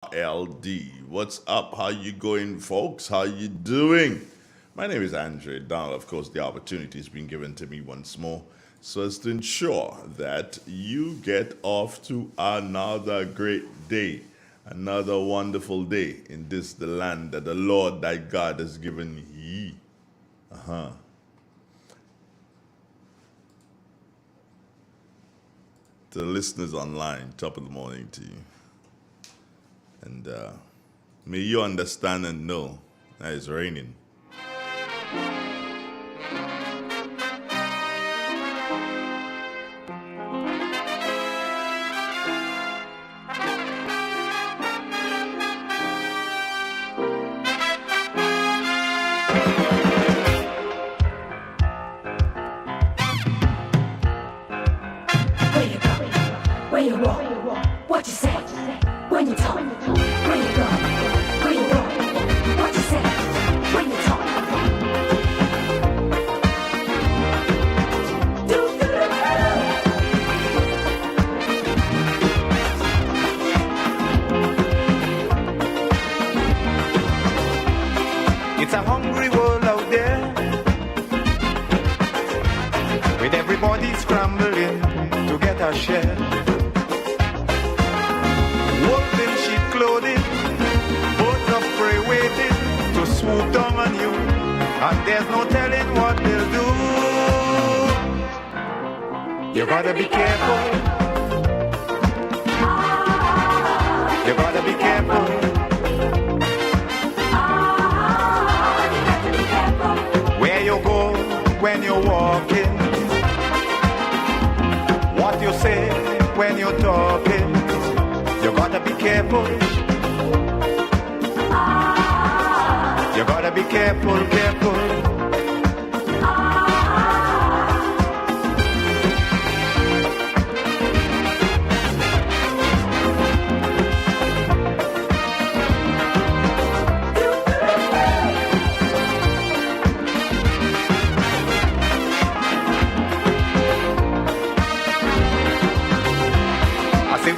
LD. What's up? How you going, folks? How you doing? My name is Andre. Now, of course, the opportunity has been given to me once more so as to ensure that you get off to another great day, another wonderful day in this the land that the Lord thy God has given ye. To the listeners online, top of the morning to you. And may you understand and know that it's raining. Where you go? Where you walk? What you say? When you talk? Where you go? Where you go? What you say? When you talk? It's a hungry world out there, with everybody scrambling to get a share. Wolves in sheep clothing, birds of prey waiting to swoop down on you, and there's no telling what they'll do. You gotta be careful. You gotta be careful. Where you go when you're walking, what you say when you're talking, you gotta be careful. You gotta be careful, careful.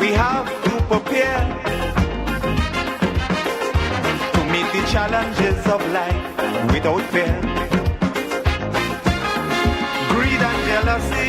We have to prepare to meet the challenges of life without fear. Greed and jealousy,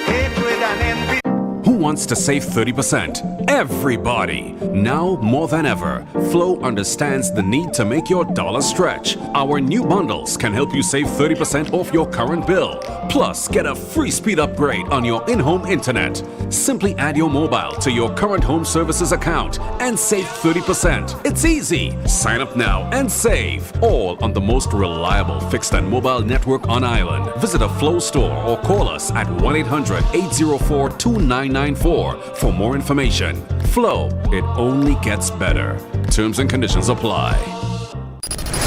hatred and envy. Who wants to save 30%? Everybody! Now more than ever, Flow understands the need to make your dollar stretch. Our new bundles can help you save 30% off your current bill. Plus, get a free speed upgrade on your in-home internet. Simply add your mobile to your current home services account and save 30%. It's easy. Sign up now and save. All on the most reliable fixed and mobile network on island. Visit a Flow store or call us at 1-800-804-2994 for more information. Flow, it only gets better. Terms and conditions apply.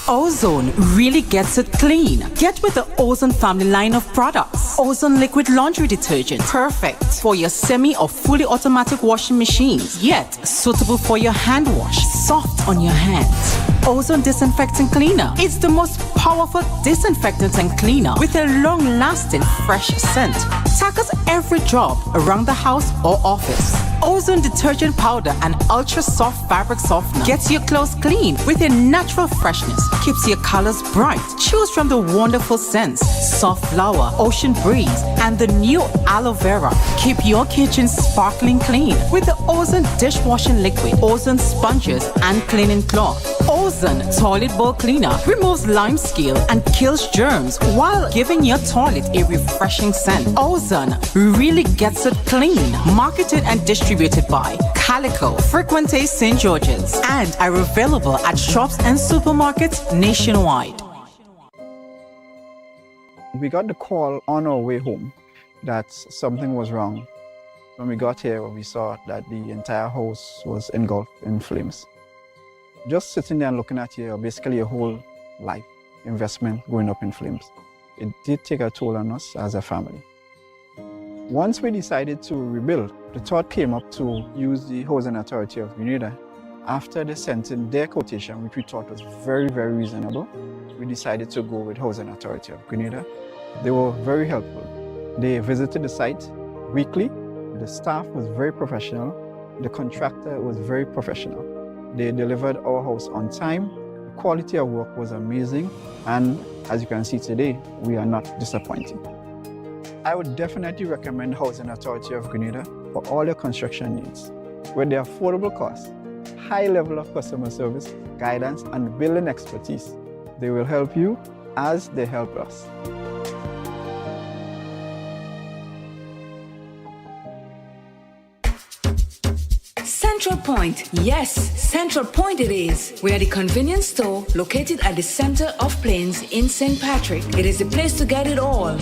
Ozone really gets it clean. Get with the Ozone family line of products. Ozone liquid laundry detergent. Perfect for your semi or fully automatic washing machines. Yet suitable for your hand wash. Soft on your hands. Ozone disinfectant cleaner. It's the most powerful disinfectant and cleaner with a long-lasting fresh scent. Tackles every job around the house or office. Ozone detergent powder and ultra soft fabric softener gets your clothes clean with a natural freshness. Keeps your colors bright. Choose from the wonderful scents: soft flower, ocean breeze, and the new aloe vera. Keep your kitchen sparkling clean with the Ozone dishwashing liquid, Ozone sponges, and cleaning cloth. Ozone toilet bowl cleaner removes lime scale and kills germs while giving your toilet a refreshing scent. Ozone really gets it clean. Marketed and distributed by Calico, Frequente St. George's, and are available at shops and supermarkets nationwide. We got the call on our way home that something was wrong. When we got here, we saw that the entire house was engulfed in flames. Just sitting there and looking at you, basically a whole life investment going up in flames. It did take a toll on us as a family. Once we decided to rebuild, the thought came up to use the Housing Authority of Grenada. After they sent in their quotation, which we thought was very, very reasonable, we decided to go with Housing Authority of Grenada. They were very helpful. They visited the site weekly. The staff was very professional. The contractor was very professional. They delivered our house on time. The quality of work was amazing. And as you can see today, we are not disappointed. I would definitely recommend Housing Authority of Grenada for all your construction needs. With their affordable costs, high level of customer service, guidance, and building expertise, they will help you as they help us. Central Point. Yes, Central Point it is. We are the convenience store located at the center of Plains in St. Patrick. It is the place to get it all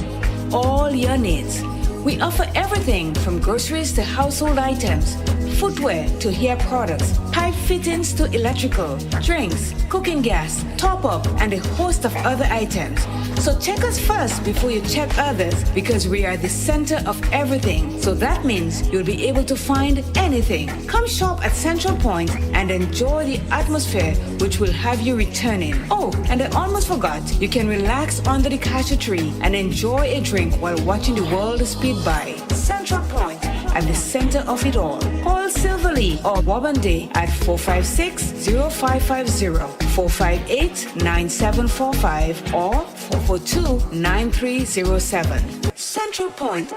your needs. We offer everything from groceries to household items, footwear to hair products, pipe fittings to electrical, drinks, cooking gas, top-up, and a host of other items. So check us first before you check others, because we are the center of everything. So that means you'll be able to find anything. Come shop at Central Point and enjoy the atmosphere, which will have you returning. Oh, and I almost forgot, you can relax under the cashew tree and enjoy a drink while watching the world speed by. Central Point, at the center of it all. Call Silverly or Wabande at 456-0550, 458-9745, or 442-9307. Central Point.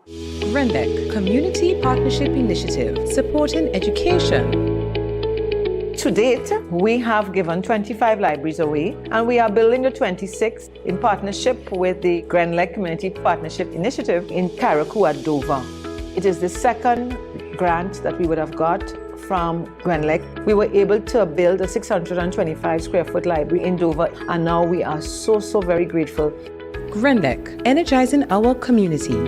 RENDEC Community Partnership Initiative, supporting education. To date, we have given 25 libraries away, and we are building the 26th in partnership with the Grenlec Community Partnership Initiative in Carriacou at Dover. It is the second grant that we would have got from Grenlec. We were able to build a 625 square foot library in Dover, and now we are so very grateful. RENDEC, energizing our community.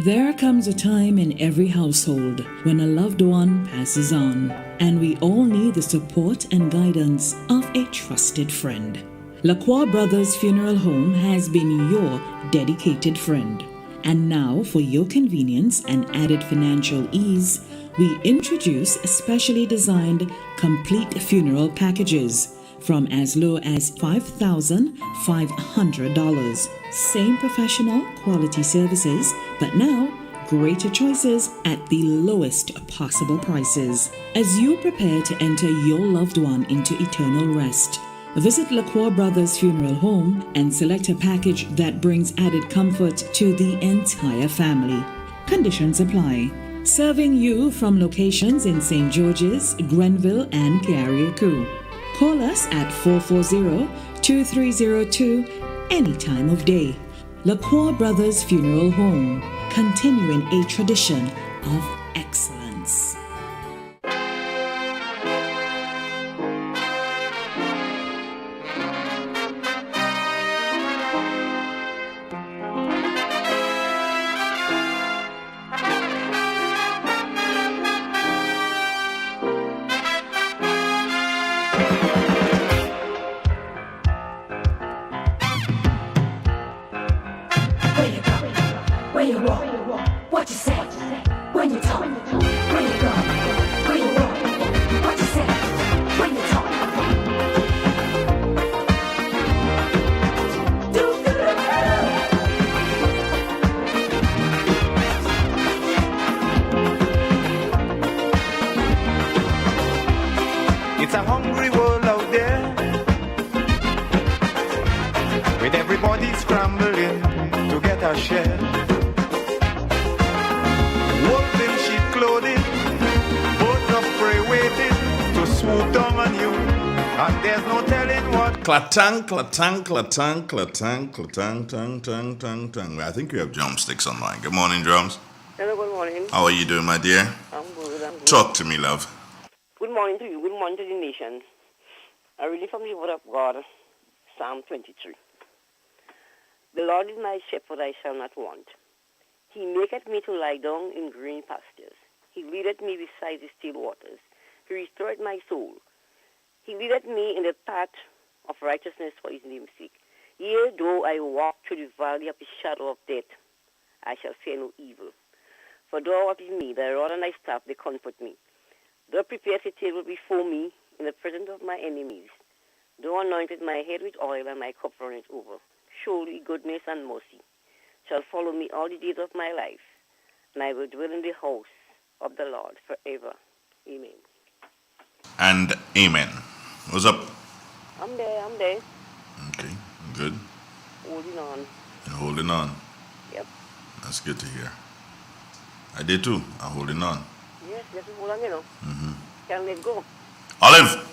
There comes a time in every household when a loved one passes on, and we all need the support and guidance of a trusted friend. Lacroix Brothers Funeral Home has been your dedicated friend. And now, for your convenience and added financial ease, we introduce specially designed complete funeral packages from as low as $5,500. Same professional quality services, but now greater choices at the lowest possible prices. As you prepare to enter your loved one into eternal rest, visit Lacroix Brothers Funeral Home and select a package that brings added comfort to the entire family. Conditions apply. Serving you from locations in St. George's, Grenville, and Carriacou. Call us at 440-2302 any time of day. Lacroix Brothers Funeral Home, continuing a tradition of excellence. Where you walk, what you say, when you talk, where you go, where you walk, what you say, when you talk. It's a hungry world out there, with everybody scrambling to get a share. Wolves in sheep clothing, birds of prey waiting to swoop down on you, and there's no telling what. Clatang, clatang, clatang, clatang, clatang, tang, tang, tang, tang. I think we have drumsticks online. Good morning, drums. Hello, good morning. How are you doing, my dear? I'm good. Talk to me, love. Good morning to you. Good morning to the nation. I read from the word of God, Psalm 23. The Lord is my shepherd, I shall not want. He maketh me to lie down in green pastures. He leadeth me beside the still waters. He restoreth my soul. He leadeth me in the path of righteousness for his name's sake. Yea, though I walk through the valley of the shadow of death, I shall fear no evil. For thou art with me, thy rod and thy staff, they comfort me. Thou preparest a table before me in the presence of my enemies. Thou anointest my head with oil, and my cup runneth over. Surely goodness and mercy shall follow me all the days of my life, and I will dwell in the house of the Lord forever. Amen. And amen. What's up? I'm there. Okay, good. Holding on. And holding on. Yep. That's good to hear. I did too. I'm holding on. Yes, just hold on, Can't let go. Olive,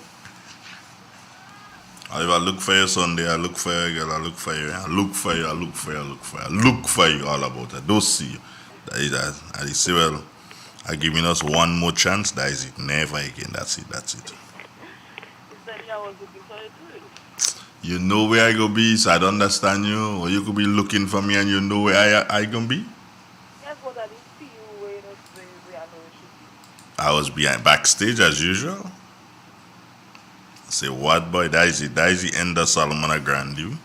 I look for you Sunday. I look for you, girl. I look for you. I look for you. I look for you. I look for you. I look for you all about it. I don't see you. That is that. I say, well, I giving us one more chance. That is it. Never again. That's it. That's it. I was looking for you too. You know where I go be, so I don't understand you. Or you could be looking for me and you know where I gonna be. Yes, but I didn't see you where I know you should be. I was behind backstage as usual. I say, what boy? That is it. That is the end of Solomon Grand you.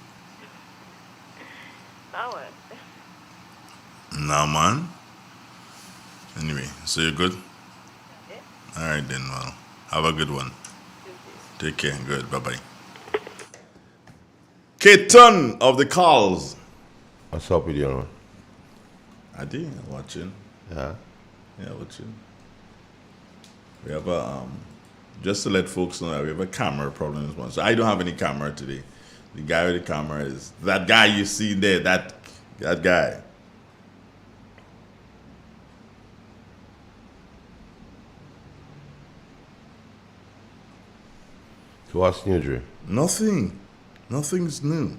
Now what? Nah, man. Anyway, so you're good? Yeah. All right then. Well, have a good one. Take care. Good. Bye bye. Keaton of the Calls. What's up with you, man? I did. Watching. Yeah. Yeah, watching. We have a just to let folks know that we have a camera problem this one. So I don't have any camera today. The guy with the camera is that guy you see there. That guy. So what's new, Dre? Nothing. Nothing's new.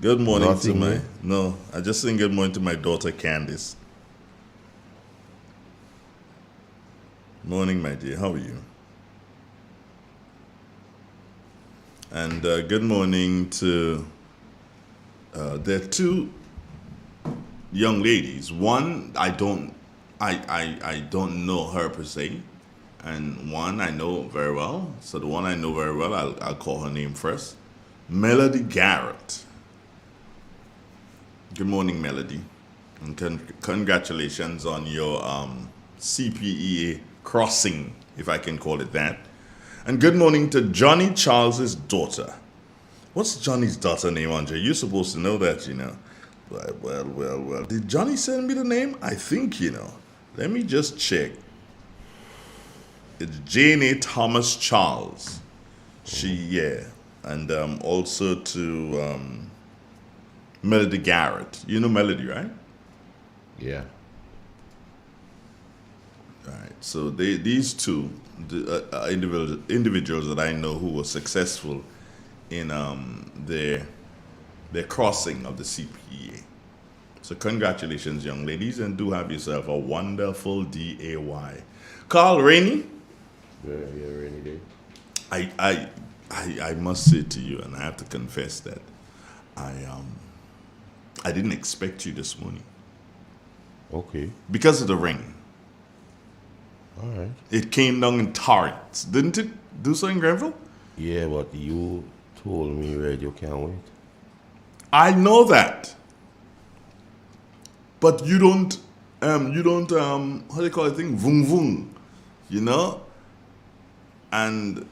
Good morning Nothing to my new? no. I just saying good morning to my daughter Candice. Morning, my dear. How are you? And good morning to there are two young ladies. One I don't know her per se, and one I know very well. So the one I know very well, I'll call her name first. Melody Garrett. Good morning, Melody, and congratulations on your CPEA crossing, if I can call it that. And good morning to Johnny Charles's daughter. What's Johnny's daughter name, Andre? You're supposed to know that, you know. Well. Did Johnny send me the name? I think you know. Let me just check. It's Jane A. Thomas Charles. And also to Melody Garrett. You know Melody, right? Yeah. All right. So these two individuals that I know who were successful in their crossing of the CPEA. So congratulations, young ladies, and do have yourself a wonderful DAY. Carl, rainy? Yeah, rainy day. I must say to you, and I have to confess that I didn't expect you this morning. Okay. Because of the rain. All right. It came down in torrents, didn't it? Do so in Grenville? Yeah, but you told me radio can't wait. I know that. But you don't how do you call it thing? Vroom vroom. You know? And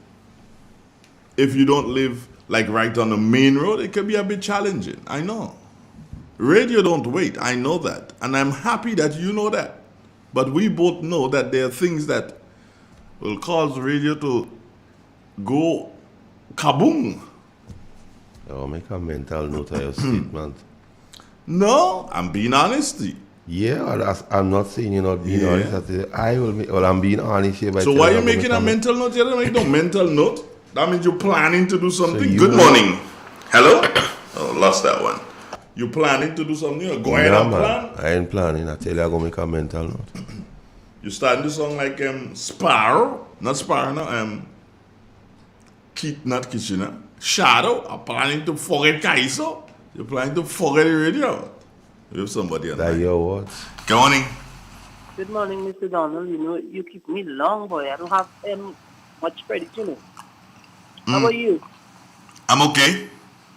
if you don't live like right on the main road, it can be a bit challenging. I know. Radio don't wait. I know that. And I'm happy that you know that. But we both know that there are things that will cause radio to go kaboom. Oh, make a mental note of your statement. No, I'm being honest. Yeah, I'm not saying you're not being honest. I'm being honest here. So why are you making a mental note? You don't make no mental note. That means you're planning to do something. Good morning. Hello? Oh, lost that one. You planning to do something? You're going to plan? I ain't planning. I tell you, I'm going to make a mental note. You starting to sound like Sparrow. Not Sparrow, no. Not Kitchener. Shadow. I'm planning to forget Kaiso. You're planning to forget the radio. We have somebody on that. Your words. Good morning. Good morning, Mr. Donald. You know, you keep me long, boy. I don't have much credit, you know. How about you? I'm okay.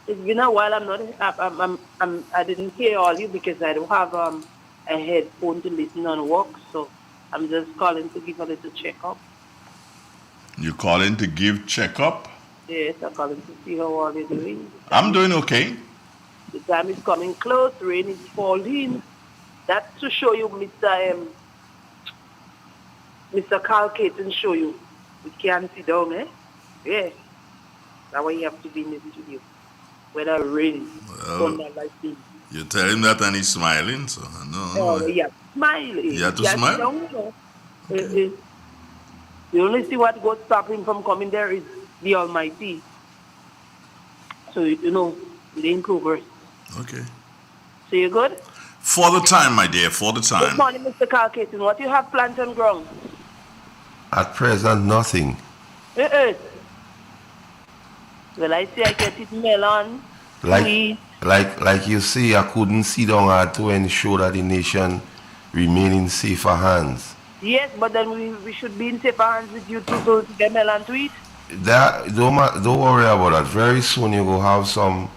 It's been a while. I didn't hear all you because I don't have a headphone to listen on work, so I'm just calling to give a little checkup. You calling to give checkup? Yes, I'm calling to see how all you're doing. I'm doing okay. The time is coming close. Rain is falling. That's to show you, Mr. Carl Caton show you. We can't sit down, eh? Yeah. That's why you have to be in the studio. Whether rain, thunder, lightning. You tell him that and he's smiling, so no. Oh, yeah. Smile. You have to smile? Down, you know. The only thing what God stop him from coming there is the Almighty. So, you know, it ain't progress. Okay. So you good? For the time, my dear, for the time. Good morning, Mr. Carl Caton. What you have plant on ground? At present, nothing. Well, I see I get it melon, Like you say, I couldn't sit down to ensure that the nation remain in safer hands. Yes, but then we should be in safer hands with you to get melon to eat. Don't worry about that. Very soon you will have some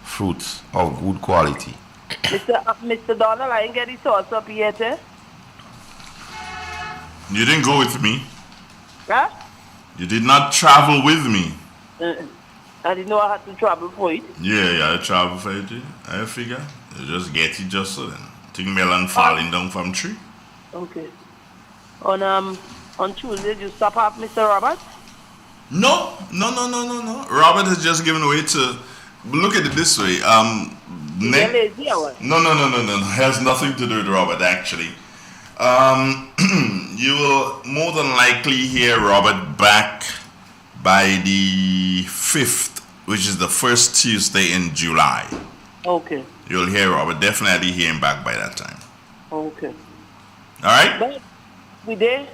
fruits of good quality. Mr. Donald, I ain't get the sauce up yet, eh? You didn't go with me. Huh? You did not travel with me. I didn't know I had to travel for it. Yeah, I travel for it. I figure. You just get it just so then. Think melon falling down from tree. Okay. On Tuesday, you stop off Mr. Robert? No. Robert has just given way to. Look at it this way. Lazy or what? No. Has nothing to do with Robert actually. You will more than likely hear Robert back by the 5th, which is the first Tuesday in July. Okay. You'll hear Robert. Definitely hear him back by that time. Okay. All right? But we there.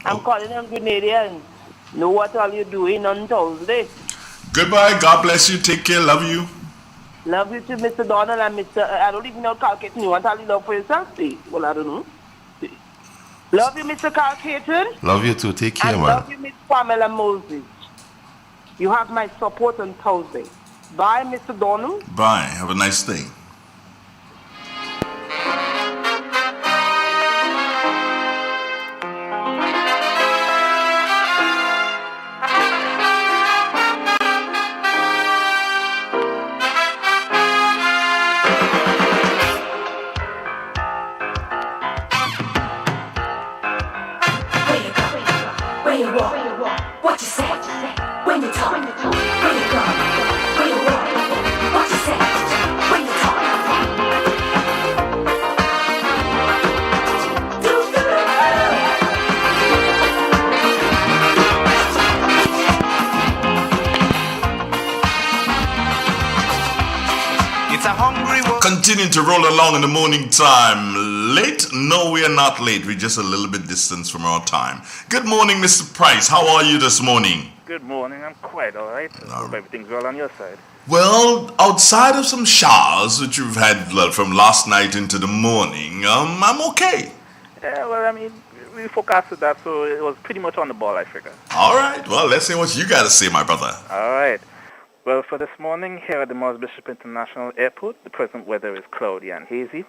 I'm calling on Grenada and know what all you're doing on Thursday. Goodbye. God bless you. Take care. Love you. Love you too, Mr. Donald and Mr. I don't even know Carl Caton. You want all you love for yourself? Well, I don't know. Love you, Mr. Carl Caton. Love you too. Take care, and man. Love you, Miss Pamela Moses. You have my support on Thursday. Bye, Mr. Donald. Bye. Have a nice day. Continuing to roll along in the morning time. Late? No, we are not late. We're just a little bit distant from our time. Good morning, Mr. Price. How are you this morning? Good morning. I'm quite all right. Hope everything's well on your side. Well, outside of some showers that you've had from last night into the morning, I'm okay. Yeah, well, I mean, we forecasted that, so it was pretty much on the ball, I figure. All right. Well, let's see what you got to say, my brother. All right. Well, for this morning, here at the Morris Bishop International Airport, the present weather is cloudy and hazy,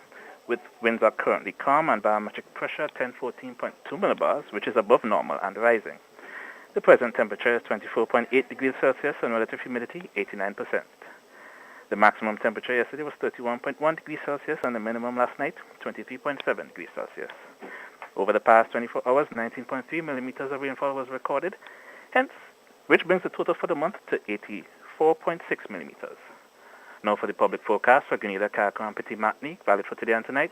with winds are currently calm and barometric pressure 1014.2 millibars, which is above normal and rising. The present temperature is 24.8 degrees Celsius and relative humidity 89%. The maximum temperature yesterday was 31.1 degrees Celsius and the minimum last night 23.7 degrees Celsius. Over the past 24 hours, 19.3 millimeters of rainfall was recorded, which brings the total for the month to 84.6 millimeters. Now for the public forecast for Grenada, Carriacou, and Petit Martinique, valid for today and tonight.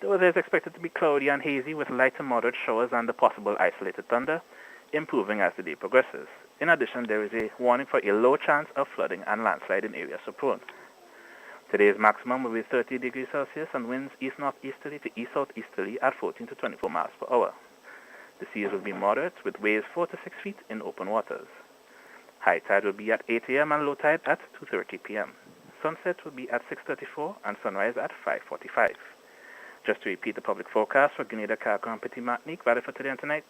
The weather is expected to be cloudy and hazy with light and moderate showers and the possible isolated thunder, improving as the day progresses. In addition, there is a warning for a low chance of flooding and landslide in areas so prone. Today's maximum will be 30 degrees Celsius and winds east-northeasterly to east-southeasterly at 14 to 24 miles per hour. The seas will be moderate with waves 4 to 6 feet in open waters. High tide will be at 8 a.m. and low tide at 2:30 p.m. Sunset will be at 6:34 and sunrise at 5:45. Just to repeat the public forecast for Grenada, Carriacou, and Petit Martinique, valid for today and tonight.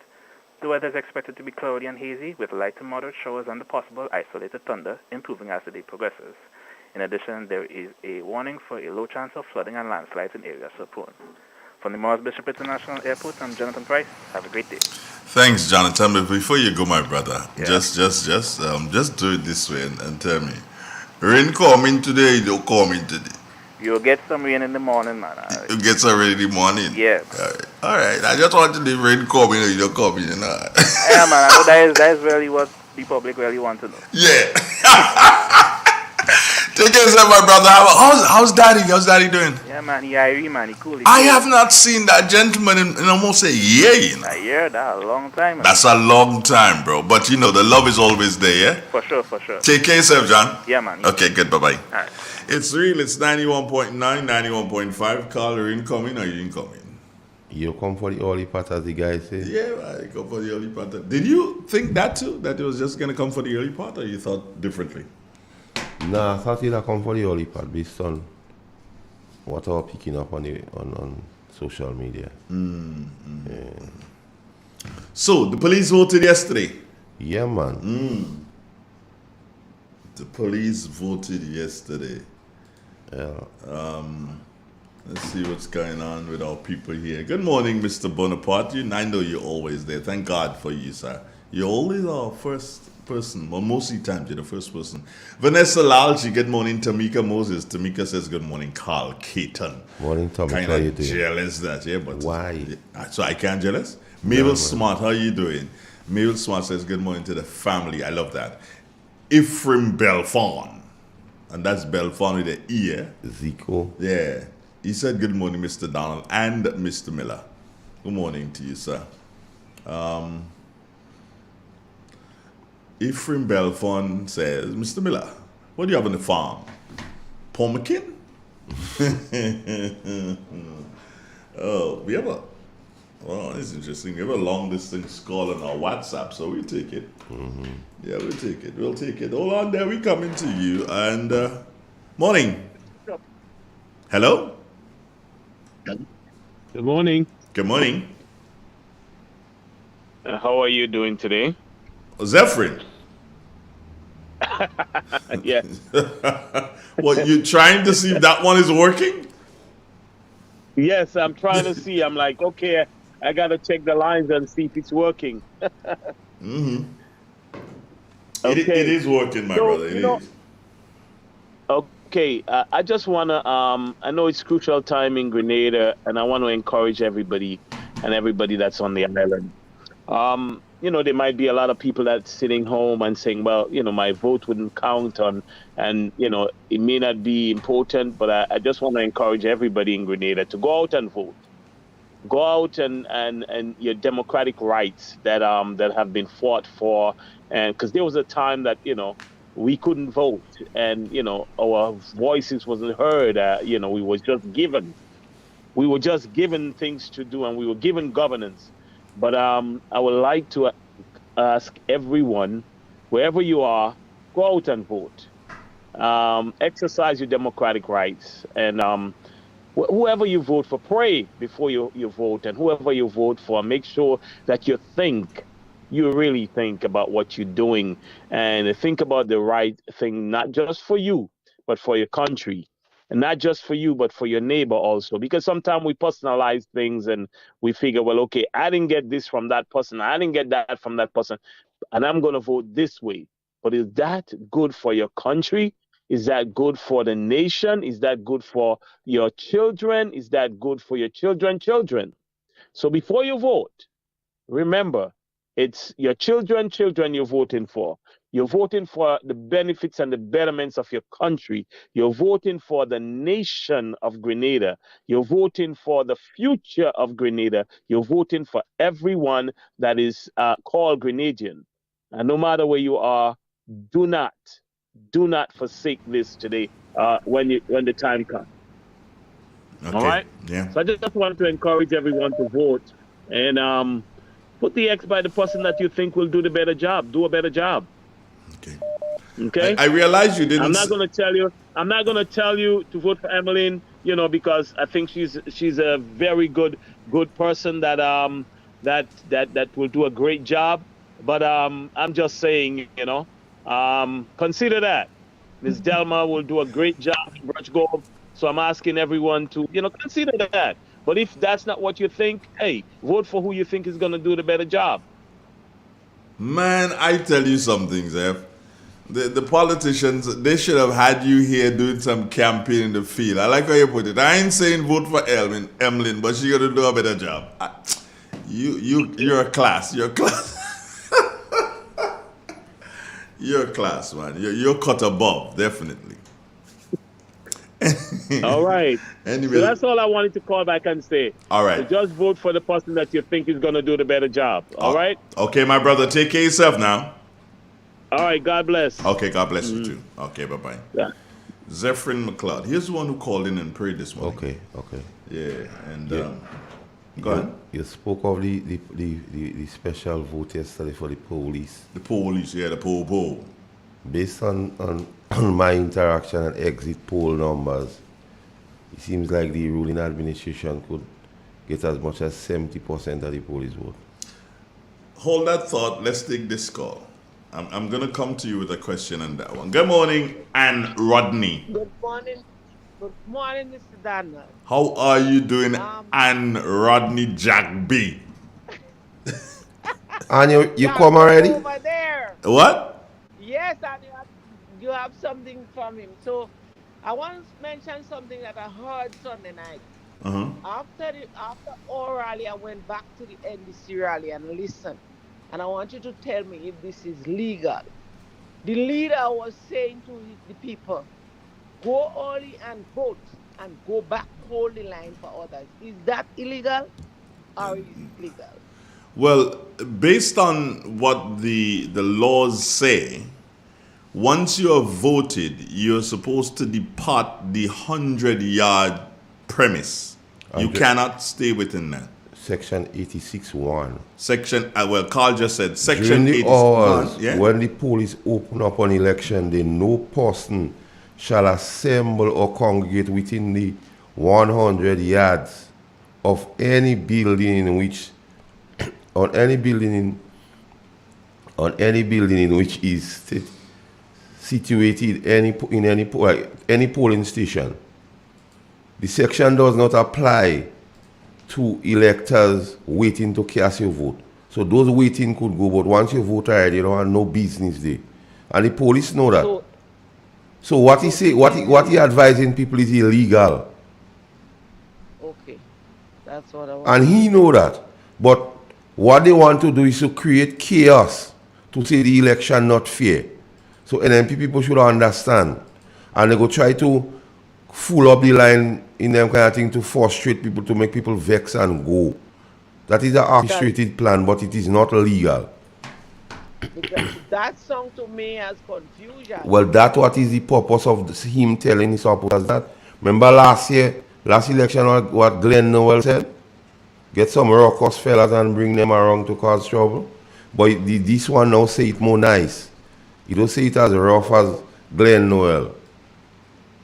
The weather is expected to be cloudy and hazy with light to moderate showers and the possible isolated thunder, improving as the day progresses. In addition, there is a warning for a low chance of flooding and landslides in areas so prone. From the Morris Bishop International Airport, I'm Jonathan Price. Have a great day. Thanks, Jonathan. But before you go, my brother, just do it this way and tell me. Rain coming today, don't coming today. You'll get some rain in the morning, man. You get some rain in the morning? Yeah. All right. I just want to the rain coming or you don't coming, you know. Yeah, man. I know that is really what the public really want to know. Yeah. Take care, my brother. How's daddy? How's daddy doing? Yeah, man. He airy, man. He cool. I have not seen that gentleman in almost a year, you know. A year? That's a long time. Man. That's a long time, bro. But you know, the love is always there, yeah? For sure, for sure. Take care of yourself, John. Yeah, man. Okay, good. Bye-bye. All right. It's real. It's 91.9, 91.5. Carl, are you incoming or you incoming? You come for the early part, as the guy says. Yeah, I come for the early part. Did you think that too? That it was just going to come for the early part, or you thought differently? Nah, I thought he'd come for the early part based on what I was picking up on social media. Yeah. So, the police voted yesterday? Yeah, man. The police voted yesterday. Yeah. Let's see what's going on with our people here. Good morning, Mr. Bonaparte. I know you're always there. Thank God for you, sir. You're always our first person. Well, most of the times you're the first person. Vanessa Lalchi, good morning. Tamika Moses. Tamika says good morning. Carl Caton. Morning, Tamika. Kind How you of doing? jealous that, yeah. But why? So I can't jealous? Mabel Smart, how you doing? Mabel Smart says good morning to the family. I love that. Ephraim Belfon. And that's Belfon with the E. Zico. Yeah. He said good morning, Mr. Donald and Mr. Miller. Good morning to you, sir. Ephraim Belfon says, Mr. Miller, what do you have on the farm? Pumpkin? Well, it's interesting. We have a long distance call on our WhatsApp, so we'll take it. Yeah, we'll take it. We'll take it. Hold on there. We coming to you. And morning. Hello? Good morning. Good morning. How are you doing today? Zephyrin. Yes. What, you trying to see if that one is working? Yes, I'm trying to see. I'm like, okay, I got to check the lines and see if it's working. Mm-hmm. Okay. It is working, my brother. It is. Okay, I just want to, I know it's crucial time in Grenada, and I want to encourage everybody and everybody that's on the island. You know, there might be a lot of people that's sitting home and saying, well, you know, my vote wouldn't count and, you know, it may not be important, but I just want to encourage everybody in Grenada to go out and vote. Go out and your democratic rights that have been fought for, and because there was a time that, you know, we couldn't vote and, you know, our voices wasn't heard. You know, we were just given things to do and we were given governance. But I would like to ask everyone, wherever you are, go out and vote. Exercise your democratic rights. And whoever you vote for, pray before you vote. And whoever you vote for, make sure that you really think about what you're doing and think about the right thing, not just for you, but for your country. And not just for you, but for your neighbor also. Because sometimes we personalize things and we figure, well, okay, I didn't get this from that person. I didn't get that from that person. And I'm going to vote this way. But is that good for your country? Is that good for the nation? Is that good for your children? Is that good for your children? So before you vote, remember, it's your children you're voting for. You're voting for the benefits and the betterments of your country. You're voting for the nation of Grenada. You're voting for the future of Grenada. You're voting for everyone that is called Grenadian. And no matter where you are, do not forsake this today when the time comes. Okay. All right? Yeah. So I just want to encourage everyone to vote and put the X by the person that you think will do a better job. Okay. I realize you didn't. I'm not going to tell you to vote for Emmeline, you know, because I think she's a very good person that will do a great job. But I'm just saying, you know, consider that Ms. Delma will do a great job in Birchgrove. So I'm asking everyone to, you know, consider that. But if that's not what you think, hey, vote for who you think is going to do the better job. Man, I tell you something, Zeph. The politicians, they should have had you here doing some campaign in the field. I like how you put it. I ain't saying vote for Emlyn, but she gotta do a better job. You're a class. You're a class. You're a class, man. You're cut above, definitely. All right. Anyway, so that's all I wanted to call back and say. All right. So just vote for the person that you think is going to do the better job. All right? Okay, my brother. Take care of yourself now. All right. God bless. Okay, God bless you too. Okay, bye-bye. Yeah. Zephyrin McLeod. Here's the one who called in and prayed this morning. Okay. Yeah, and go ahead. You spoke of the special vote yesterday for the police. The police, yeah, the poll. Based on my interaction and exit poll numbers, it seems like the ruling administration could get as much as 70% of the police vote. Hold that thought. Let's take this call. I'm going to come to you with a question on that one. Good morning, Ann Rodney. Good morning. Good morning, Mr. Donald. How are you doing, Ann Rodney Jack B? And you come already? Over there. What? Yes, and you have something from him. So I want to mention something that I heard Sunday night. After our rally, I went back to the NDC rally and listened. And I want you to tell me if this is legal. The leader was saying to the people, go early and vote and go back, hold the line for others. Is that illegal or is it legal? Well, based on what the laws say, once you have voted, you're supposed to depart the 100-yard premise. You cannot stay within that. Section 86(1). Well, Carl just said During Section the 86(1). hours Yeah? when the police open up on election day, no person shall assemble or congregate within the 100 yards of any building in which is situated in any polling station. The section does not apply to electors waiting to cast your vote. So those waiting could go, but once you vote already, you don't have no business there. And the police know that. So what he advising people is illegal. Okay. That's what I want. And he know that. But what they want to do is to create chaos to say the election not fair. So NNP people should understand. And they go try to fool up the line in them kind of thing to frustrate people, to make people vex and go. That is an orchestrated plan, but it is not legal. Because that sounds to me as confusion. Well, that's what is the purpose of him telling his supporters that. Remember last election, what Glenn Noel said? Get some raucous fellas and bring them around to cause trouble. But this one now say it more nice. He don't say it as rough as Glenn Noel.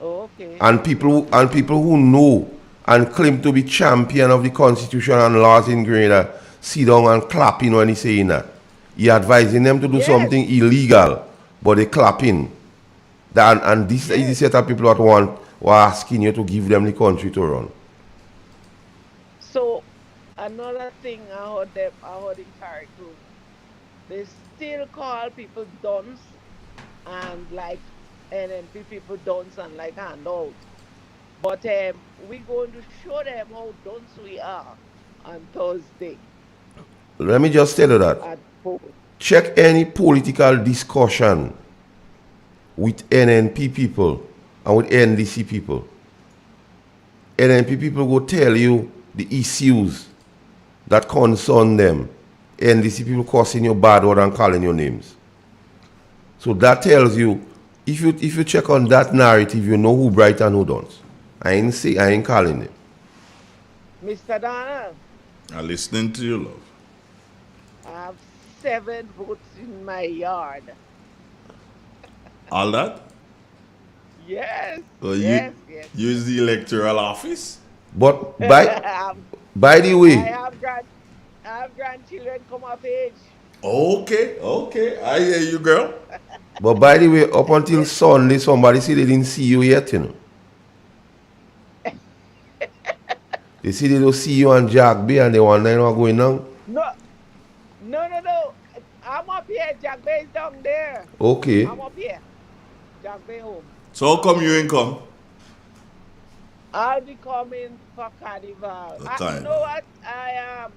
Okay. And people who know and claim to be champion of the Constitution and laws in Grenada sit down and clapping when he's saying that. He advising them to do something illegal, but they clapping. And this is the set of people that were asking you to give them the country to run. So another thing I heard in Carriacou, they still call people dunce and like NNP people dunce and like handouts. But we're going to show them how dunce we are on Thursday. Let me just tell you that. Check any political discussion with NNP people and with NDC people. NNP people will tell you the issues that concern them. NDC people cursing you bad word and calling your names. So that tells you, if you check on that narrative, you know who bright and who don't. I ain't calling it. Mr. Donald. I'm listening to you, love. I have 7 votes in my yard. All that? Yes. Well, yes. Use the electoral office? But by the way, I have grandchildren come of age. Okay. I hear you, girl. But by the way, up until Sunday, somebody said they didn't see you yet, you know. They say they don't see you and Jack B and they wonder what's going on. No. I'm up here. Jack Bay is down there. Okay. I'm up here. Jack Bay home. So how come you ain't come? I'll be coming for carnival. You know what? I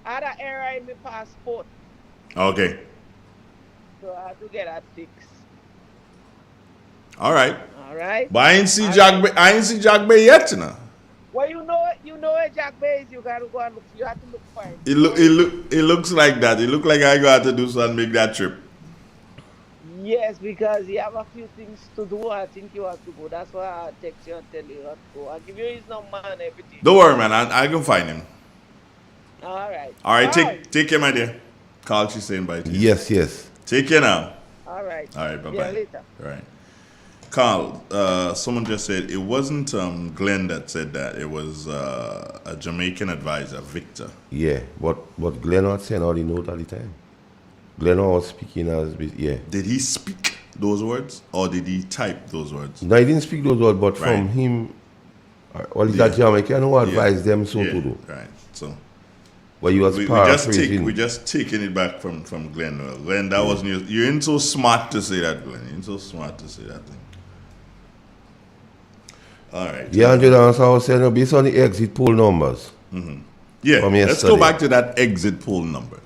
had an error in my passport. Okay. So I have to get that fixed. All right. All right. But I ain't see Jack Bay. I ain't see Jack Bay yet, you know. Well, you know where Jack Bay is. You gotta go and look. You have to look for him. It looks like that. It look like I got to do something, make that trip. Yes, because he have a few things to do. I think you have to go. That's why I text you and tell you to go. I'll give you his number and everything. Don't worry, man. I can find him. All right. All right. Take care, my dear. Carl, she's saying bye to you. Yes. Take care now. All right. All right. Bye bye. Yeah, later. All right. Carl, someone just said it wasn't Glenn that said that. It was a Jamaican advisor, Victor. Yeah, but Glenn was saying all the note all the time. Glenn was speaking yeah. Did he speak those words or did he type those words? No, he didn't speak those words, but from him, well, he's a Jamaican who advised them so to do. Right. So. But he was paraphrasing. We just taking it back from Glenn. Glenn, that wasn't you ain't so smart to say that, Glenn. You ain't so smart to say that thing. All right. Yeah, Andrew, I was saying based on the exit poll numbers. Mm-hmm. Yeah, let's go back to that exit poll numbers.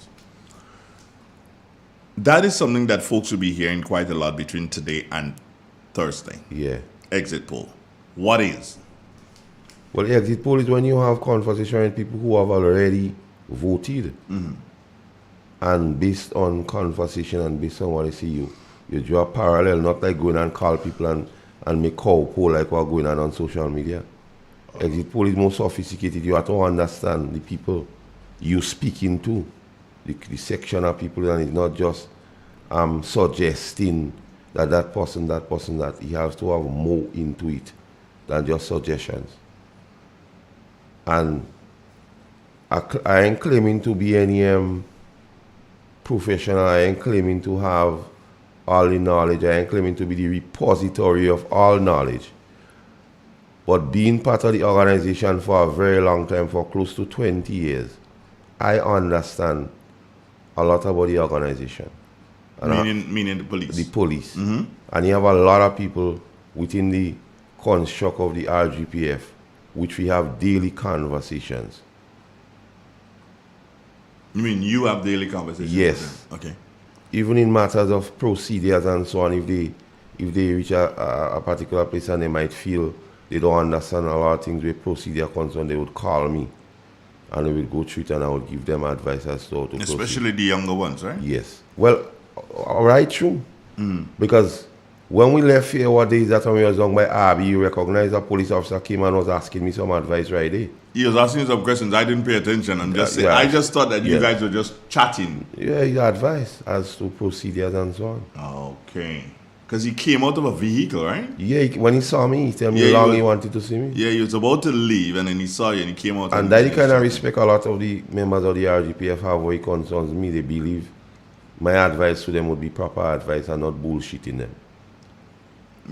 That is something that folks will be hearing quite a lot between today and Thursday. Yeah. Exit poll. What is? Well, exit poll is when you have conversation with people who have already voted. Mm-hmm. And based on conversation and based on what they see, you draw a parallel, not like going and call people and make cow poll like what's going on social media. Exit poll is more sophisticated. You have to understand the people you speaking to, the section of people, and it's not just suggesting that person, that. He has to have more into it than just suggestions. And I ain't claiming to be any professional. I ain't claiming to have all the knowledge. I ain't claiming to be the repository of all knowledge. But being part of the organization for a very long time, for close to 20 years, I understand a lot about the organization. Meaning the police? The police. Mm-hmm. And you have a lot of people within the construct of the RGPF, which we have daily conversations. You mean you have daily conversations? Yes. Okay. Even in matters of procedures and so on, if they reach a particular place and they might feel they don't understand a lot of things with procedure concerned, they would call me and we would go through it and I would give them advice as to how to proceed. Especially the younger ones, right? Yes. Well, all right, true. Mm. Because when we left here, what day is that when we was young by Abby, you recognize a police officer came and was asking me some advice right there. He was asking some questions. I didn't pay attention. I'm just saying. I just thought that you guys were just chatting. Yeah, he advised as to procedures and so on. Okay. Because he came out of a vehicle, right? Yeah, when he saw me, he told me how long he wanted to see me. Yeah, he was about to leave and then he saw you and he came out. And that kind of respect a lot of the members of the RGPF have where it concerns me. They believe my advice to them would be proper advice and not bullshitting them.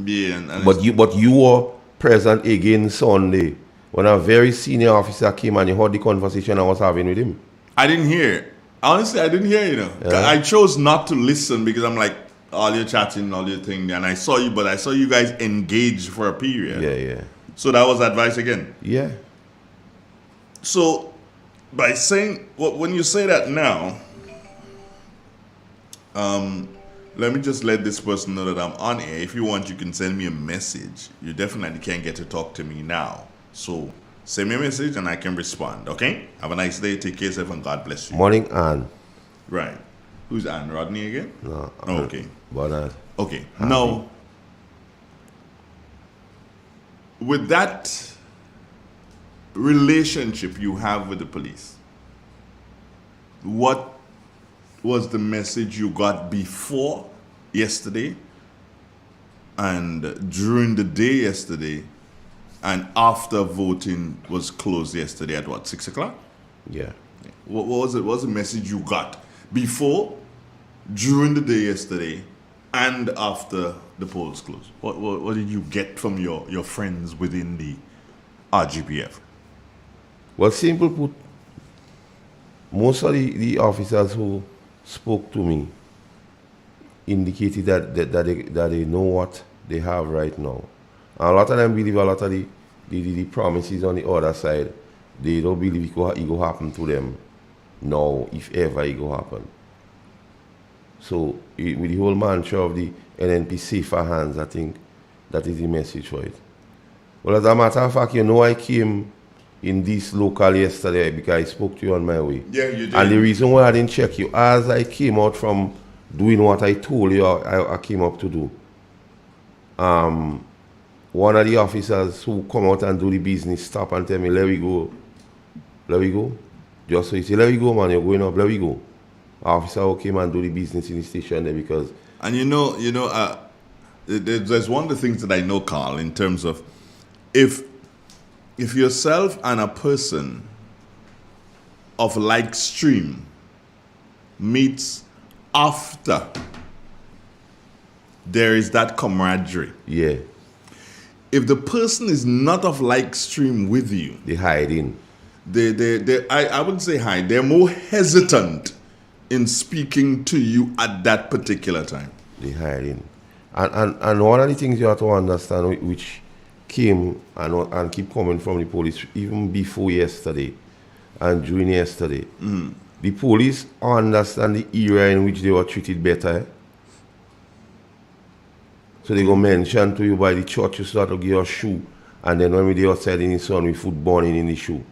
Yeah, but you were present again Sunday when a very senior officer came and you heard the conversation I was having with him. I didn't hear. Honestly, I didn't hear, Yeah. I chose not to listen because I'm like, all your chatting, all your thing, and I saw you guys engage for a period. Yeah. So that was advice again. Yeah. So by saying when you say that now, let me just let this person know that I'm on air. If you want, you can send me a message. You definitely can't get to talk to me now. So send me a message and I can respond, okay? Have a nice day. Take care of yourself and God bless you. Morning, Ann. Right. Who's Ann? Rodney again? No. Okay. But okay. Now, with that relationship you have with the police, what was the message you got before yesterday and during the day yesterday and after voting was closed yesterday at what, 6 o'clock? Yeah. What was it? What was the message you got before, during the day yesterday, and after the polls closed? What did you get from your friends within the RGPF? Well, simple put, most of the officers who spoke to me, indicated that they know what they have right now. And a lot of them believe a lot of the promises on the other side, they don't believe it go happen to them now, if ever it go happen. So with the whole mantra of the NNP safer hands, I think that is the message for it. Well, as a matter of fact, I came in this local yesterday because I spoke to you on my way. Yeah, you did. And the reason why I didn't check you, as I came out from doing what I told you I came up to do, one of the officers who come out and do the business stop and tell me, let we go. Just so he say, let we go, man, you're going up, let we go. Officer who came and do the business in the station there because... And there's one of the things that I know, Carl, in terms of if yourself and a person of like stream meets after there is that camaraderie. Yeah. If the person is not of like stream with you, they hide in. I wouldn't say hide. They're more hesitant in speaking to you at that particular time. They hide in. And one of the things you have to understand, which came and keep coming from the police, even before yesterday and during yesterday, the police understand the era in which they were treated better. So they go mention to you by the church, you start to give your shoe, and then when we dey outside in the sun, we food burning in the shoe.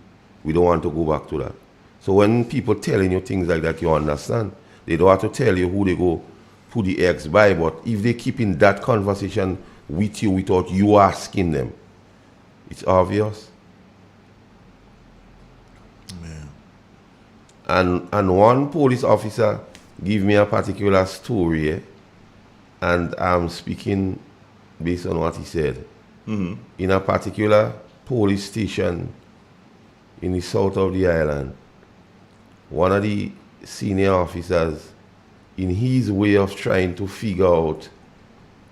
We don't want to go back to that. So when people telling you things like that, you understand. They don't have to tell you who they go put the eggs by, but if they keep in that conversation with you without you asking them, it's obvious. Yeah. And one police officer give me a particular story, and I'm speaking based on what he said. In a particular police station in the south of the island, one of the senior officers, in his way of trying to figure out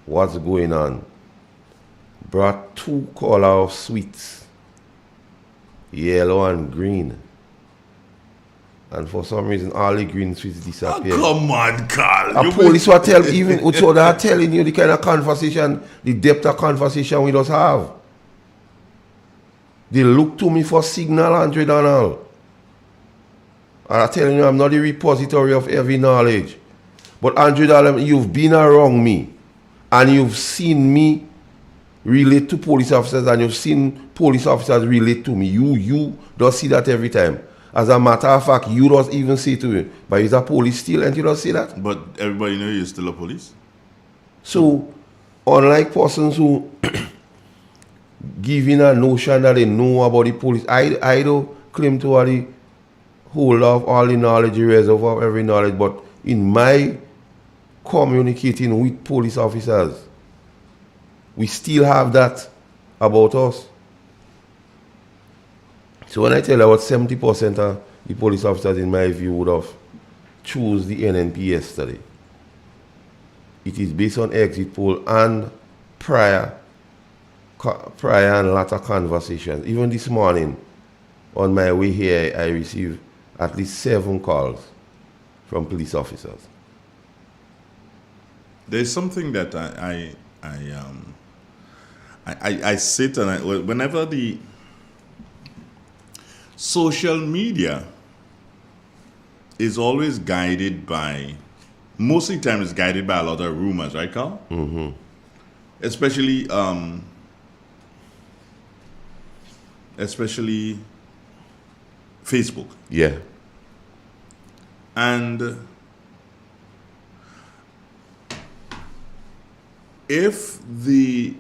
what's going on, brought 2 colors of sweets, yellow and green. And for some reason, all the green sweets disappeared. Oh, come on, Carl. A police will tell, even so they are telling you the kind of conversation, the depth of conversation we just have. They look to me for signal, Andre Donald. And I'm telling you, I'm not the repository of every knowledge. But Andre Donald, you've been around me, and you've seen me relate to police officers, and you've seen police officers relate to me. You don't see that every time. As a matter of fact, you don't even say to me, but he's a police still, and you don't say that? But everybody knows you're still a police. So, unlike persons who giving a notion that they know about the police, I don't claim to have the whole of all the knowledge, the reservoir of every knowledge, but in my communicating with police officers, we still have that about us. So when I tell you about 70% of the police officers, in my view, would have choose the NNP yesterday, it is based on exit poll and prior and latter conversations. Even this morning, on my way here, I received at least 7 calls from police officers. There's something that I sit and whenever the social media is always guided by, most of the time it's guided by a lot of rumors, right, Carl? Mm-hmm. Especially Facebook. Yeah. And if the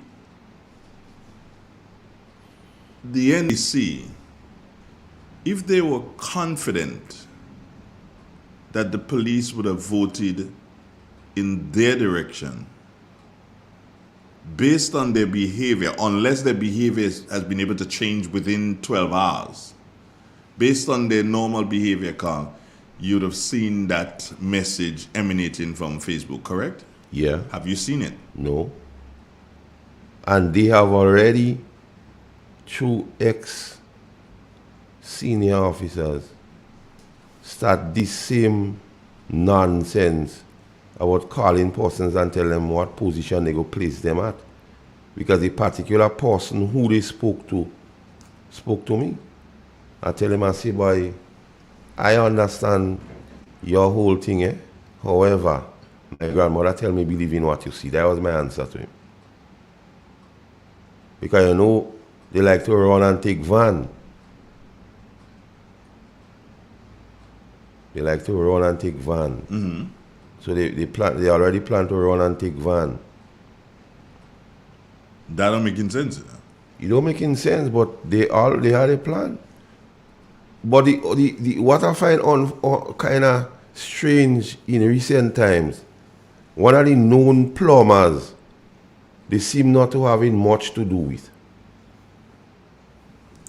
NDC, if they were confident that the police would have voted in their direction based on their behavior, unless their behavior has been able to change within 12 hours, based on their normal behavior, Carl, you'd have seen that message emanating from Facebook, correct? Yeah. Have you seen it? No. And they have already, through ex-senior officers, start this same nonsense about calling persons and tell them what position they go place them at. Because the particular person who they spoke to me. I tell him, I say, boy, I understand your whole thing, eh? However, my grandmother tell me believe in what you see. That was my answer to him. Because you know, they like to run and take van. They like to run and take van. Mm-hmm. So they already plan to run and take van. That don't make any sense. It don't make any sense, but they had a plan. But the what I find on kind of strange in recent times, one of the known plumbers, they seem not to having much to do with.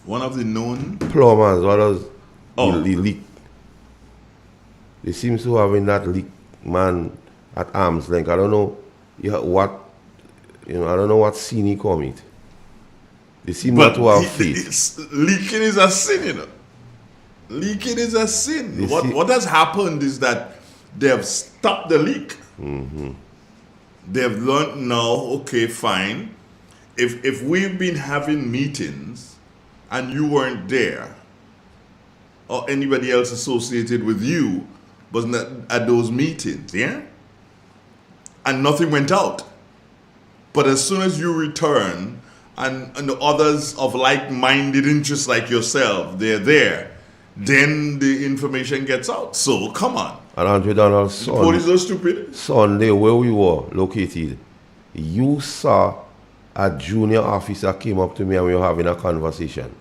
One of the known plumbers, what was the leak? They seem to having that leak man at arm's length. I don't know what I don't know what scene he commit. They seem not to have faith. Leaking is a sin, you know. Leaking is a sin. What has happened is that they have stopped the leak. Mm-hmm. They have learned now, okay, fine. If we've been having meetings and you weren't there, or anybody else associated with you was not at those meetings, yeah? And nothing went out. But as soon as you return and the others of like-minded interests like yourself, they're there, then the information gets out. So, come on. And Andre Donald, the police are stupid. Sunday, where we were located, you saw a junior officer came up to me and we were having a conversation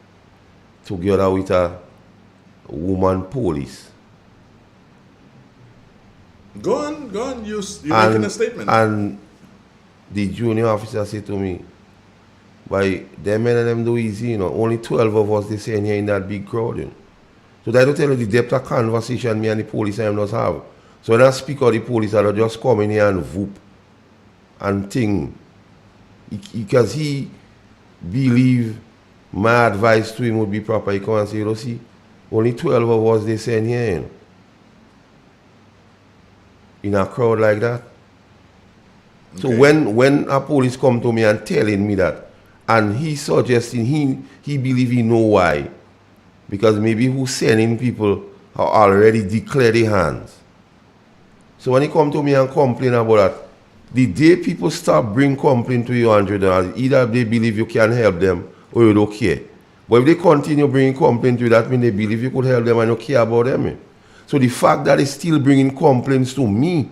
together with a woman police. Go on. You're making a statement. And the junior officer said to me, by them men and them do easy, you know, only 12 of us they saying here in that big crowd. You know. So that will tell you the depth of conversation me and the police I must have. So when I speak of the police, I just come in here and whoop and think. Because he believe my advice to him would be proper. He come and say, you see, only 12 of us they saying here, you know, in a crowd like that. Okay. So when a police come to me and telling me that, and he suggesting he believe he know why, because maybe who sending people are already declared their hands. So when he come to me and complain about that, the day people start bring complaint to you, $100, either they believe you can help them or you don't care. But if they continue bringing complaint to you, that means they believe you could help them and you care about them. So the fact that they still bringing complaints to me,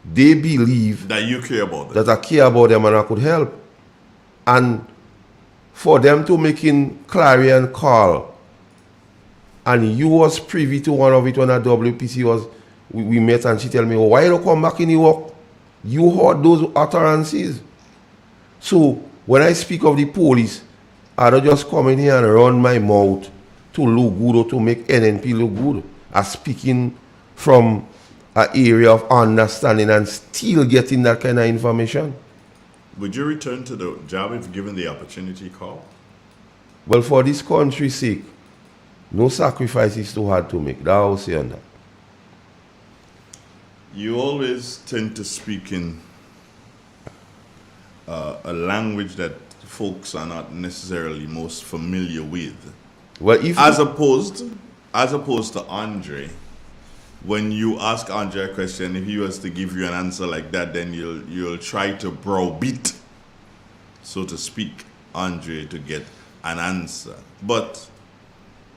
they believe that you care about them. That I care about them and I could help. And for them to making clarion call, and you was privy to one of it when at WPC was we met and she tell me, oh, why you don't come back in the work? You heard those utterances. So when I speak of the police, I don't just come in here and run my mouth to look good or to make NNP look good. I'm speaking from an area of understanding and still getting that kind of information. Would you return to the job if given the opportunity, Carl? Well, for this country's sake, no sacrifice is too hard to make. That I will say on that. You always tend to speak in a language that folks are not necessarily most familiar with. Well, if as opposed to Andre, when you ask Andre a question, if he was to give you an answer like that, then you'll try to browbeat, so to speak, Andre to get an answer. But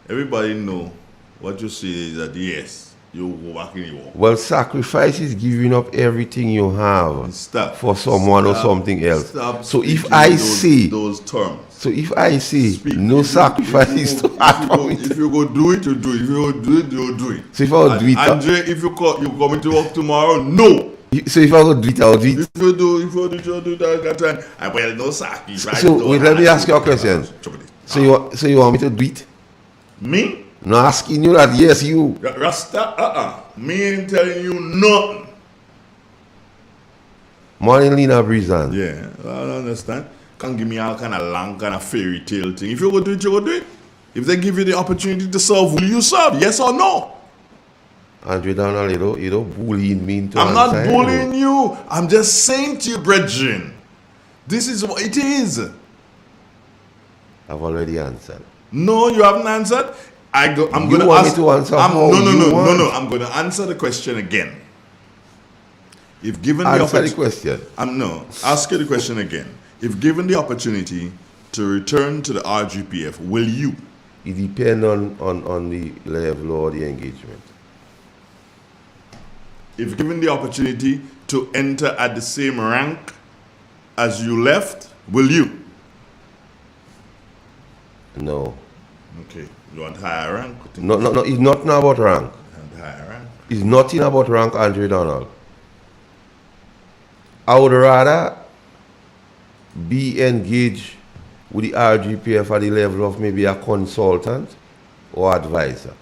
everybody know what you say is that yes, you go back in the war. Well, sacrifice is giving up everything you have for someone or something else. So if I say those terms. So if I say no sacrifice is too hard for me. If you go do it, you do it. If you go do it, you do it. So if I go do it, Andre, if you come to work tomorrow, no. So if I go do it, I'll do it. If you do that time, well, no sacrifice. So wait, let me ask you a question. So you want me to do it? Me? No, asking you that, yes, you. Rasta, me ain't telling you nothing. Morning, Lena Breezan. Yeah, I don't understand. Can't give me all kind of long, kind of fairy tale thing. If you go do it, you go do it. If they give you the opportunity to serve, will you serve? Yes or no? Andre Donald, you don't bullying me into I'm not answering. bullying you. I'm just saying to you, brethren, this is what it is. I've already answered. No, you haven't answered. I'm going You to want ask. me to answer No. I'm going to answer the question again. If given Answer the the question. Ask you the question again. If given the opportunity to return to the RGPF, will you? It depends on the level or the engagement. If given the opportunity to enter at the same rank as you left, will you? No. Okay. You want higher rank? No, it's not about rank. And higher rank? It's nothing about rank, Andre Donald. I would rather be engaged with the RGPF at the level of maybe a consultant or advisor.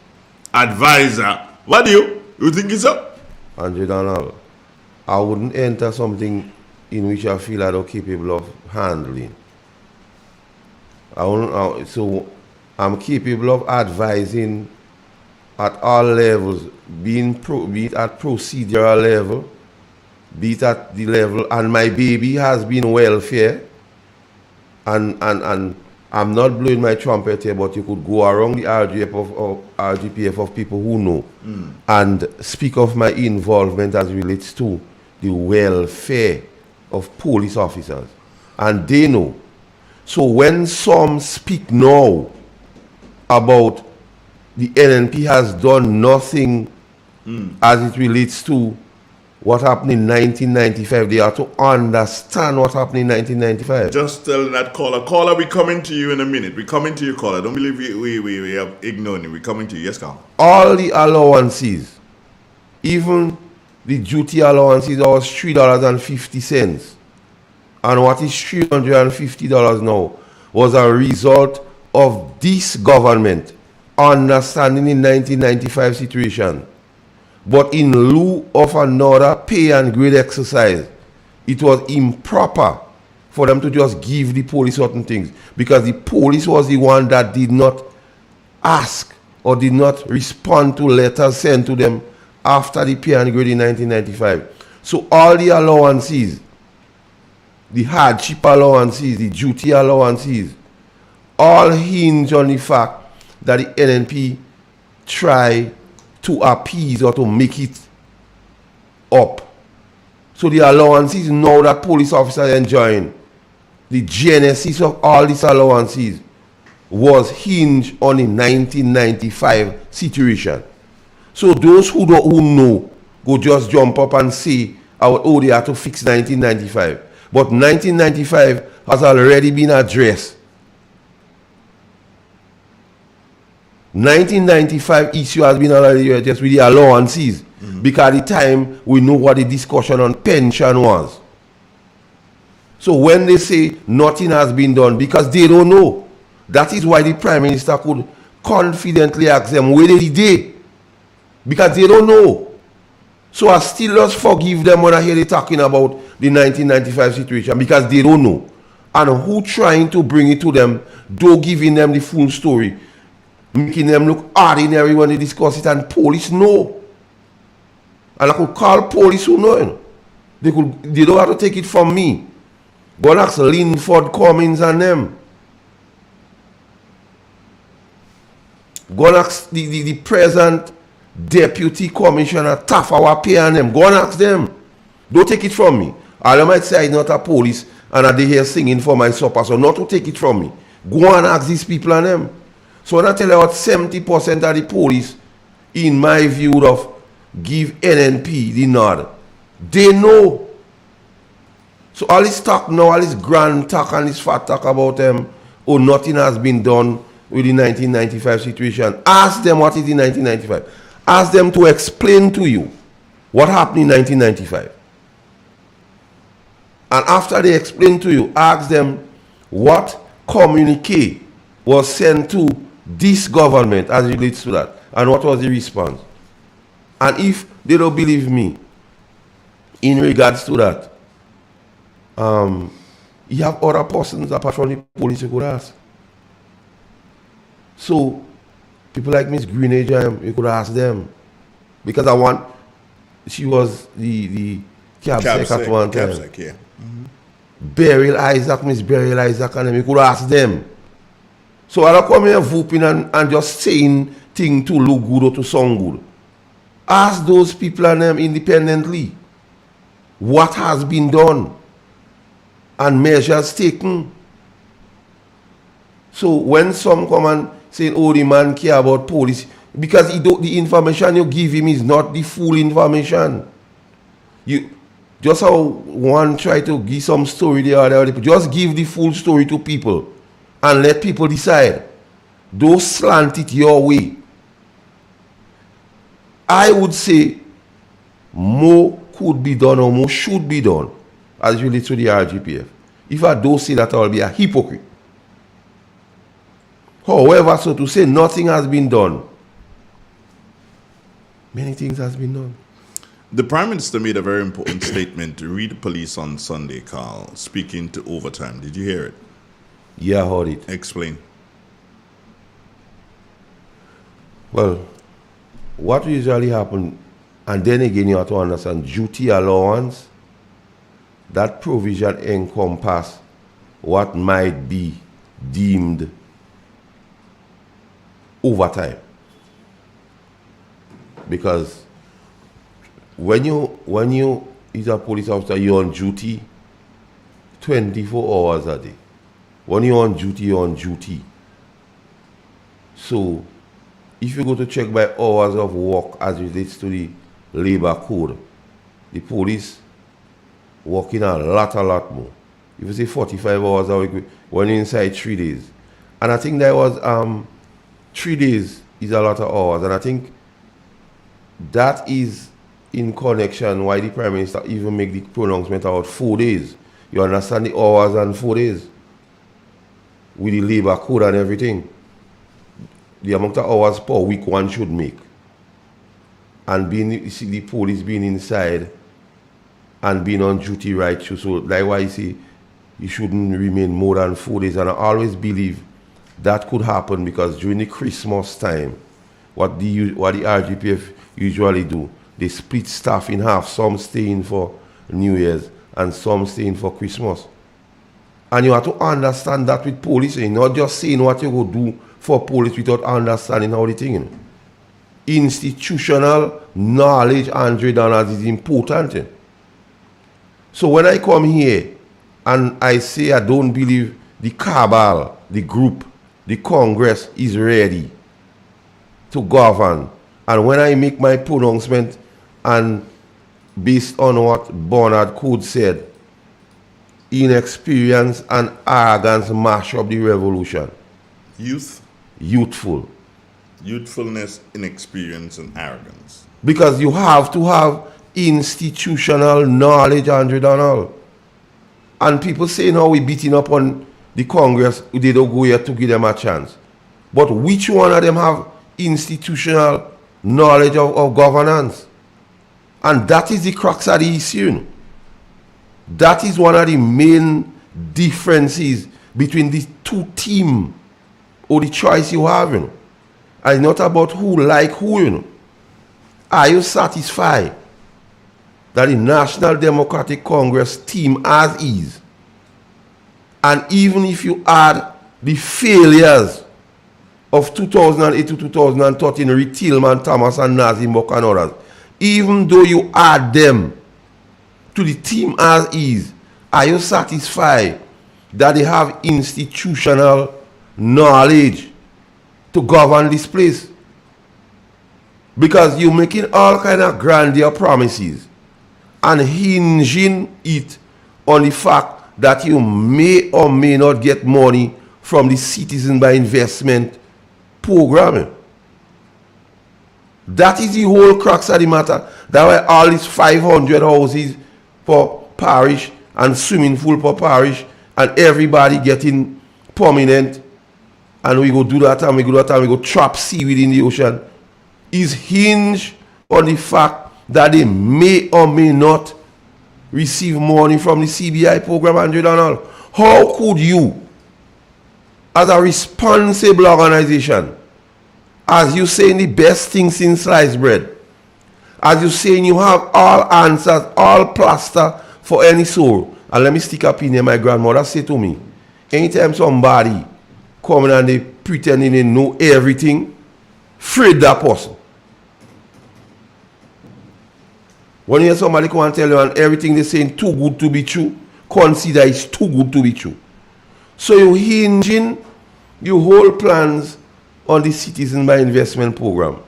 Advisor? What do you think is up? Andre Donald, I wouldn't enter something in which I feel I'm not capable of handling. So I'm capable of advising at all levels, be it at procedural level, be it at the level, and my baby has been welfare, and I'm not blowing my trumpet here, but you could go around the RGPF of people who know and speak of my involvement as relates to the welfare of police officers, and they know. So when some speak now about the NNP has done nothing as it relates to what happened in 1995, they have to understand what happened in 1995. Just tell that caller. Caller, we're coming to you in a minute. We're coming to you, caller. Don't believe we are ignoring you. We're coming to you. Yes, caller. All the allowances, even the duty allowances, was $3.50. And what is $350 now was a result of this government understanding in 1995 situation. But in lieu of another pay and grade exercise, it was improper for them to just give the police certain things, because the police was the one that did not ask or did not respond to letters sent to them after the pay and grade in 1995. So all the allowances, the hardship allowances, the duty allowances, all hinge on the fact that the NNP try to appease or to make it up. So the allowances now that police officers are enjoying, the genesis of all these allowances was hinged on the 1995 situation. So those who know go just jump up and say, oh, they have to fix 1995. But 1995 has already been addressed. 1995 issue has been already addressed with the allowances, because at the time we know what the discussion on pension was. So when they say nothing has been done, because they don't know, that is why the Prime Minister could confidently ask them where they did, because they don't know. So I still just forgive them when I hear they talking about the 1995 situation, because they don't know. And who trying to bring it to them, though giving them the full story, making them look ordinary when they discuss it, and police know. And I could call police who know. They don't have to take it from me. Go and ask Linford Cummings and them. Go and ask the present Deputy Commissioner Tafawa Pay and them. Go and ask them. Don't take it from me. I might say I'm not a police and I here singing for my supper, so not to take it from me. Go and ask these people and them. So when I tell you about 70% of the police, in my view, of give NNP the nod, they know. So all this talk now, all this grand talk and this fat talk about them, oh, nothing has been done with the 1995 situation. Ask them what is in 1995. Ask them to explain to you what happened in 1995. And after they explain to you, ask them what communique was sent to this government as it relates to that, and what was the response. And if they don't believe me in regards to that, you have other persons apart from the police you could ask. So people like Miss Greenage, you could ask them. Because she was the cab sec at one time. Cab sec, yeah. Beryl Isaac, Miss Beryl Isaac, and we could ask them. So I don't come here whooping and just saying things to look good or to sound good. Ask those people and them independently what has been done and measures taken. So when some come and say, oh, the man care about police, because the information you give him is not the full information. Just how one try to give some story the other, just give the full story to people and let people decide. Don't slant it your way. I would say more could be done or more should be done as it relates to the RGPF. If I don't say that, I will be a hypocrite. However, so to say nothing has been done, many things has been done. The Prime Minister made a very important statement to read the police on Sunday, Carl, speaking to overtime. Did you hear it? Yeah, I heard it. Explain. Well, what usually happens, and then again you have to understand, duty allowance, that provision encompass what might be deemed overtime. Because when you is a police officer, you're on duty 24 hours a day. When you're on duty, you're on duty. So if you go to check by hours of work as it relates to the labor code, the police working a lot more. If you say 45 hours a week, when you're inside 3 days. And I think there was 3 days is a lot of hours. And I think that is in connection why the Prime Minister even make the pronouncement about 4 days. You understand the hours and 4 days with the labor code and everything. The amount of hours per week one should make. And you see the police being inside and being on duty right through. So that's why I say you shouldn't remain more than 4 days. And I always believe that could happen because during the Christmas time, what the RGPF usually do, they split staff in half. Some stay in for New Year's and some stay in for Christmas. And you have to understand that with policing, not just saying what you go do for police without understanding how the thing is. Institutional knowledge, Andre Donald, is important. So when I come here and I say I don't believe the cabal, the group, the Congress is ready to govern, and when I make my pronouncement and based on what Bernard Code said, inexperience and arrogance mash up the revolution. Youthful. Youthfulness, inexperience, and arrogance. Because you have to have institutional knowledge, Andre Donald. And people say now we're beating up on the Congress, they don't go here to give them a chance. But which one of them have institutional knowledge of governance? And that is the crux of the issue. That is one of the main differences between the two teams or the choice you have. And it's not about who like who. Are you satisfied that the National Democratic Congress team as is? And even if you add the failures of 2008 to 2013, Rick Tillman, Thomas and Nazim Bok and others, even though you add them to the team as is, are you satisfied that they have institutional knowledge to govern this place? Because you're making all kind of grandeur promises and hinging it on the fact that you may or may not get money from the citizen by investment programming. That is the whole crux of the matter. That's why all these 500 houses for parish and swimming pool for parish and everybody getting permanent, and we go do that and we go do that and we go trap seaweed in the ocean, is hinged on the fact that they may or may not receive money from the CBI program, Andre Donald. How could you, as a responsible organization, as you saying the best thing since sliced bread, As you saying, you have all answers, all plaster for any soul. And let me stick up in here, my grandmother said to me, anytime somebody coming and they pretending they know everything, afraid that person. When you hear somebody come and tell you and everything they saying too good to be true, consider it's too good to be true. So you hinging your whole plans on the Citizen by Investment Program.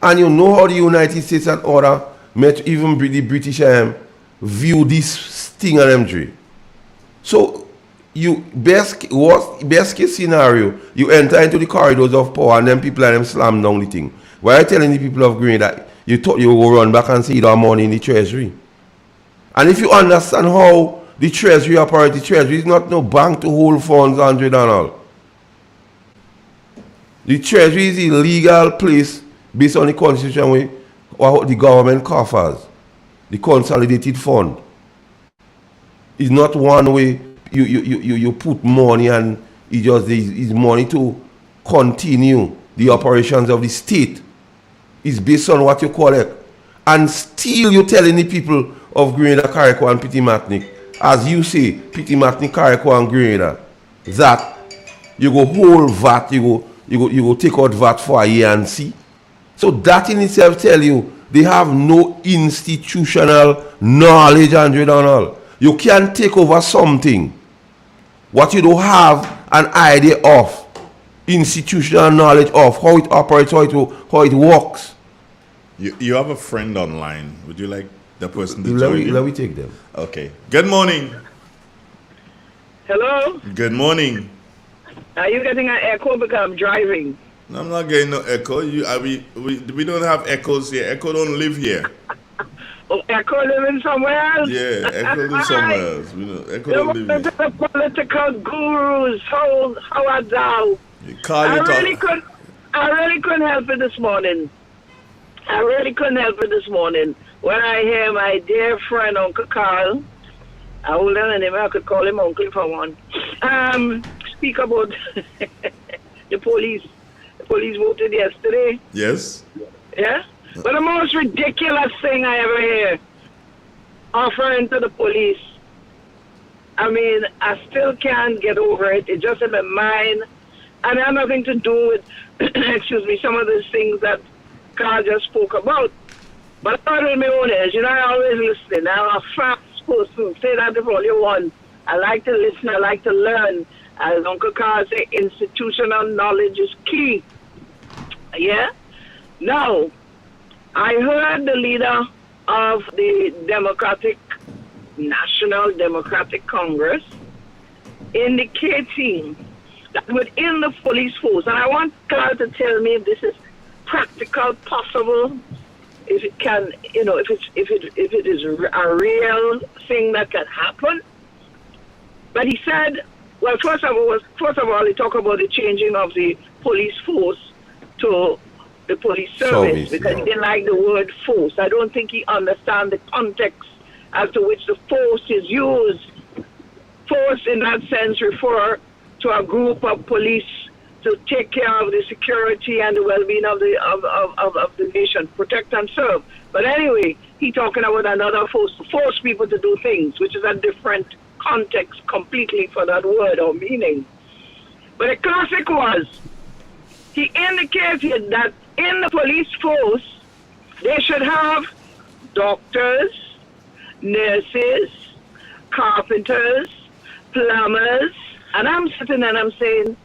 And you know how the United States and other, even the British view this thing and them. So you best case scenario, you enter into the corridors of power and then people and them slam down the thing. Why are you telling the people of Green that you thought you will run back and see that money in the treasury? And if you understand how the treasury operates, the treasury is not no bank to hold funds, Andre Donald. The treasury is a legal place based on the constitution way or the government coffers, the consolidated fund. It's not one way you put money and it just is money to continue the operations of the state. It's based on what you call it. And still you're telling the people of Grenada, Carriacou and Petit-Martinique, as you say, Petit-Martinique, Carriacou and Grenada, that you go hold VAT, you go take out VAT for a year and see. So that in itself tell you they have no institutional knowledge, Andre Donald. You can't take over something what you don't have an idea of, institutional knowledge of how it operates, how it works. You have a friend online. Would you like the person to join you? Let me take them. Okay. Good morning. Hello? Good morning. Are you getting an echo because I'm driving? No, I'm not getting no echo. We don't have echoes here. Echo don't live here. Oh, Echo living somewhere else? Yeah, Echo lives somewhere else. Echo don't live here. The political gurus, how are thou? I really couldn't help it this morning. When I hear my dear friend Uncle Carl, I hold on name, I could call him Uncle if I want, speak about the police. The police voted yesterday. Yes. Yeah? But the most ridiculous thing I ever hear, offering to the police. I mean, I still can't get over it. It's just in my mind. And it had nothing to do with, excuse me, some of those things that Carl just spoke about. But I don't know my own is, I always listen. I'm a fast person. Say that if all you want. I like to listen. I like to learn. As Uncle Carl said, institutional knowledge is key. Yeah? Now, I heard the leader of the National Democratic Congress indicating that within the police force, and I want Carl to tell me if this is practical, possible, if it can, if it is a real thing that can happen. But he said, well, first of all, he talked about the changing of the police force to the police service because he didn't like the word force. I don't think he understands the context as to which the force is used. Force in that sense refer to a group of police to take care of the security and the well-being of the nation, protect and serve. But anyway, he talking about another force to force people to do things, which is a different context completely for that word or meaning. But the classic was, he indicated that in the police force, they should have doctors, nurses, carpenters, plumbers, and I'm sitting and I'm saying,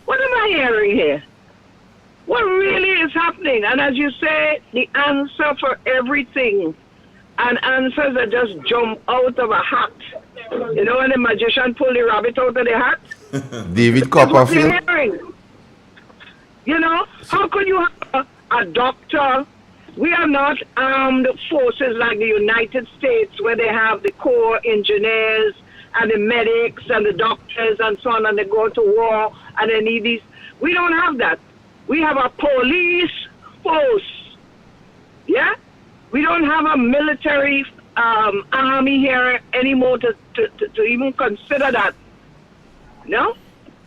what am I hearing here? What really is happening? And as you say, the answer for everything, and answers that just jump out of a hat. You know when the magician pulled the rabbit out of the hat? David Copperfield. How could you have a doctor? We are not armed forces like the United States where they have the Corps engineers and the medics and the doctors and so on, and they go to war and they need these. We don't have that. We have a police force. Yeah? We don't have a military army here anymore to even consider that. No?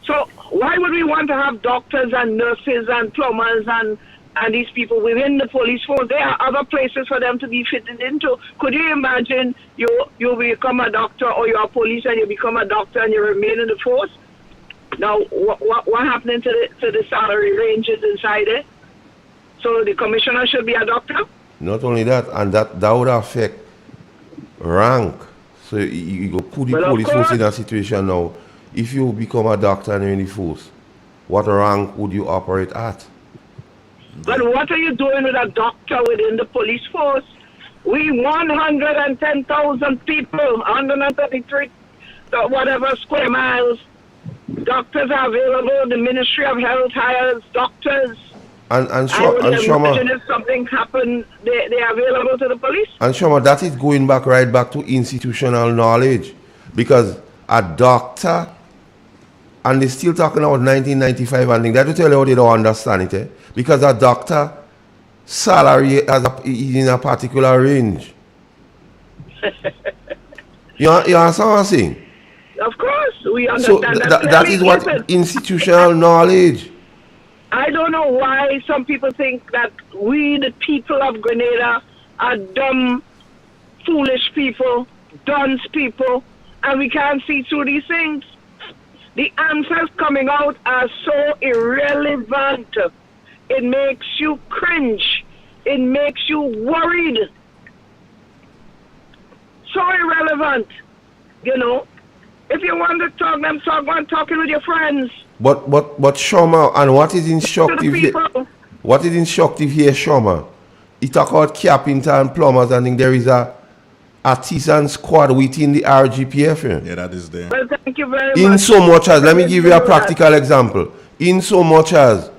So why would we want to have doctors and nurses and plumbers and And these people within the police force, there are other places for them to be fitted into. Could you imagine you become a doctor, or you're a police and you become a doctor and you remain in the force? Now, what happening to the salary ranges inside it? So the commissioner should be a doctor? Not only that, and that would affect rank. So you go put the police force in a situation now. If you become a doctor and you're in the force, what rank would you operate at? But what are you doing with a doctor within the police force? We 110,000 people, 133 whatever square miles. Doctors are available. The Ministry of Health hires doctors. And imagine if something happened, they are available to the police. And Shoma, that is going right back to institutional knowledge, because a doctor, and they're still talking about 1995 and things. That will tell you how they don't understand it, eh? Because a doctor salary is in a particular range. You understand what I'm saying? Of course, we understand so that is what institutional knowledge. I don't know why some people think that we, the people of Grenada, are dumb, foolish people, dunce people, and we can't see through these things. The answers coming out are so irrelevant. It makes you cringe. It makes you worried. So irrelevant. You know, if you want to talk, them talking with your friends. But Shoma, and what is instructive here? What is instructive here, Shoma? You talk about carpenter and plumbers, and think there is a artisan squad within the RGPF. Yeah, that is there. Well, thank you very much. In so much as, let me give you a practical example. In so much as,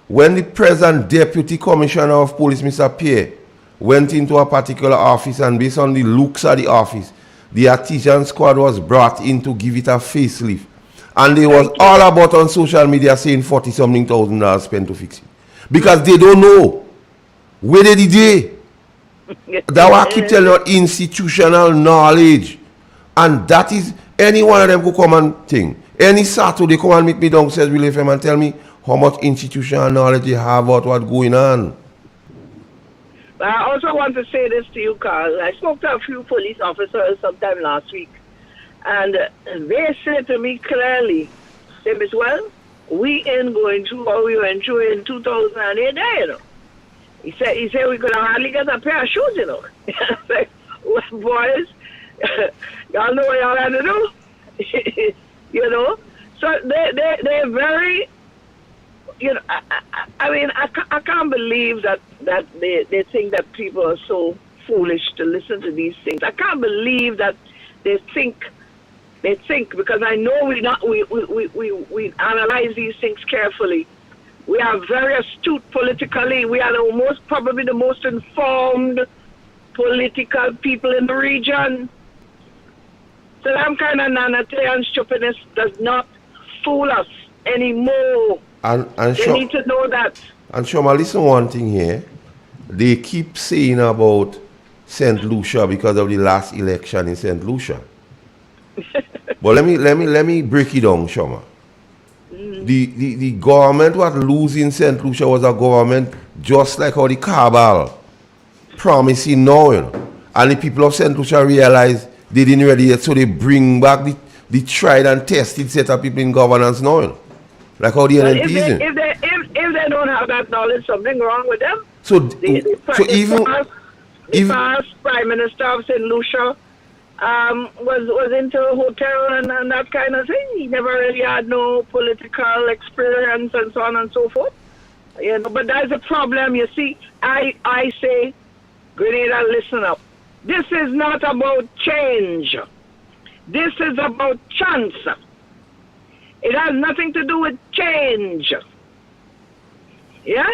when the present Deputy Commissioner of Police, Mr. Pierre, went into a particular office, and based on the looks of the office, the artisan squad was brought in to give it a facelift. And they was all about on social media saying $40-something thousand spent to fix it. Because they don't know. Where did they? That what I keep telling you, institutional knowledge. And that is, any one of them who come and think. Any Saturday come and meet me downstairs with FM and tell me how much institutional knowledge you have about what's going on. But I also want to say this to you, Carl. I spoke to a few police officers sometime last week. And they said to me clearly, they said, well, we ain't going through what we went through in 2008, you know. He said we could hardly get a pair of shoes, you know. I said, well, boys, y'all know what y'all had to do, you know. So they're very, you know. I mean, I can't believe that they think that people are so foolish to listen to these things. I can't believe that they think, because I know we analyze these things carefully. We are very astute politically. We are probably the most informed political people in the region. So that kind of naivety and stupidness does not fool us anymore. And they need to know that. And Shoma, listen one thing here. They keep saying about St. Lucia because of the last election in St. Lucia. But let me break it down, Shoma. The government was losing St. Lucia was a government just like how the cabal promising now, you know. And the people of St. Lucia realize they didn't ready yet, so they bring back the tried and tested set of people in governance now, you know. Like how the NNP is. If they don't have that knowledge, something wrong with them. The past Prime Minister of St. Lucia was into a hotel and that kind of thing. He never really had no political experience and so on and so forth. You know, but that's a problem. You see, I say, Grenada, listen up. This is not about change. This is about chance. It has nothing to do with change. Yeah?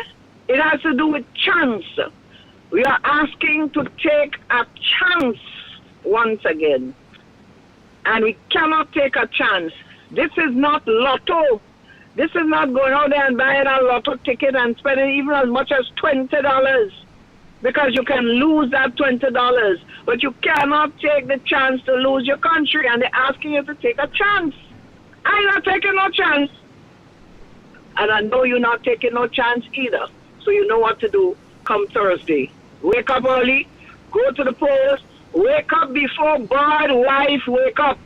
It has to do with chance. We are asking to take a chance once again. And we cannot take a chance. This is not lotto. This is not going out there and buying a lotto ticket and spending even as much as $20. Because you can lose that $20. But you cannot take the chance to lose your country. And they're asking you to take a chance. I'm not taking no chance. And I know you're not taking no chance either. So you know what to do come Thursday. Wake up early, go to the polls, wake up before bird wife wake up.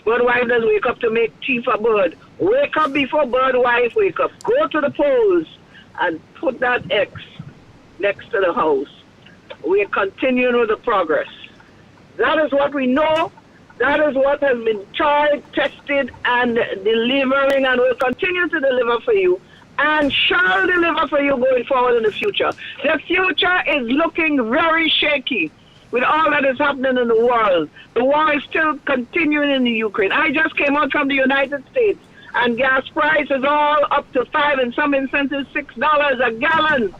Bird wife does wake up to make tea for bird. Wake up before bird wife wake up. Go to the polls and put that X next to the house. We're continuing with the progress. That is what we know. That is what has been tried, tested, and delivering, and will continue to deliver for you, and shall deliver for you going forward in the future. The future is looking very shaky with all that is happening in the world. The war is still continuing in the Ukraine. I just came out from the United States, and gas price is all up to $5, in some instances $6 a gallon.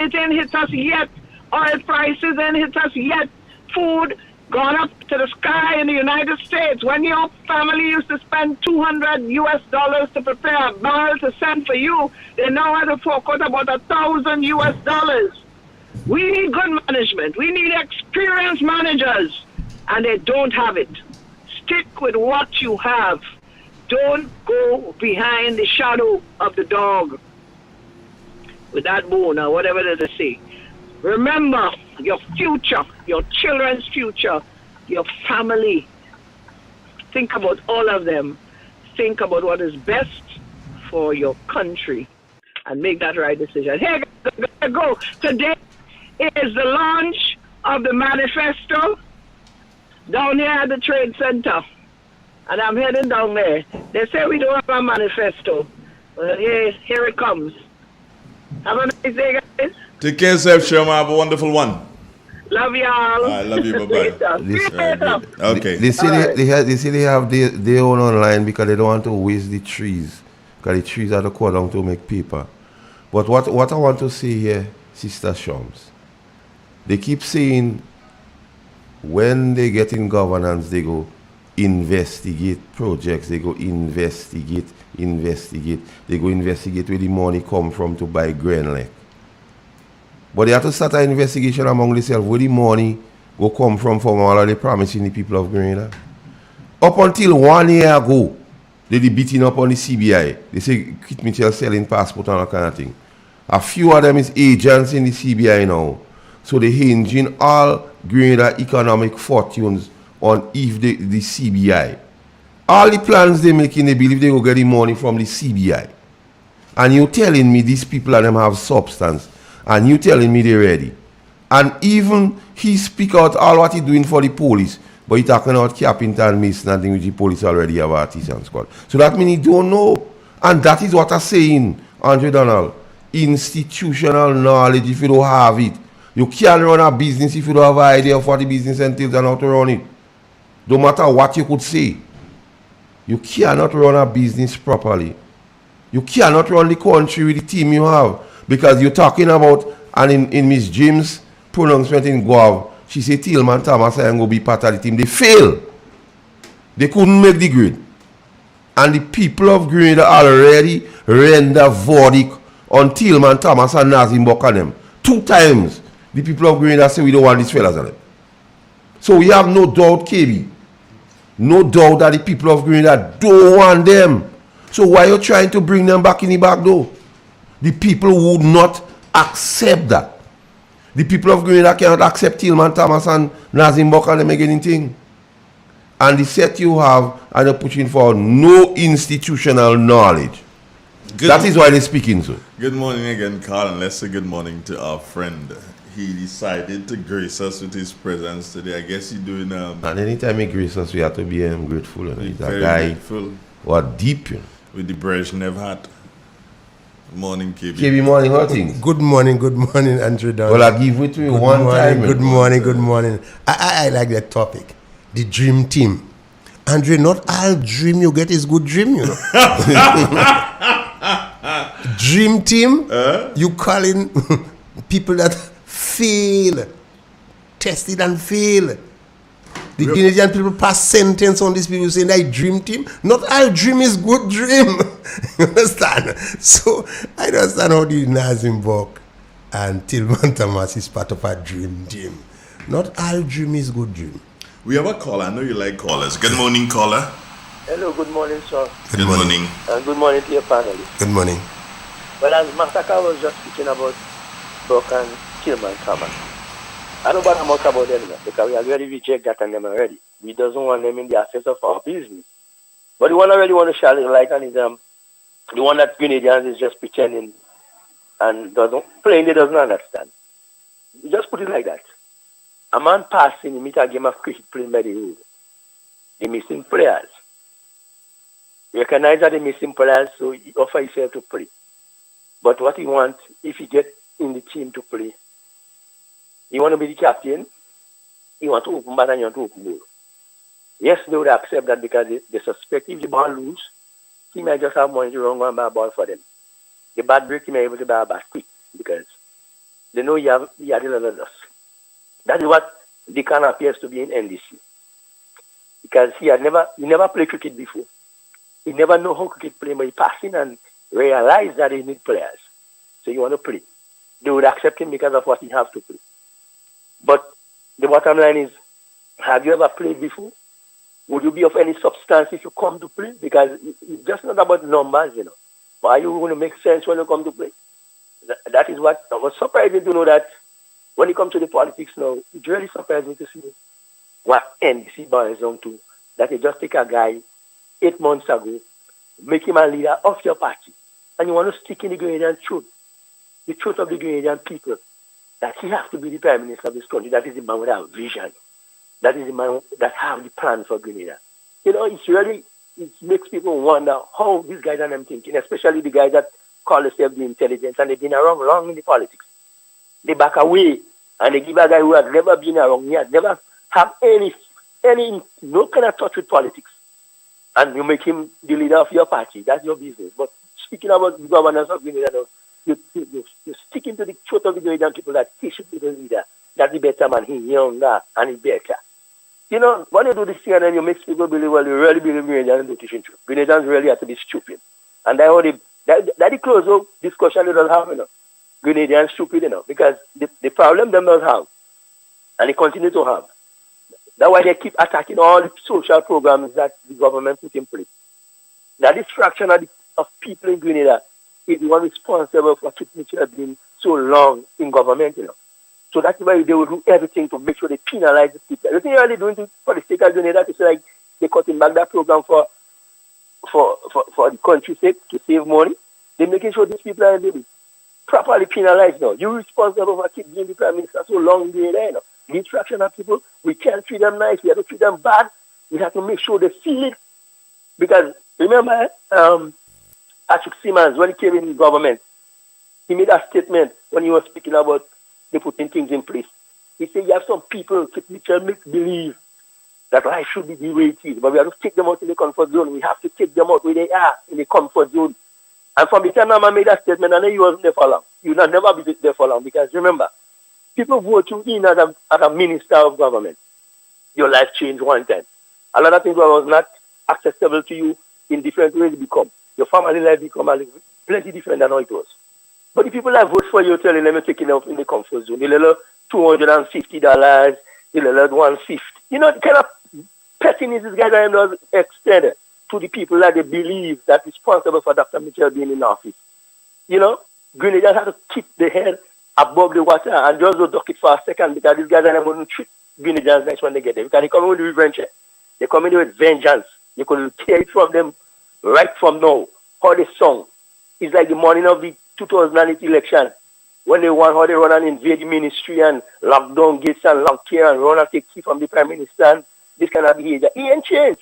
It ain't hit us yet. Oil prices ain't hit us yet. Food gone up to the sky in the United States. When your family used to spend $200 to prepare a barrel to send for you, they now have to fork out about $1,000. We need good management. We need experienced managers, and they don't have it. Stick with what you have. Don't go behind the shadow of the dog with that bone or whatever they say. Remember your future, your children's future, your family. Think about all of them. Think about what is best for your country and make that right decision. Here I go. Today is the launch of the Manifesto down here at the Trade Center. And I'm heading down there. They say we don't have a manifesto. Well, here it comes. Have a nice day, guys. Take care, yourself, Sherman. Have a wonderful one. Love y'all. I love you. Bye-bye. Okay. They say they have their own online because they don't want to waste the trees. Because the trees are the cut down to make paper. But what I want to say here, Sister Shams, they keep saying when they get in governance, they go investigate projects, they go investigate. They go investigate where the money come from to buy Grenlek. But they have to start an investigation among themselves where the money go come from all of the promising the people of Grenada. Up until 1 year ago, they did beating up on the CBI. They say Kit Mitchell selling passport and all kind of thing. A few of them is agents in the CBI now. So they hinging all Grenada economic fortunes on if the CBI. All the plans they making, they believe they go get the money from the CBI. And you telling me these people and them have substance. And you telling me they're ready. And even he speak out all what he doing for the police. But he talking about Captain and Mason and thing which the police already have artisan squad. So that means he don't know. And that is what I'm saying, Andre Donald. Institutional knowledge, if you don't have it. You can't run a business if you don't have an idea of what the business entails and how to run it. No matter what you could say. You cannot run a business properly. You cannot run the country with the team you have. Because you're talking about, and in Miss James' pronouncement in Guav, she said Tillman Thomas and go be part of the team. They failed. They couldn't make the grade. And the people of Grenada already render verdict on Tillman Thomas and Nazim Bokanem. 2 times the people of Grenada say we don't want these fellas on them. So we have no doubt, KB. No doubt that the people of Grenada don't want them. So why are you trying to bring them back in the back door? The people would not accept that. The people of Grenada cannot accept Tillman Thomas and Nazim Bokanem and make anything. And the set you have, and you're pushing for no institutional knowledge. That is why they're speaking so. Good morning again, Carl, and let's say good morning to our friend. He decided to grace us with his presence today. I guess he's doing... and anytime he graces us, we have to be grateful. He's a guy grateful. What deep, you know. With the Brezhnev hat. Morning, KB. KB, morning, how things? Good morning, Andrew. Well, I give it to you one time. Good morning. I like that topic. The dream team. Andre, not all dream you get is good dream, you know. Dream team, you calling people that fail, tested and fail. The Canadian people pass sentence on these people saying that dream team. Not all dream is good dream. You understand? So I don't understand how the Nazim Bok and Tillman Thomas is part of a dream team. Not all dream is good dream. We have a caller. I know you like callers. Good morning, caller. Hello, good morning, sir. Good morning. And good morning to your panelists. Good morning. Well, as Massacre was just speaking about Buck and Tillman Thomas, I don't bother much about them now, because we already reject that on them already. We doesn't want them in the affairs of our business. But the one I really want to shine light on is the one that Grenadians is just pretending and plainly doesn't understand. You just put it like that. A man passing, he meet a game of cricket playing by the road. The missing players. He recognize that the missing players, so he offer himself to play. But what he wants, if he get in the team to play, he want to be the captain, he want to open bat and he want to open goal. Yes, they would accept that because they suspect if the ball lose, he might just have money to run one buy a ball for them. The bad break, he may be able to buy a bat quick because they know he had a lot of loss. That is what Deacon appears to be in NDC. Because he never played cricket before. He never know how cricket play, but he passed in and realized that he need players. So you want to play. They would accept him because of what he has to play. But the bottom line is, have you ever played before? Would you be of any substance if you come to play? Because it's just not about numbers, you know. But are you going to make sense when you come to play? That is what I was surprising to know that when it comes to the politics now, it really surprised me to see what NDC boils down to. That they just take a guy 8 months ago, make him a leader of your party, and you want to stick in the Grenadian truth, the truth of the Grenadian people, that he has to be the Prime Minister of this country. That is the man with a vision. That is the man that have the plan for Grenada. You know, it makes people wonder how these guys are thinking, especially the guys that call themselves the intelligence, and they've been around long in the politics. They back away, and they give a guy who has never been around, he has never have no kind of touch with politics. And you make him the leader of your party. That's your business. But speaking about the governance of Grenada, you stick into the truth of the Grenadian people that he should be the leader. That's the better man. He's younger and he's better. You know, when you do this thing and then you make people believe, well, you really believe Grenadians do teaching truth. Grenadians really have to be stupid. And that's the close-up discussion they don't have, you know. Grenadians stupid, you know, because the problem them don't have, and they continue to have. That's why they keep attacking all the social programs that the government put in place. That distraction of people in Grenada is the one responsible for keeping Mitchell being so long in government, you know. So that's why they will do everything to make sure they penalize the people. The thing they're really doing for the state of Grenada is like they're cutting back that program for the country's sake to save money. They're making sure these people are being properly penalized now. You're responsible for keeping being the Prime Minister so long in Grenada, you know. The instruction of people, we can't treat them nice, we have to treat them bad. We have to make sure they feel it. Because remember, Patrick Simmons, when he came in government, he made a statement when he was speaking about they putting things in place. He said you have some people which make believe that life should be the way it is, but we have to take them out in the comfort zone. We have to take them out where they are in the comfort zone. And from the time I made that statement, I know you wasn't there for long. You will never be there for long because remember, people vote you in as a minister of government. Your life changed one time. A lot of things was not accessible to you in different ways become. Your family life become plenty different than how it was. But the people that vote for you telling them you're taking them in the comfort zone, they let $250, they let $150. You know, the kind of pettiness these guys are extended to the people that they believe that responsible for Dr. Mitchell being in office. You know, Grenadians have to keep their head above the water and just don't duck it for a second because these guys are not going to treat Grenadians nice when they get there. Because they come in with revenge. They come in with vengeance. You could tear it from them right from now. How they sung. It's like the morning of the 2008 election when they want how they run and invade the ministry and lock down gates and lock here and run and take key from the Prime Minister and this kind of behavior. It ain't changed.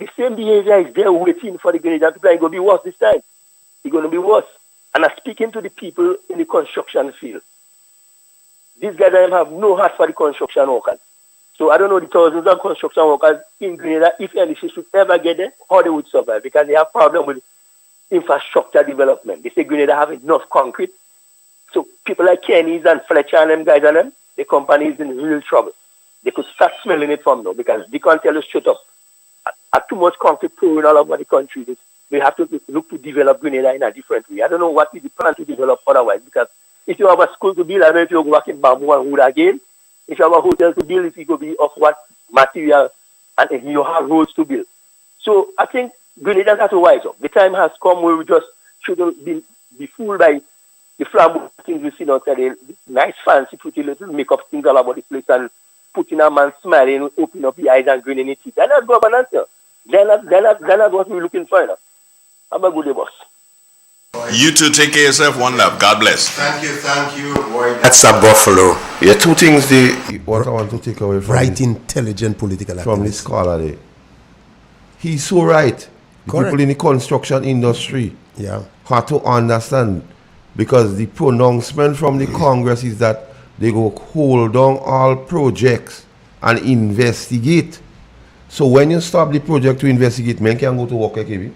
The same behavior is there waiting for the Grenadian people. It's going to be worse this time. It's going to be worse. And I'm speaking to the people in the construction field. These guys have no heart for the construction workers. So I don't know the thousands of construction workers in Grenada, if NDC should ever get there, how they would survive because they have problems with infrastructure development. They say Grenada have enough concrete. So people like Kenny's and Fletcher and them guys and them, the company is in real trouble. They could start smelling it from now because they can't tell us straight up. At too much concrete pouring all over the country, we have to look to develop Grenada in a different way. I don't know what is the plan to develop otherwise because if you have a school to build, I don't know if you go back in bamboo and wood again. If you have a hotel to build, it will be of what material and if you have roads to build. So I think Grenadians have to wise up. The time has come where we just shouldn't be be fooled by the flamboyant things we see outside, the nice fancy pretty little makeup things all about the place and putting a man smiling, opening up the eyes and grinning his teeth. They're not governance, sir. They're not what we're looking for, you know. Have a good day, boss. You too, take care of yourself. One love. God bless. Thank you. Boy, that's a buffalo. Yeah, two things what I want to take away from right intelligent political from this scholar there. He's so right. The people in the construction industry have to understand, because the pronouncement from the Congress is that they go hold down all projects and investigate. So when you stop the project to investigate, men can go to work, KB.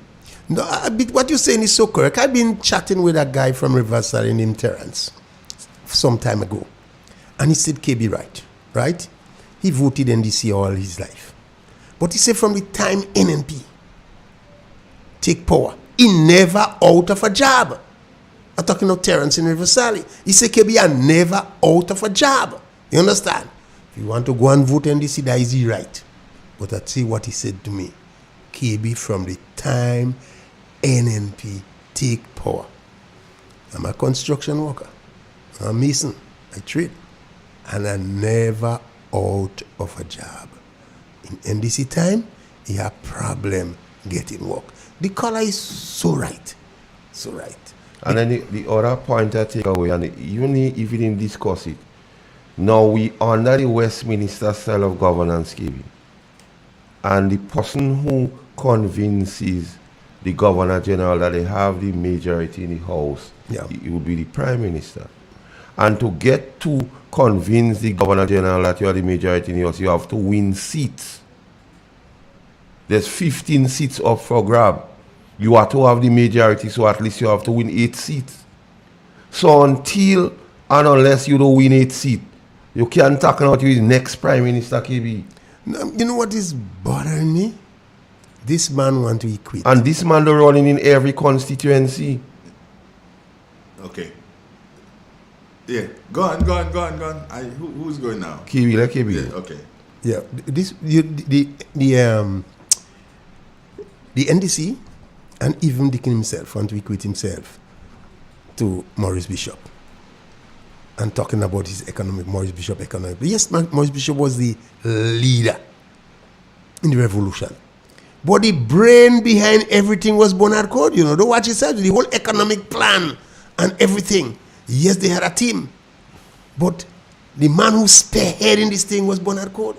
No, what you're saying is so correct. I've been chatting with a guy from Riverside named Terrence some time ago. And he said KB right? He voted NDC all his life. But he said from the time NNP take power, he never out of a job. I'm talking of Terrence in Riverside. He said KB are never out of a job. You understand? If you want to go and vote NDC, that is right. But I see what he said to me. KB from the time NNP take power. I'm a construction worker. I'm a mason. I trade. And I'm never out of a job. In NDC time, he have problem getting work. The color is so right. So right. And then the other point I take away, and even if you didn't discuss it, now we under the Westminster style of governance, KB. And the person who convinces the Governor General that they have the majority in the House, it would be the Prime Minister. And to get to convince the Governor General that you are the majority in the House, you have to win seats. There's 15 seats up for grab. You have to have the majority, so at least you have to win 8 seats. So until and unless you don't win 8 seats, you can't talk about you the next Prime Minister, KB. You know what is bothering me? This man want to quit. And this man they're running in every constituency. Okay. Yeah. Go on. Who's going now? KB. Yeah, okay. Yeah. The NDC and even Dickin himself want to quit himself to Maurice Bishop. And talking about his Maurice Bishop economic. Yes, Maurice Bishop was the leader in the revolution. But the brain behind everything was Bernard Code. You know, don't watch yourself. The whole economic plan and everything. Yes, they had a team. But the man who spearheading this thing was Bernard Code.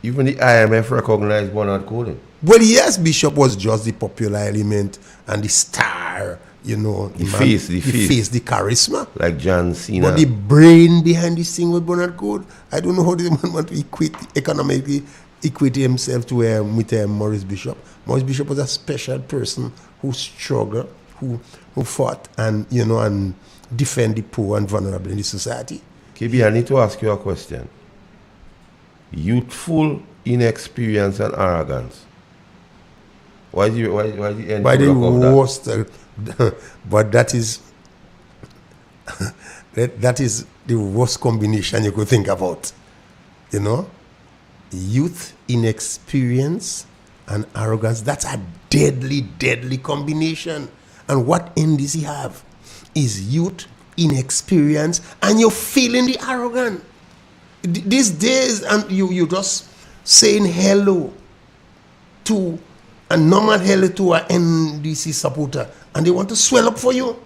Even the IMF recognized Bernard Code. Well, yes, Bishop was just the popular element and the star. You know, the face, the charisma. Like John Cena. But the brain behind this thing was Bernard Code. I don't know how this man want to economically equate himself to with Maurice Bishop. Maurice Bishop was a special person who struggled, who fought and defend the poor and vulnerable in the society. KB, I need to ask you a question. Youthful inexperience and arrogance. Why the end? Why the worst? But that is that is the worst combination you could think about. You know, youth, inexperience, and arrogance. That's a deadly, deadly combination. And what NDC have is youth, inexperience, and you're feeling the arrogant. These days, and you just saying hello to a normal hello to an NDC supporter, and they want to swell up for you.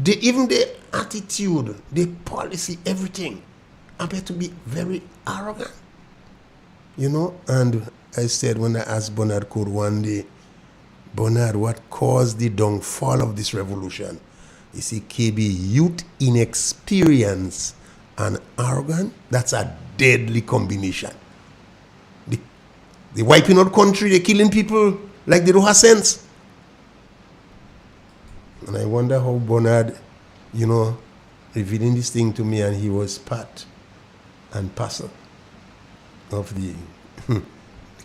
Even their attitude, their policy, everything appear to be very arrogant. You know, and I said when I asked Bernard Code one day, Bernard, what caused the downfall of this revolution? You see, KB, youth, inexperience, and arrogant, that's a deadly combination. They wiping out country, they killing people like they don't have sense. And I wonder how Bernard, revealing this thing to me, and he was part and parcel of the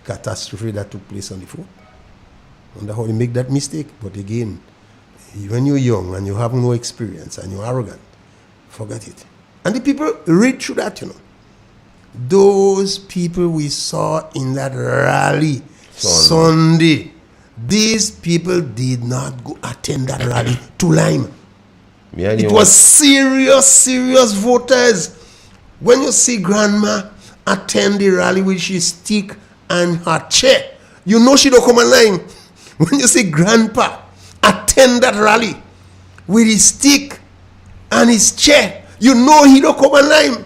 catastrophe that took place on the phone. I wonder how he make that mistake. But again, when you're young and you have no experience and you're arrogant, forget it. And the people read through that, Those people we saw in that rally Sunday, These people did not go attend that rally to Lime. Yeah, It was serious voters. When you see grandma attend the rally with his stick and her chair, you know she don't come online. When you see grandpa attend that rally with his stick and his chair, you know he don't come online.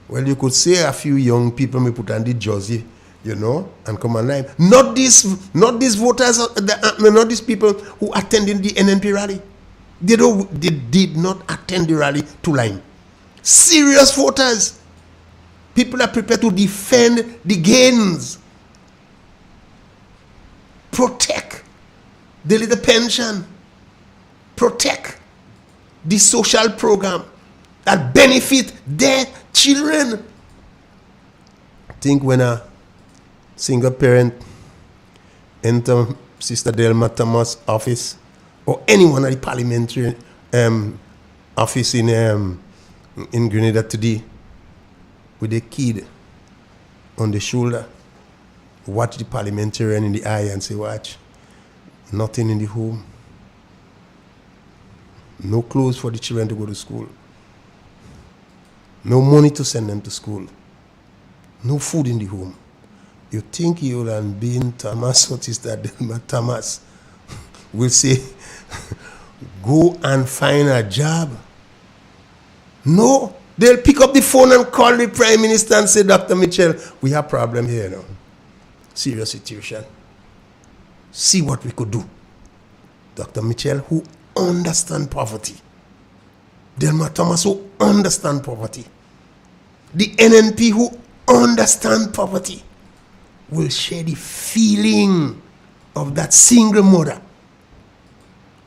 Well, you could say a few young people may put on the jersey, you know, and come online. Not these voters, not these people who attended the NNP rally. They did not attend the rally to Lime. Serious voters. People are prepared to defend the gains. Protect the little pension. Protect the social program that benefit their children. I think when a single parent enter Sister Delma Thomas' office or anyone at the parliamentary office in Grenada today with a kid on the shoulder, watch the parliamentarian in the eye and say, watch, nothing in the home, no clothes for the children to go to school, no money to send them to school, no food in the home. You think you and being Thomas, what is that, Thomas, will say, go and find a job? No, they'll pick up the phone and call the Prime Minister and say, Dr. Mitchell, we have a problem here now. Serious situation. See what we could do. Dr. Mitchell, who understand poverty. Delma Thomas, who understand poverty. The NNP, who understand poverty, will share the feeling of that single mother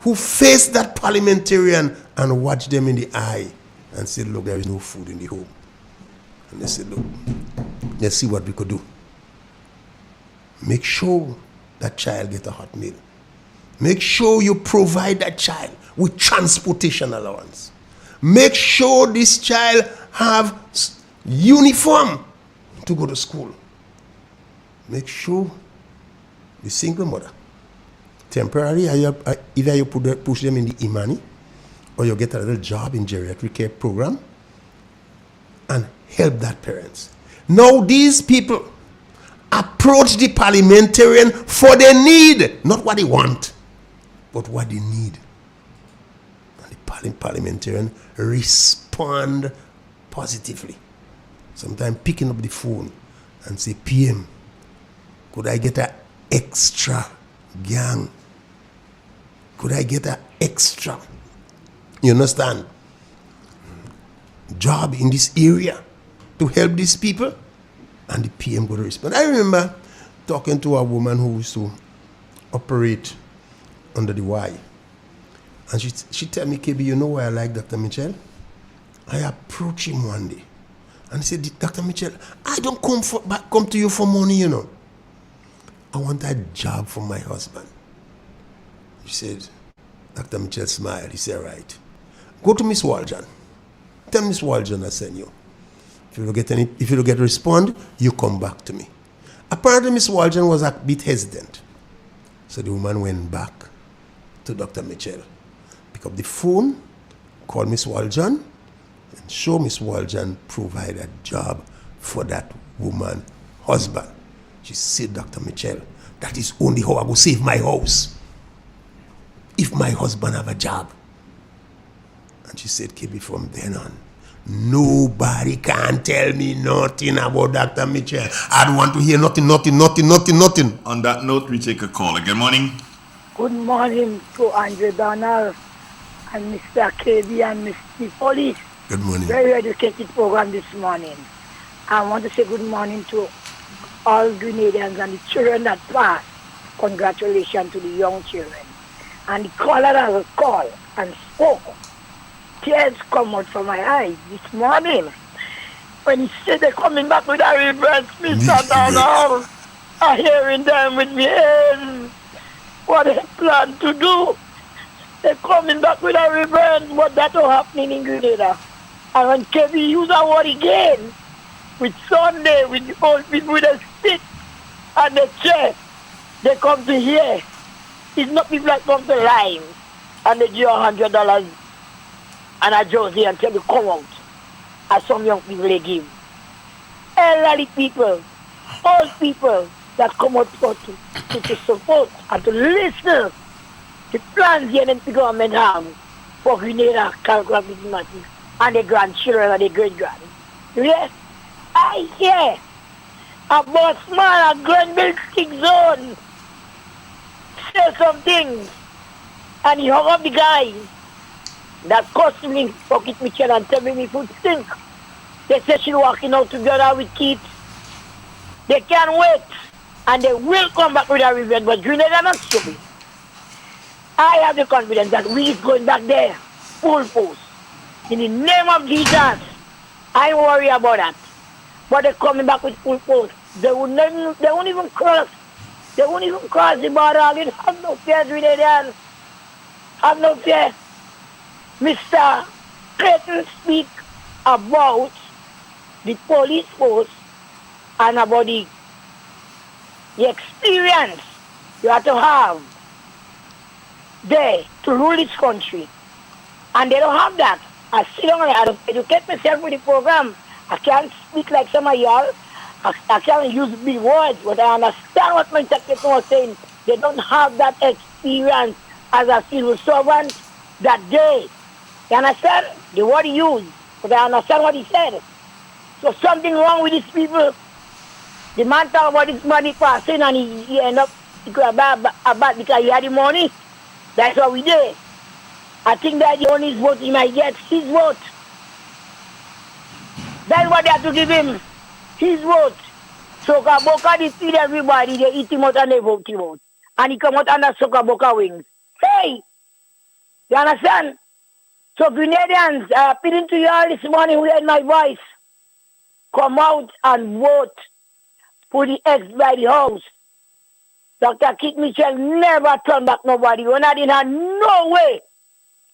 who faced that parliamentarian and watched them in the eye and said, look, there is no food in the home. And they said, look, let's see what we could do. Make sure that child get a hot meal. Make sure you provide that child with transportation allowance. Make sure this child have uniform to go to school. Make sure the single mother, temporarily, either you push them in the Imani or you get a little job in geriatric care program and help that parents. Now these people approach the parliamentarian for their need, not what they want, but what they need. And the parliamentarian respond positively. Sometimes picking up the phone and say, PM, could I get an extra gang? Could I get an extra, you understand, job in this area to help these people? And the PM go to respond. I remember talking to a woman who used to operate under the Y. And she tell me, KB, you know why I like Dr. Mitchell? I approached him one day. And he said, Dr. Mitchell, I don't come to you for money, you know. I want a job for my husband. She said, Dr. Mitchell smiled. He said, right. Go to Miss Waljan. Tell Miss Waljan I sent you. If you don't get a respond, you come back to me. Apparently, Miss Waljan was a bit hesitant. So the woman went back to Dr. Mitchell. Pick up the phone, call Miss Waljan, and show Miss Waljan provide a job for that woman's husband. She said, Dr. Mitchell, that is only how I go save my house. If my husband have a job. And she said, KB, from then on, nobody can tell me nothing about Dr. Mitchell. I don't want to hear nothing. On that note, we take a call. Good morning. Good morning to Andre Donald and Mr. KB and Mr. Police. Good morning. Very educated program this morning. I want to say good morning to all Grenadians and the children that passed. Congratulations to the young children. And the caller has called and spoke. Tears come out from my eyes this morning when he said they're coming back with a reverse, Mr. Donald. I'm hearing them with me ears. What they plan to do. They're coming back with a revenge, but that's not happening in Grenada. And when Kevin use a word again, with Sunday, with the old people with a stick and a chair, they come to here It's not people that come to line and they give you $100 and a jersey and tell you come out. As some young people they give. Elderly people, old people that come out to support and to listen to plans the NNP government have for Grenada, Calcutta, and their grandchildren and their great-grand. Yes, I hear about small and grand-built zone say some things and he hung up the guy that cost me Pocket Mitchell and tell me food stink. They say she's walking out together with kids. They can't wait. And they will come back with a revenge, but Grenada are not stupid. I have the confidence that we is going back there, full force. In the name of Jesus, I ain't worry about that. But they're coming back with full force. They won't even cross. They won't even cross the border. They have no fear, Grenadians. Have no fear. Mr. Clayton speak about the police force and about the experience you have to have there to rule this country. And they don't have that. I sit down and I have to educate myself with the program. I can't speak like some of y'all. I can't use big words, but I understand what my technician was saying. They don't have that experience as a civil servant that day. You understand? The word he used, but I understand what he said. So something wrong with these people. The man talk about this money passing and he end up about because he had the money. That's what we did. I think that the only vote he might get, his vote. That's what they have to give him. His vote. So Boca they feed everybody, they eat him out and they vote him out. And he come out under Soka Boca wings. Hey! You understand? So Grenadians, appealing to you all this morning who heard my voice. Come out and vote for the ex by the house. Dr. Kit Mitchell never turned back nobody. When I didn't have no way.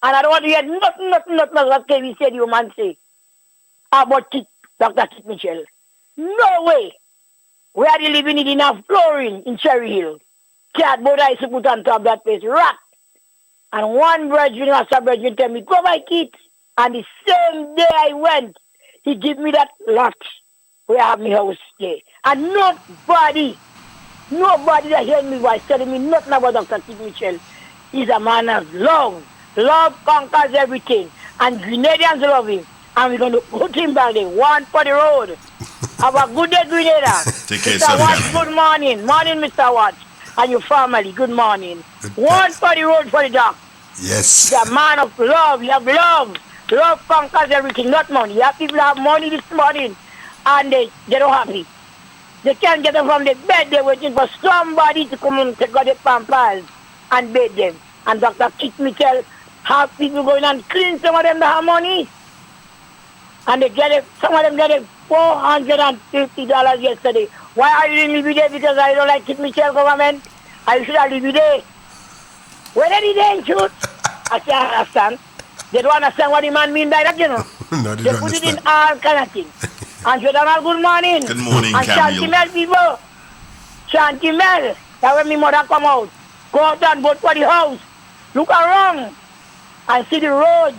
And I don't want to hear nothing what Kevin said, you man say. About Dr. Kit Mitchell. No way. We are living in enough flooring in Cherry Hill. Cardboard I used to put on top of that place. Rat. And one brethren, master brethren, tell me, go buy Kit. And the same day I went, he give me that lot where I have my house there. And nobody that heard me voice telling me nothing about Dr. Kit Mitchell. He's a man of love. Love conquers everything. And Grenadians love him. And we're going to put him back there. One for the road. Have a good day, Grenada. Take care, Mr. Watts, good morning. Morning, Mr. Watts. And your family, good morning. One for the road for the dock. Yes. He's a man of love. You have love. Love conquers everything, not money. You have people that have money this morning and they don't have it. They can't get them from the bed. They're waiting for somebody to come and take out the pampers and bathe them. And Dr. Kit Mitchell have people going and clean some of them that have money. And they get it, some of them get it $450 yesterday. Why are you in Libya? Because I don't like Kit Mitchell government. I should have Libya. Where are they in truth? I can't understand. They don't understand what the man mean by that, you know. No, they put it in all kind of things. And Donald, good morning. Good morning, and Camille. Chantimel people. Chantimel. That when my mother come out. Go out and vote for the house. Look around. And see the roads.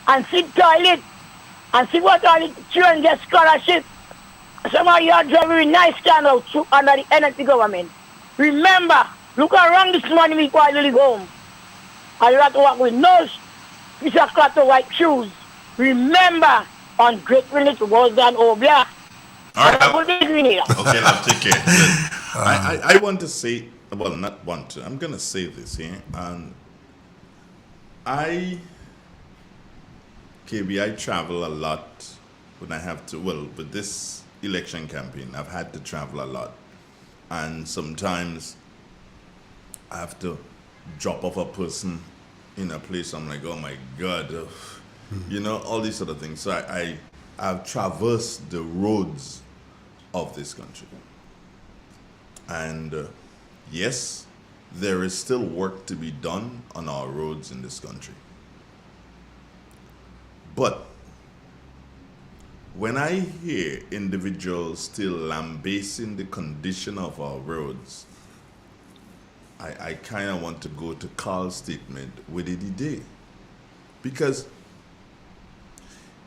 And see the toilet. And see what all the children get scholarship. Some of you are driving nice stand out under the NNP government. Remember, look around this morning before I leave home. And you have to walk with nose. It's a cloth of white shoes. Remember, on great minutes was done Obia. All right. Okay, now take care. I want to say, well, not want to. I'm going to say this here. And KB, I travel a lot when I have to. Well, with this election campaign, I've had to travel a lot. And sometimes I have to drop off a person in a place. I'm like, oh my God. You know, all these sort of things. So I've traversed the roads of this country. And yes, there is still work to be done on our roads in this country. But when I hear individuals still lambasting the condition of our roads, I kind of want to go to Carl's statement, where did he day? Because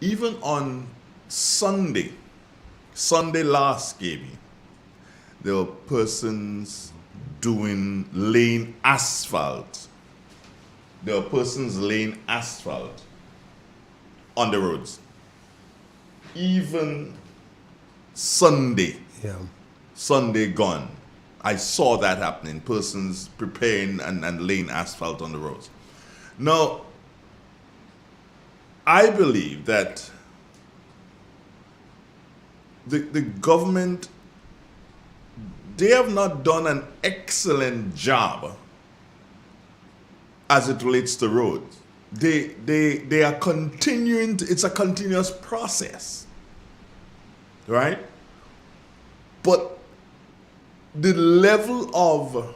even on Sunday last, KB, there were persons laying asphalt. There were persons laying asphalt on the roads. Even Sunday gone, I saw that happening. Persons preparing and laying asphalt on the roads. Now, I believe that the government, they have not done an excellent job as it relates to roads. They are continuing, it's a continuous process, right? But the level of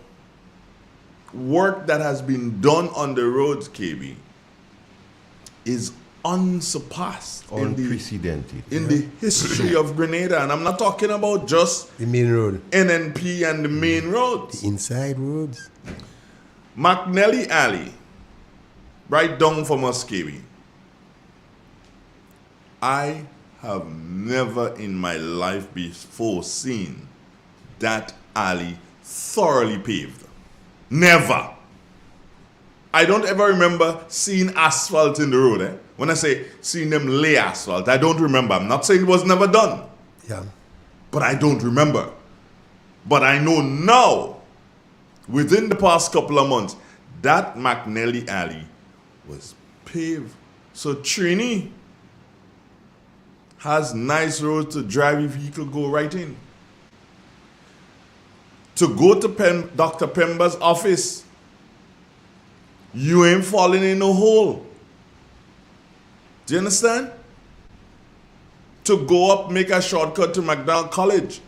work that has been done on the roads, KB, is unsurpassed, unprecedented in the history of Grenada. And I'm not talking about just the main road, NNP and the main roads, the inside roads. McNally Alley, right down from us, KB. I have never in my life before seen that alley thoroughly paved. Never. I don't ever remember seeing asphalt in the road. When I say seeing them lay asphalt, I don't remember. I'm not saying it was never done. Yeah. But I don't remember. But I know now, within the past couple of months, that McNally Alley was paved. So Trini has nice roads to drive your vehicle go right in. To go to Dr. Pemba's office, you ain't falling in a hole. Do you understand? To go up, make a shortcut to McDonald College,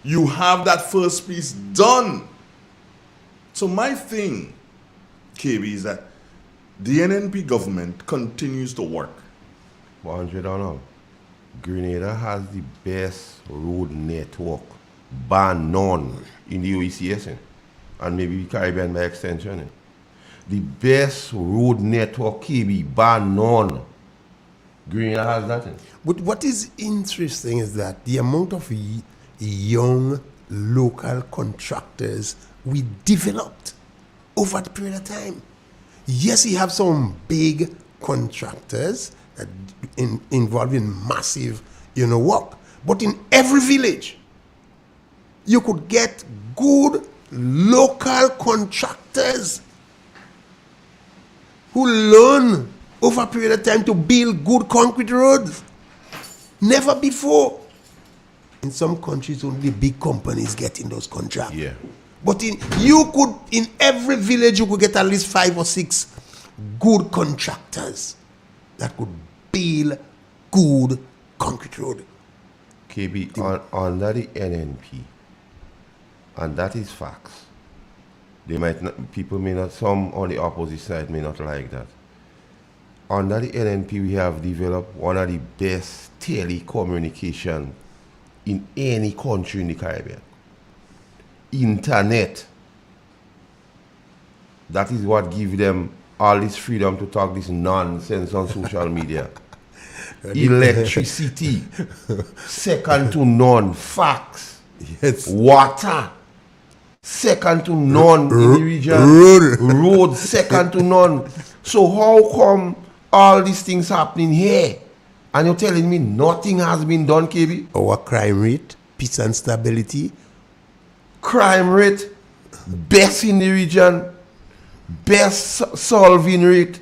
you have that first piece done. So my thing, KB, is that the NNP government continues to work. $100. Grenada has the best road network, bar none, in the OECS, and maybe Caribbean by extension. The best road network, KB, bar none. Grenada has that. But what is interesting is that the amount of young local contractors we developed over the period of time. Yes, you have some big contractors that involved in massive, work. But in every village, you could get good local contractors who learn over a period of time to build good concrete roads. Never before. In some countries, only big companies getting those contracts. Yeah. But in every village, you could get at least 5 or 6 good contractors that could build good concrete road. KB, under the NNP, and that is facts. People may not, some on the opposite side may not like that. Under the NNP, we have developed one of the best telecommunication in any country in the Caribbean. Internet. That is what gives them all this freedom to talk this nonsense on social media. Electricity, second to none. Facts, yes. Water, second to none in the region. Road, second to none. So how come all these things happening here, and you're telling me nothing has been done, KB? Our crime rate, peace and stability. Crime rate, best in the region, best solving rate,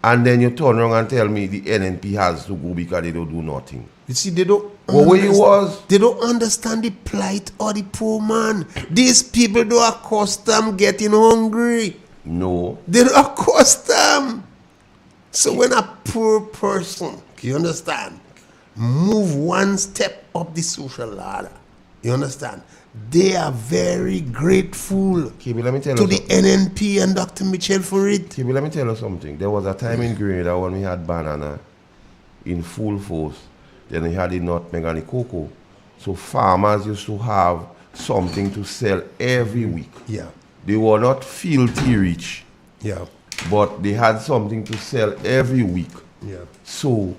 and then you turn around and tell me the NNP has to go because they don't do nothing. You see, they don't. They don't understand the plight of the poor man. These people don't accustomed getting hungry. No. They don't accustomed. So when a poor person, you understand, move one step up the social ladder, you understand, they are very grateful KB, let me tell to you the something. NNP and Dr. Mitchell for it. KB, let me tell you something. There was a time in Grenada when we had banana in full force. Then we had the nutmeg and the cocoa. So farmers used to have something to sell every week. Yeah. They were not filthy rich. Yeah. But they had something to sell every week. Yeah. So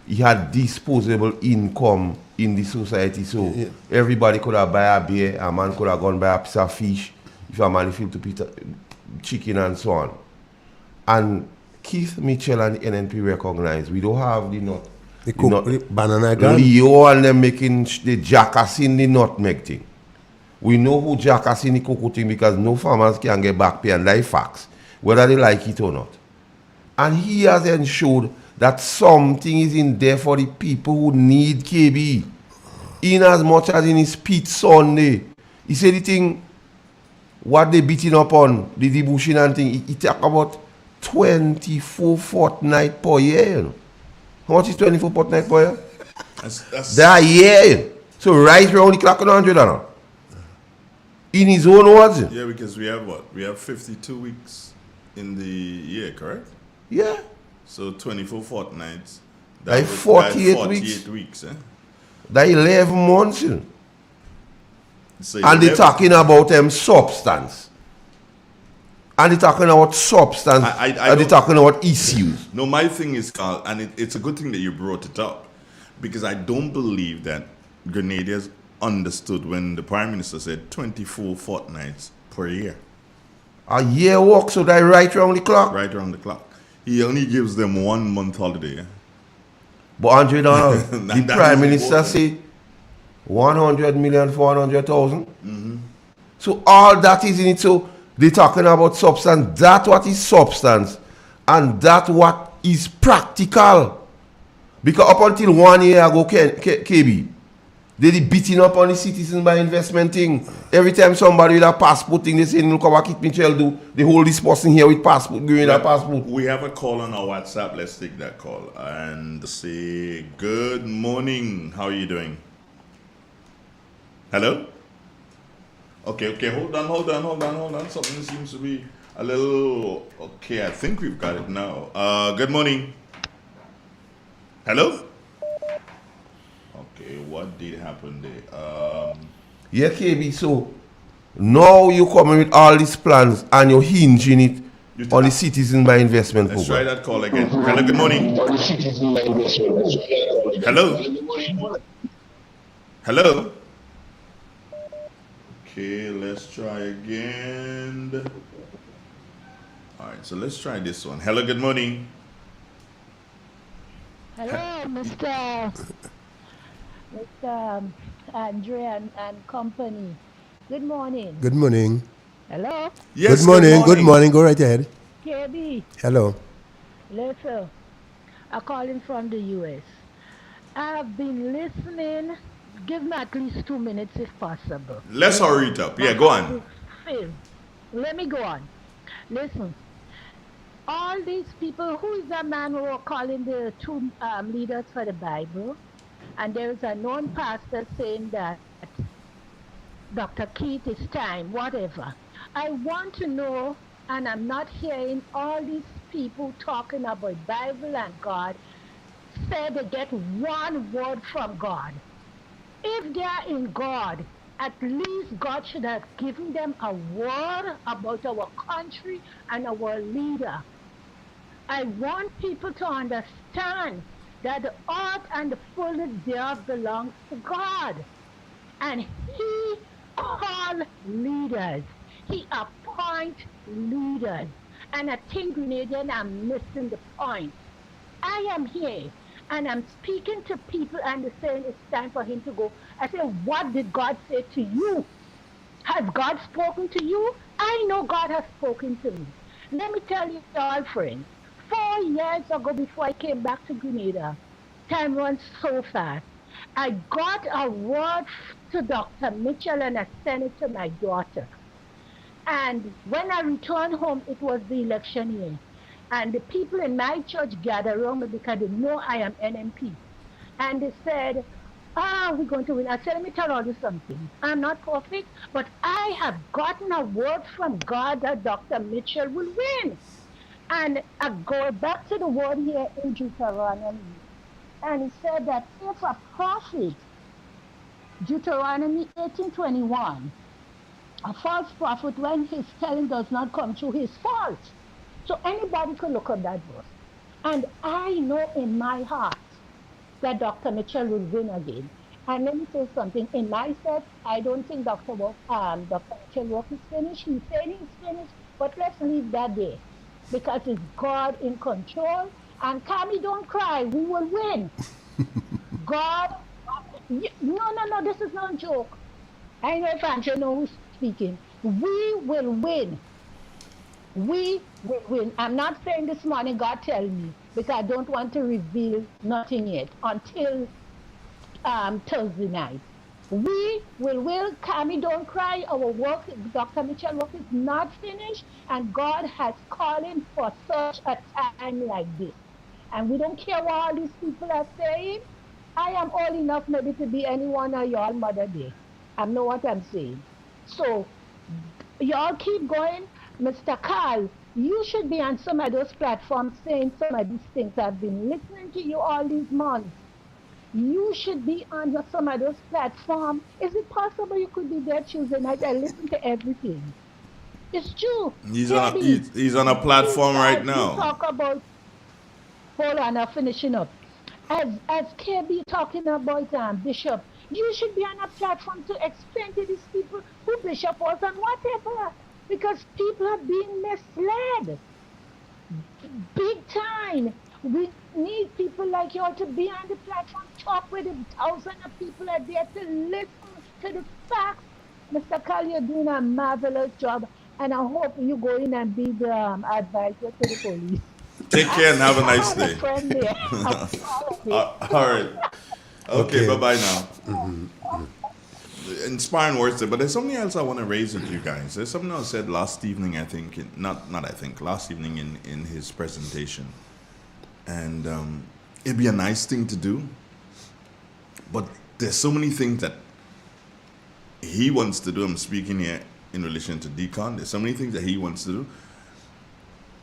he had disposable income in the society. So everybody could have buy a beer, a man could have gone buy a piece of fish, if a man feel to eat chicken and so on. And Keith Mitchell and the NNP recognize we don't have the nut. The banana gun. Leo and them making the jackassing the nutmeg thing. We know who jackassing the cocoa thing because no farmers can get back pay and life facts, whether they like it or not. And he has ensured that something is in there for the people who need KB. In as much as in his speech Sunday, he said the thing, what they beating up on, the debushing and thing, he talk about 24 fortnight per year. How much is 24 fortnight per year? That year. So right around the clock on 100 now. In his own words. Yeah, because we have what? We have 52 weeks in the year, correct? Yeah. So 24 fortnights. That's 48 weeks. Eh? That's 11 months. You know? So and they're talking about substance. And they're talking about substance. And they're talking about issues. No, my thing is, Carl, and it's a good thing that you brought it up. Because I don't believe that Grenadiers understood when the Prime Minister said 24 fortnights per year. A year work, so they right around the clock? Right around the clock. He only gives them 1 month holiday. Eh? But Andre Donald, the Prime Minister say 100 million 400,000. Mm-hmm. So all that is in it. So they're talking about substance. That's what is substance. And that's what is practical. Because up until 1 year ago, KB, they did beating up on the citizens by investment thing. Every time somebody with a passport thing, they say, look what Keith Mitchell do. They hold this person here with passport, giving a passport. We have a call on our WhatsApp. Let's take that call and say, good morning. How are you doing? Hello? Okay, hold on. Something seems to be a little... Okay, I think we've got it now. Good morning. Hello? Okay, what did happen there? Yeah, KB, so now you're coming with all these plans and you're hinging it on the citizen by investment Let's program. try that call again. Hello, good morning. Hello? Okay, let's try again. Alright, so let's try this one. Hello, good morning. Hello, Mr. Andre and company. Good morning. Good morning. Hello? Yes, good morning. Go right ahead. KB. Hello. Listen, I'm calling from the U.S. I've been listening. Give me at least 2 minutes if possible. Let's hurry it up. Yeah, go on. Let me go on. Listen. All these people, who is that man who are calling the two leaders for the Bible? And there is a known pastor saying that Dr. Keith is time, whatever. I want to know, and I'm not hearing all these people talking about Bible and God, say they get one word from God. If they are in God, at least God should have given them a word about our country and our leader. I want people to understand that the earth and the fullness thereof belongs to God. And He calls leaders. He appoints leaders. And I think, Grenadian, I'm missing the point. I am here, and I'm speaking to people, and they're saying it's time for him to go. I say, what did God say to you? Has God spoken to you? I know God has spoken to me. Let me tell you all, friends. 4 years ago, before I came back to Grenada, time runs so fast. I got a word to Dr. Mitchell and I sent it to my daughter. And when I returned home, it was the election year. And the people in my church gathered around me because they know I am NMP. And they said, we're going to win. I said, let me tell you something. I'm not perfect, but I have gotten a word from God that Dr. Mitchell will win. And I go back to the word here in Deuteronomy. And it said that if a prophet, Deuteronomy 18:21, A false prophet, when his telling does not come true, he's false. So anybody could look up that verse. And I know in my heart that Dr. Mitchell will win again. And let me say something. In my set, I don't think Dr. Mitchell work is finished. He's saying he's finished, but let's leave that there because it's God in control. And Kami, don't cry. We will win. God, no, this is not a joke. I know if Andrew knows who's speaking. We will win. We will win. I'm not saying this morning, God tell me, because I don't want to reveal nothing yet until Thursday night. We will win. Kami, don't cry. Our work, Dr. Mitchell work is not finished, and God has called him for such a time like this. And we don't care what all these people are saying. I am old enough maybe to be any one of y'all mother day. I know what I'm saying. So y'all keep going. Mr. Carl, you should be on some of those platforms saying some of these things. I've been listening to you all these months. You should be on some of those platforms. Is it possible you could be there Tuesday night and listen to everything? It's true. He's on a platform right now. You talk about, hold on, I'm finishing up. As KB talking about Bishop, you should be on a platform to explain to these people who Bishop was and whatever. Because people are being misled. Big time. We need people like y'all to be on the platform, talk with the thousands of people are there to listen to the facts. Mr. Carl, you're doing a marvelous job, and I hope you go in and be the advisor to the police. Take care and have a nice day. All right. Okay, bye-bye now. Inspiring words there, but there's something else I want to raise with you guys. There's something I said last evening, I think, last evening in his presentation. And it'd be a nice thing to do, but there's so many things that he wants to do. I'm speaking here in relation to Deacon. There's so many things that he wants to do.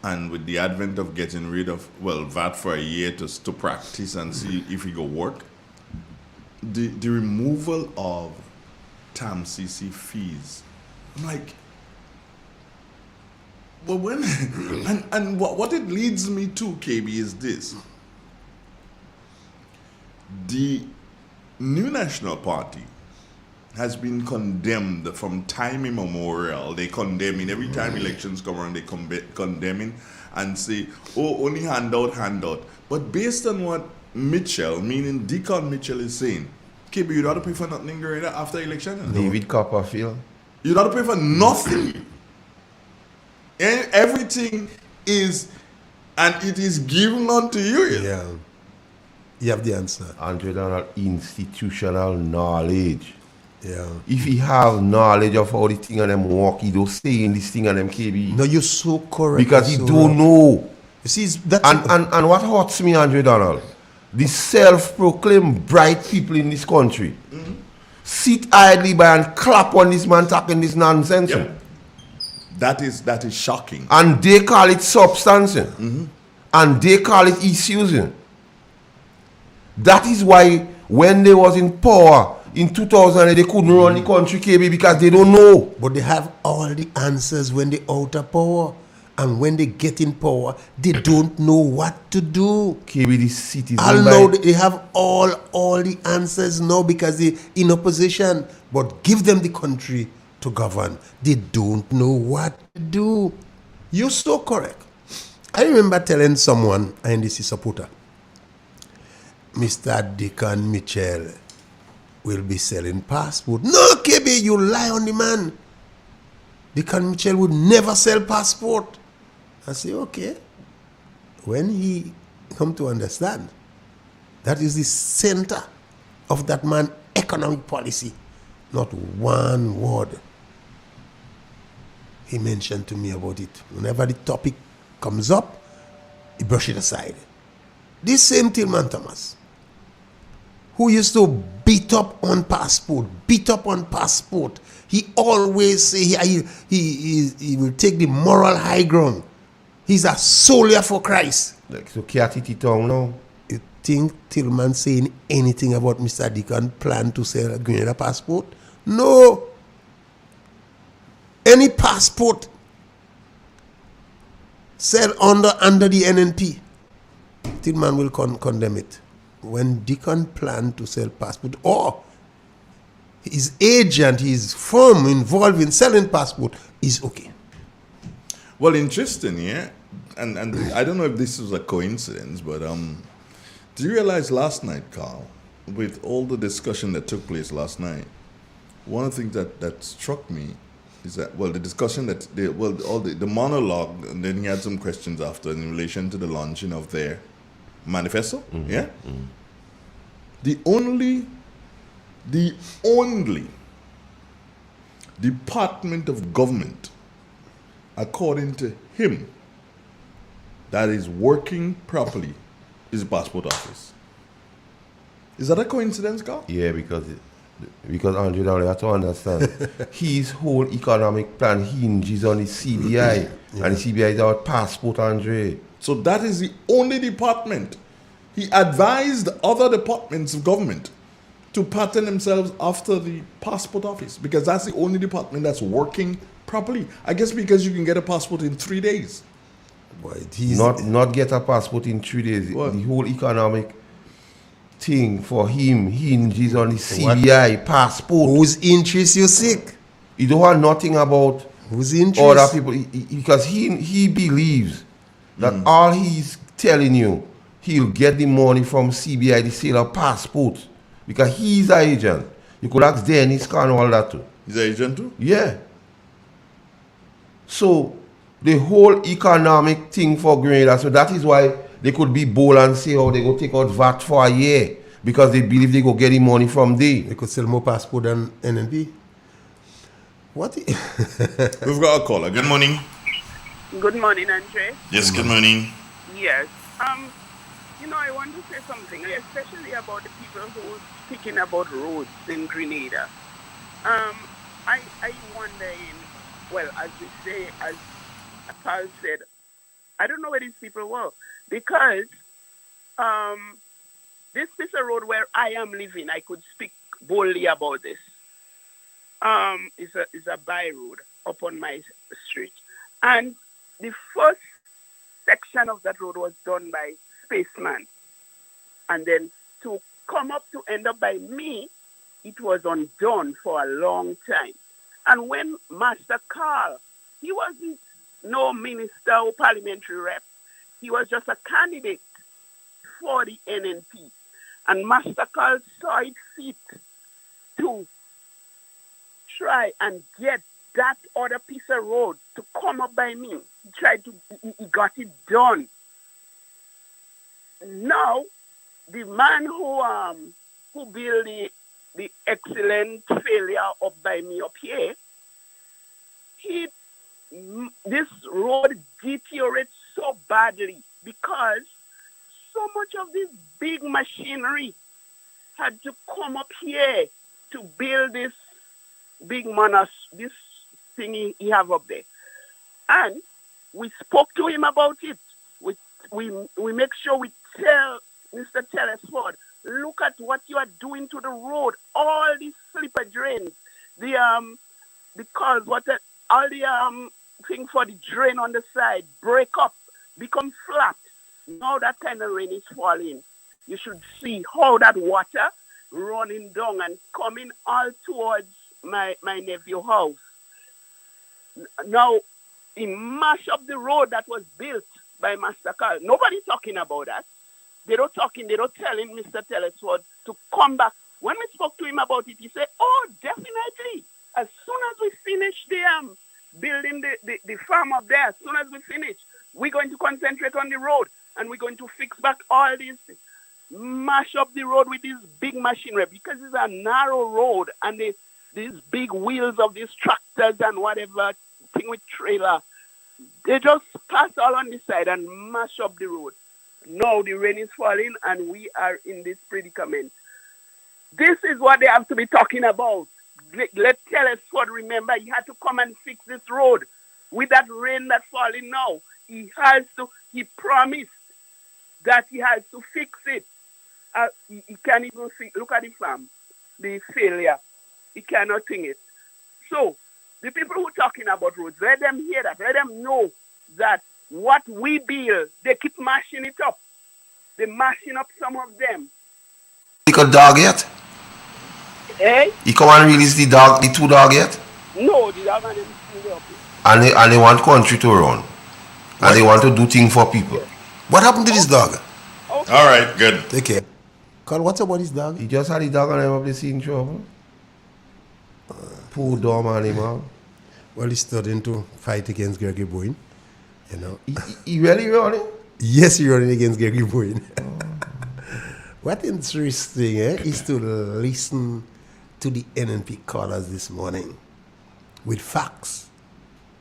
And with the advent of getting rid of, VAT for a year to practice and see if he go work, the removal of TAMCC fees, I'm like, but when, and what it leads me to, KB, is this. The New National Party has been condemned from time immemorial. They condemn in every time elections come around, they condemning and say, oh, only handout. But based on what Mitchell, meaning Deacon Mitchell, is saying, KB, you don't have to pay for nothing after election. David Copperfield. You don't have to pay for nothing. And everything is, and it is given unto you. Yeah. You have the answer. Andre Donald, institutional knowledge. Yeah. If he have knowledge of how the thing and them walk, he don't say in this thing and them KB. No, you're so correct. Because he don't know. You see, that's and what hurts me, Andre Donald, the self-proclaimed bright people in this country sit idly by and clap on this man talking this nonsense. Yep. That is shocking. And they call it substance. And they call it issues. That is why when they was in power in 2000, they couldn't run the country, KB, because they don't know. But they have all the answers when they out of power. And when they get in power, they don't know what to do. KB, the cities. They have all the answers now because they're in opposition. But give them the country to govern. They don't know what to do. You're so correct. I remember telling someone, and this is supporter, Mr. Deacon Mitchell will be selling passport. No, KB, you lie on the man. Deacon Mitchell would never sell passport. I say, okay. When he come to understand, that is the center of that man's economic policy. Not one word he mentioned to me about it. Whenever the topic comes up, he brush it aside. This same Tillman Thomas, who used to beat up on passport, he always say he will take the moral high ground. He's a soldier for Christ. Like so Kiatiti Town now. You think Tillman saying anything about Mr. Deacon plan to sell a Grenada passport? No. any passport sell under the NNP, Tillman will condemn it. When Deacon planned to sell passport, or his agent, his firm involved in selling passport, is okay. Well, interesting, yeah. And I don't know if this was a coincidence, but do you realize last night, Carl, with all the discussion that took place last night, one of the things that struck me is that, well, the discussion the monologue, and then he had some questions after in relation to the launching of their manifesto, yeah? Mm-hmm. The only department of government, according to him, that is working properly is the passport office. Is that a coincidence, Carl? Yeah, because Andre, you have to understand, his whole economic plan hinges on the CBI, and the CBI is our passport, Andre. So that is the only department. He advised other departments of government to pattern themselves after the passport office, because that's the only department that's working properly. I guess because you can get a passport in 3 days. Not get a passport in 3 days. What? The whole economic thing for him hinges on the CBI passport. Whose interest you seek? He don't want nothing about whose interest? Other people, because he believes that all he's telling you, he'll get the money from CBI, the sale of passports, because he's an agent. You could ask Dennis Khan all that too. He's an agent too? Yeah. So the whole economic thing for Grenada, so that is why they could be bold and say, oh, they go take out VAT for a year, because they believe they go get the money from there. They could sell more passport than NNP. What? We've got a caller. Good morning. Good morning, Andre. Yes, good morning. Yes. I want to say something, especially about the people who are speaking about roads in Grenada. I wonder, as we say, as Paul said, I don't know where these people were, because this is a road where I am living. I could speak boldly about this. It's a by road up on my street. And the first section of that road was done by Spaceman. And then to come up to end up by me, it was undone for a long time. And when Master Carl, he wasn't no minister or parliamentary rep, he was just a candidate for the NNP. And Master Carl saw it fit to try and get that other piece of road to come up by me. He got it done. Now, the man who built the excellent failure up by me up here, this road deteriorates so badly because so much of this big machinery had to come up here to build this big this thing he have up there. And we spoke to him about it. We make sure we tell Mr. Telesford, look at what you are doing to the road. All these slipper drains, all the thing for the drain on the side break up, become flat. Now that kind of rain is falling. You should see how that water running down and coming all towards my nephew's house. Now, he mash up the road that was built by Master Carl. Nobody's talking about that. They don't tell him, Mr. Telesford, to come back. When we spoke to him about it, he said, oh, definitely. As soon as we finish the building the farm up there, as soon as we finish, we're going to concentrate on the road, and we're going to fix back all these, mash up the road with this big machinery, because it's a narrow road, and these big wheels of these tractors and whatever thing with trailer, they just pass all on this side and mash up the road. Now the rain is falling and we are in this predicament. This is what they have to be talking about. Let Telesford remember he had to come and fix this road. With that rain that's falling now, he promised that he has to fix it. He can't even look at the farm, the failure. He cannot sing it. So The people who are talking about roads, let them hear that. Let them know that what we build, they keep mashing it up. They're mashing up some of them. He got dog yet? Eh? He come and release the dog, the 2 dog yet? No, the dog and them still up. And they want country to run. And they want to do things for people. What happened to this dog? Okay. All right, good. Take care. Carl, what's about this dog? He just had the dog and him up the scene trouble. Poor dumb animal. Well, he's starting to fight against Gregory Boyne. You know. He really running? Yes, he's running against Gregory Boyne. What interesting is to listen to the NNP callers this morning with facts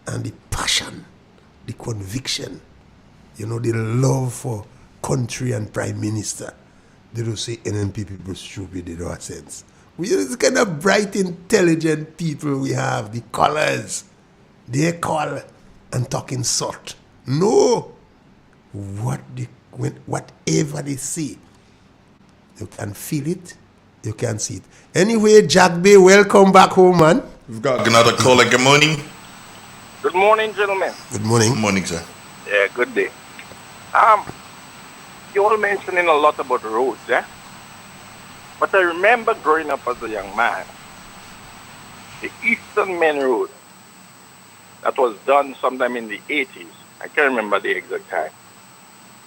and the passion, the conviction, you know, the love for country and prime minister. They don't say NNP people stupid, they don't have sense. We are the kind of bright, intelligent people we have, the callers. They call and talk in sort. No. Whatever they say, you can feel it, you can see it. Anyway, Jack Bay, welcome back home, man. We've got another caller. Good morning. Good morning, gentlemen. Good morning. Good morning, sir. Yeah, good day. You all mentioning a lot about roads, yeah? But I remember growing up as a young man, the Eastern Main Road that was done sometime in the 80s. I can't remember the exact time.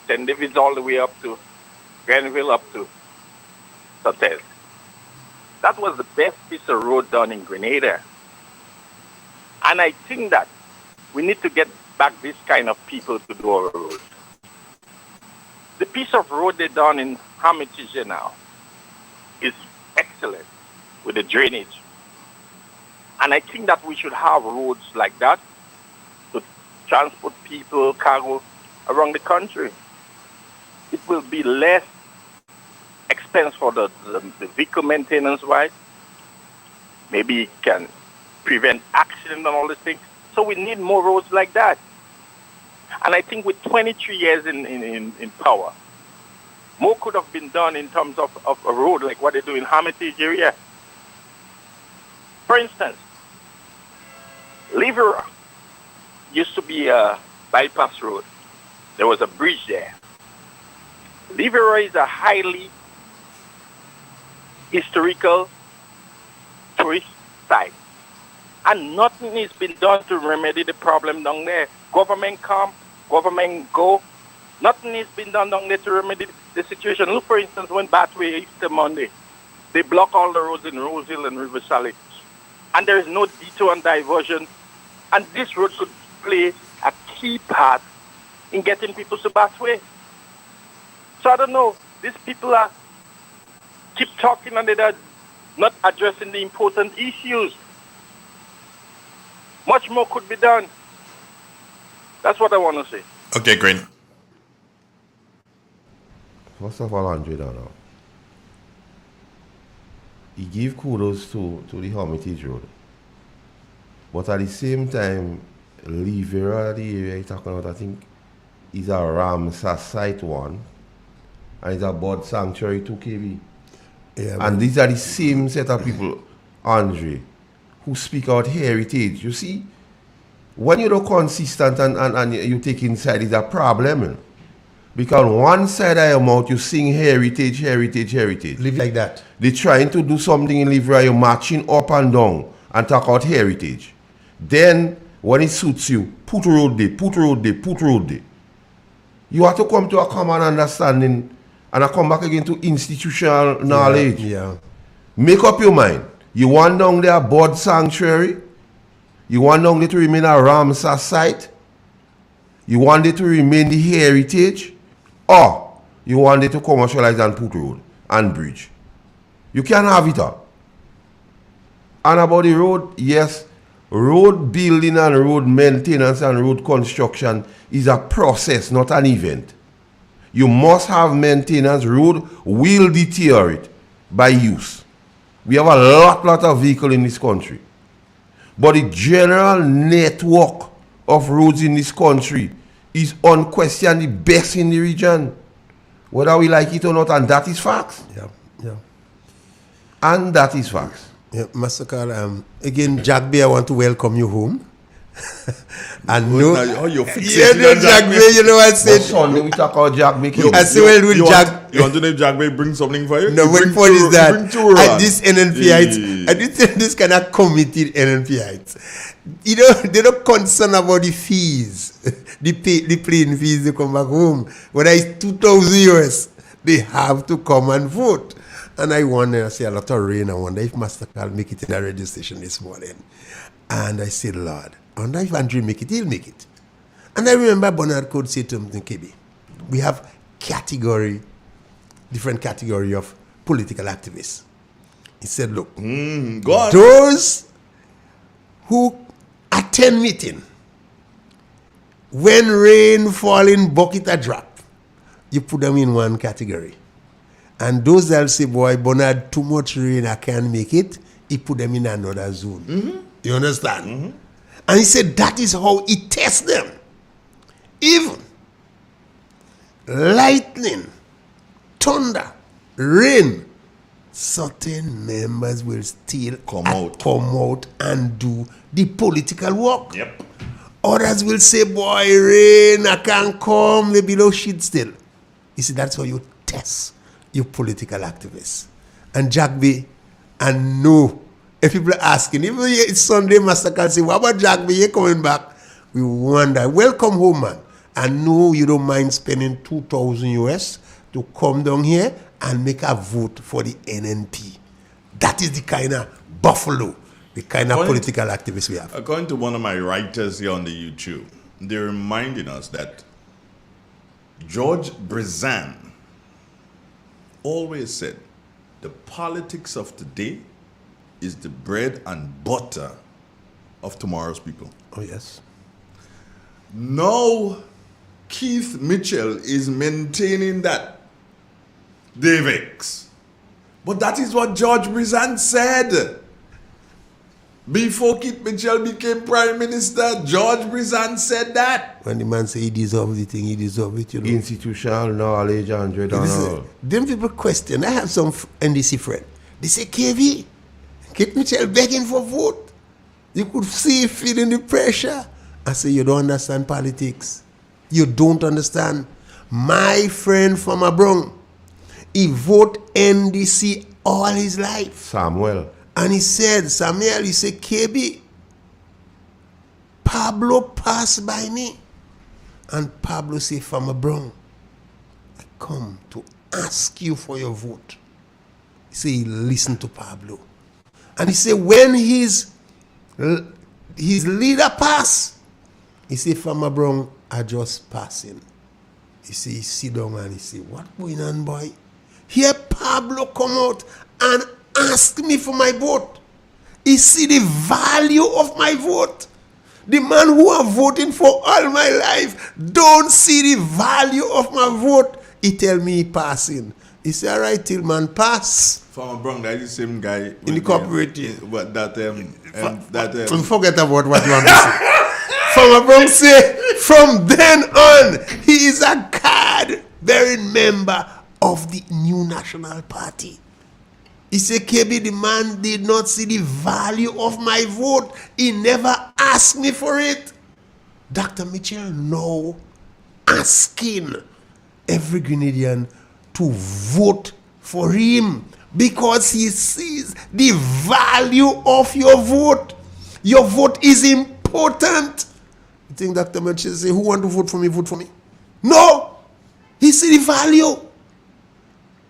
St. David's all the way up to Grenville, up to Sutton. That was the best piece of road done in Grenada. And I think that we need to get back this kind of people to do our roads. The piece of road they done in Hermitage now is excellent with the drainage. And I think that we should have roads like that to transport people, cargo around the country. It will be less expense for the vehicle maintenance wise. Maybe it can prevent accident and all these things. So we need more roads like that. And I think with 23 years in power, more could have been done in terms of a road like what they do in Hermitage area. For instance, Livera used to be a bypass road. There was a bridge there. Livera is a highly historical tourist site. And nothing has been done to remedy the problem down there. Government come, government go. Nothing has been done down there to remedy the situation. Look, for instance, when Bathway Easter Monday, they block all the roads in Rose Hill and River Sally. And there is no detour and diversion. And this road could play a key part in getting people to Bathway. So I don't know. These people keep talking and they're not addressing the important issues. Much more could be done. That's what I want to say. Okay, great. First of all, Andre Dano, he gave kudos to the Hermitage Road. But at the same time, Livera, the area he's talking about, I think, is a Ramsar Site 1 and it's a bird sanctuary 2 kb. Yeah, and these are the same set of people, Andre, who speak out heritage. You see, when you're not consistent and you take inside, it's a problem. Because on one side of your mouth, you sing heritage, heritage, heritage. Live like that. They're trying to do something in Livera, you're marching up and down and talk about heritage. Then, when it suits you, put road there, put road there, put road there. You have to come to a common understanding and I come back again to institutional knowledge. Yeah. Make up your mind. You want down there a bird sanctuary? You want down there to remain a Ramsar site? You want it to remain the heritage? Or you want it to commercialize and put road and bridge? You can't have it all. And about the road, yes, road building and road maintenance and road construction is a process, not an event. You must have maintenance. Road will deteriorate by use. We have a lot of vehicles in this country. But the general network of roads in this country is unquestionably the best in the region. Whether we like it or not, and that is facts. Yeah. And that is facts. Yeah, Master Carl, again, Jack B, I want to welcome you home. And no, you're fixated on Jack B, you know I said. Sunday we talk about Jack B. I say, well, with Jack. You want to know if Jack B bring something for you? No, what point is that? At this NNPites, at this kind of committed NNPites, you know, they're not concerned about the fees, the plane fees to come back home. Whether it's 2,000 US, they have to come and vote. And I wonder, I see a lot of rain. I wonder if Master Carl make it in the radio station this morning. And I said, Lord, I wonder if Andrew make it, he'll make it. And I remember Bernard Code said to him, KB, we have different category of political activists. He said, look, those who attend meeting, when rain fall in bucket a drop, you put them in one category. And those that say, boy, Bernard, too much rain, I can't make it, he put them in another zone. Mm-hmm. You understand? Mm-hmm. And he said that is how he tests them. Even lightning, thunder, rain, certain members will still come out and do the political work. Yep. Others will say, boy, rain, I can't come, they below shit still. You see, that's how you test your political activists. And Jack B, and no, if people are asking, even it's Sunday, Master Carl say, what about Jack B, you coming back? We wonder, welcome home, man. And no, you don't mind spending 2,000 US to come down here and make a vote for the NNP. That is the kind of buffalo, the kind of political activists we have. According to one of my writers here on the YouTube, they're reminding us that George Brizan always said, the politics of today is the bread and butter of tomorrow's people. Oh, yes. Now, Keith Mitchell is maintaining that. Dave X. But that is what George Brizan said. Before Keith Mitchell became Prime Minister, George Brizan said that. When the man say he deserves the thing, he deserves it, you know. Institutional knowledge, Andre Donald. Them people question. I have some NDC friend. They say, KV, Keith Mitchell begging for vote. You could see feeling the pressure. I say, you don't understand politics. You don't understand. My friend from Abrong, he voted NDC all his life. Samuel. And he said, Samuel, he said, KB, Pablo passed by me. And Pablo said, from Abrong, I come to ask you for your vote. He said, he listened to Pablo. And he said, when his leader passed, he said, Farmer Brown, I just passing. He said, he sit down and he said, what going on, boy? Here Pablo come out and ask me for my vote. He see the value of my vote. The man who I'm voting for all my life don't see the value of my vote. He tell me he passing. He say, all right, Tillman, pass. Farmer Brown, that is the same guy in the cooperative. But forget about what you want to say. Farmer Brown say, from then on, he is a card-bearing member of the New National Party. He said, KB, the man did not see the value of my vote. He never asked me for it. Dr. Mitchell now asking every Grenadian to vote for him because he sees the value of your vote. Your vote is important. You think Dr. Mitchell say, who want to vote for me, vote for me? No. He see the value.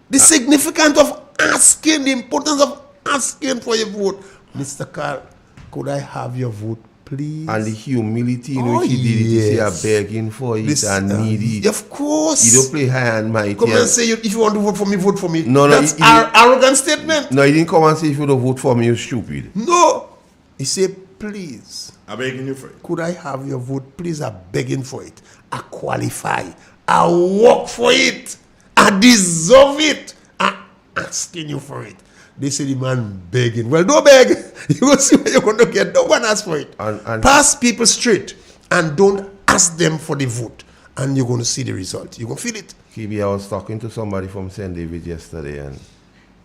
The significance of asking, the importance of asking for your vote. Mr. Carl, could I have your vote, please? And the humility in which he did it, he say, I'm begging for it and need it. Of course. You don't play high and mighty. Come and say, if you want to vote for me, vote for me. No, that's our arrogant statement. No, he didn't come and say, if you don't vote for me, you're stupid. No. He said, please. I'm begging you for it. Could I have your vote, please? I'm begging for it. I qualify. I work for it. I deserve it. I'm asking you for it. They say the man begging. Well, don't beg. You will see what you're going to get. Don't go and ask for it. And pass people straight and don't ask them for the vote. And you're going to see the result. You're going to feel it. KB, I was talking to somebody from St. David yesterday, and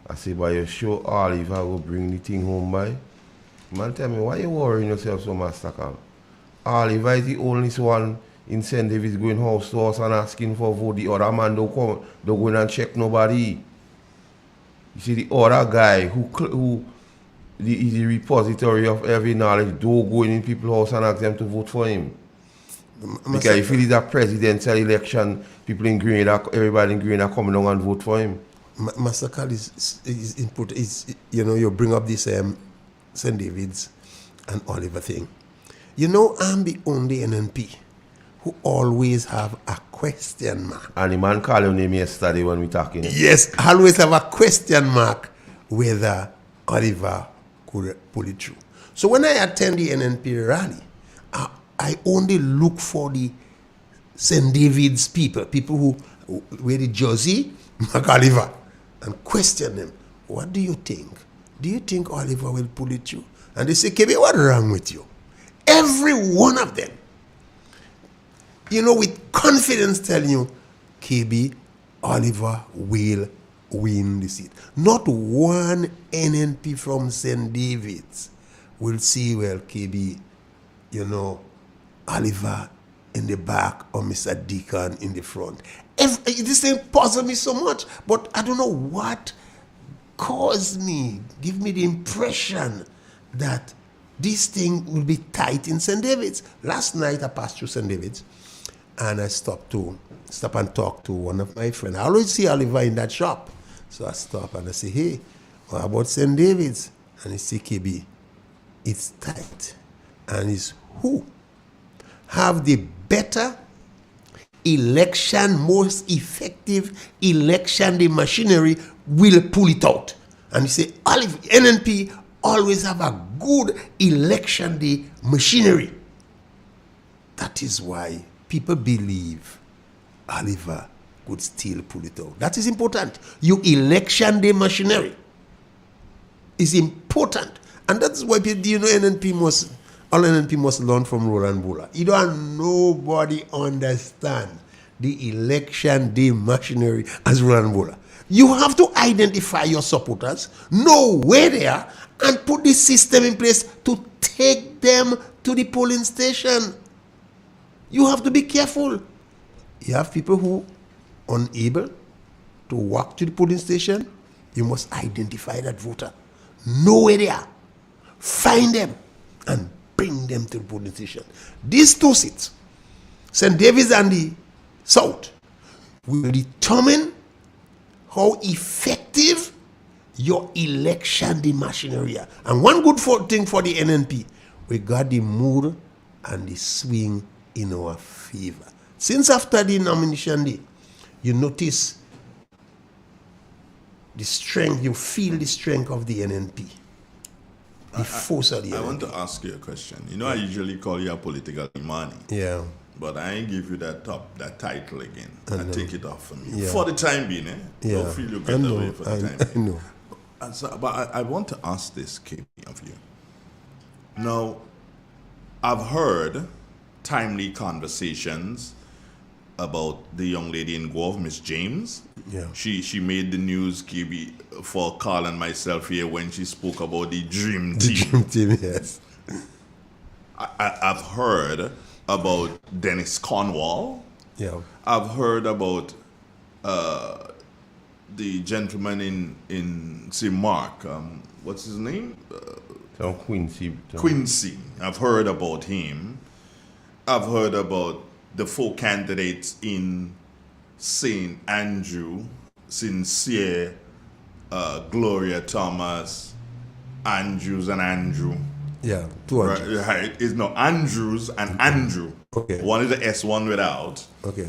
I say, but you sure Oliver will bring the thing home by? Man, tell me, why you worrying yourself so much, Takal? Oliver is the only one in St. David's going house to house and asking for vote. The other man don't go in and check nobody. You see, the other guy who is the repository of every knowledge don't go in people's house and ask them to vote for him. Because if it is a presidential election, people in Grenada, everybody in Grenada coming down and vote for him. Master Carl is input is, you know, you bring up this St. David's and Oliver thing. You know, I'm the only NNP who always have a question mark. And the man called your name yesterday when we talking. Yes, I always have a question mark whether Oliver could pull it through. So when I attend the NNP rally, I only look for the St. David's people who wear the jersey, Mark Oliver, and question them. What do you think? Do you think Oliver will pull it through? And they say, KB, what's wrong with you? Every one of them, you know, with confidence telling you, KB, Oliver will win the seat. Not one NNP from St. David's will see, well, KB, you know, Oliver in the back or Mr. Deacon in the front. This thing puzzles me so much, but I don't know what give me the impression that this thing will be tight in St. David's. Last night I passed through St. David's and I stop and talk to one of my friends. I always see Oliver in that shop. So I stop and I say, hey, what about St. David's? And he say, KB, it's tight. And it's who have the better election, most effective election, the machinery will pull it out. And you say, Oliver, NNP always have a good election day machinery. That is why people believe Oliver could still pull it out. That is important. Your election day machinery is important. And that's why people, you know, all NNP must learn from Roland Bula. You don't nobody understand the election day machinery as Roland Bula. You have to identify your supporters, know where they are, and put the system in place to take them to the polling station. You have to be careful. You have people who are unable to walk to the polling station. You must identify that voter. Know where they are. Find them and bring them to the polling station. These two seats, St. David's and the South, will determine how effective your election the machinery are. And one good thing for the NNP, we got the mood and the swing in our favor. Since after the nomination day, you notice the strength, you feel the strength of the NNP. The force of the NNP. I want to ask you a question. You know, I usually call you a political imani. Yeah. But I ain't give you that title again. I take it off from you. Yeah. For the time being, Yeah. Don't feel you get away for the time being. know. And so, but I want to ask this, KP, of you. Now, I've heard timely conversations about the young lady in Guelph, Miss James. Yeah. She made the news, KB, for Carl and myself here when she spoke about the Dream Team. The Dream Team, yes. I've heard about Dennis Cornwall. Yeah. I've heard about the gentleman in St. Mark. What's his name? Quincy. Quincy. I've heard about him. I've heard about the 4 candidates in St. Andrew, Sincere, Gloria Thomas, Andrews and Andrew. Yeah, 2 Andrews. Right. It's no Andrews and Andrew. Okay. One is the S, one without. Okay.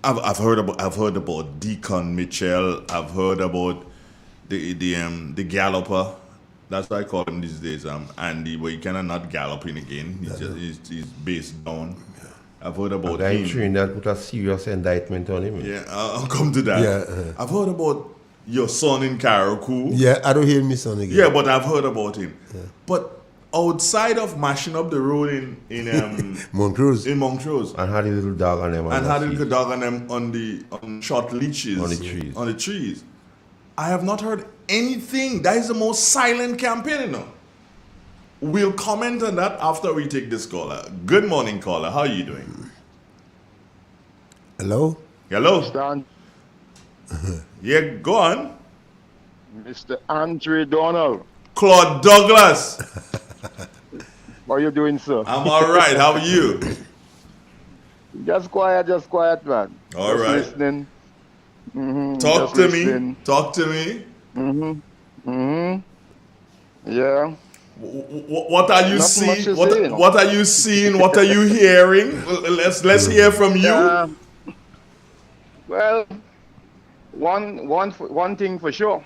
I've heard about Deacon Mitchell. I've heard about the galloper. That's what I call him these days. Andy, but he cannot not galloping again. He's based down. I've heard about him. Trinidad put a serious indictment on him. Yeah, I'll come to that. Yeah. I've heard about your son in Karakou. Yeah, I don't hear my son again. Yeah, but I've heard about him. Yeah. But outside of mashing up the road in Montrose. In Montrose. And had a little dog on them. And had a little dog on them on short leashes. On the trees. On the trees. I have not heard anything. That is the most silent campaign, you know. We'll comment on that after we take this caller. Good morning, caller. How are you doing? Hello? Hello? Mr. Yeah, go on. Mr. Andre Donald. Claude Douglas. How are you doing, sir? I'm all right. How are you? Just quiet, man. All just right. Listening. Talk to me. Talk to me. Yeah. What are you Not seeing? much to What, say, you know. what are you seeing? What are you hearing? Let's hear from you. Well, one thing for sure.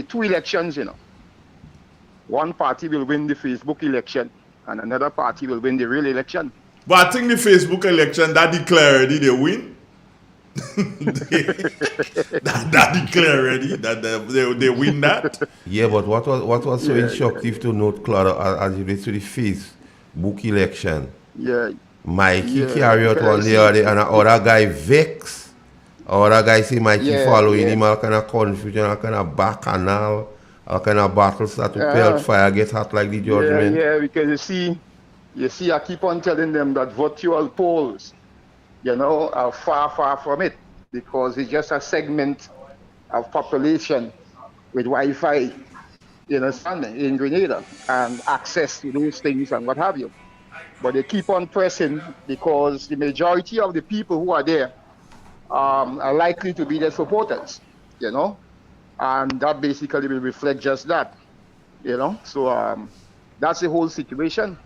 Two elections, you know. One party will win the Facebook election, and another party will win the real election. But I think the Facebook election that declare already they win. that declare already that they win that. Yeah, but what was so Yeah, instructive to note, Claude, as it relates to the Facebook election? Yeah. Mikey carry out one the other, and other guy vex. Other guy say Mikey following him, all kind of confusion, all kind of bacchanal, all kind of battles start to pelt fire, get hot like the judgment. Yeah, because you see, I keep on telling them that virtual polls, you know, are far, far from it, because it's just a segment of population with Wi-Fi, you know, in Grenada, and access to those things and what have you. But they keep on pressing because the majority of the people who are there are likely to be their supporters, you know, and that basically will reflect just that, you know. So that's the whole situation.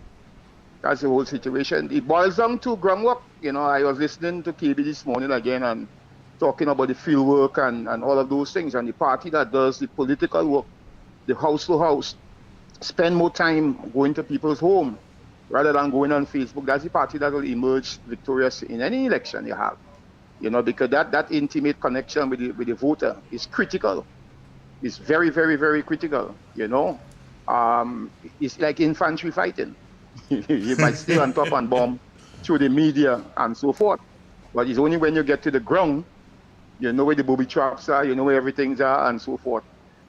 That's the whole situation. It boils down to groundwork. You know, I was listening to KB this morning again and talking about the field work and all of those things, and the party that does the political work, the house to house, spend more time going to people's home rather than going on Facebook. That's the party that will emerge victorious in any election you have. You know, because that intimate connection with the voter is critical. It's very, very, very critical, you know. It's like infantry fighting. You might stay on top and bomb through the media and so forth. But it's only when you get to the ground, you know where the booby traps are, you know where everything's are, and so forth.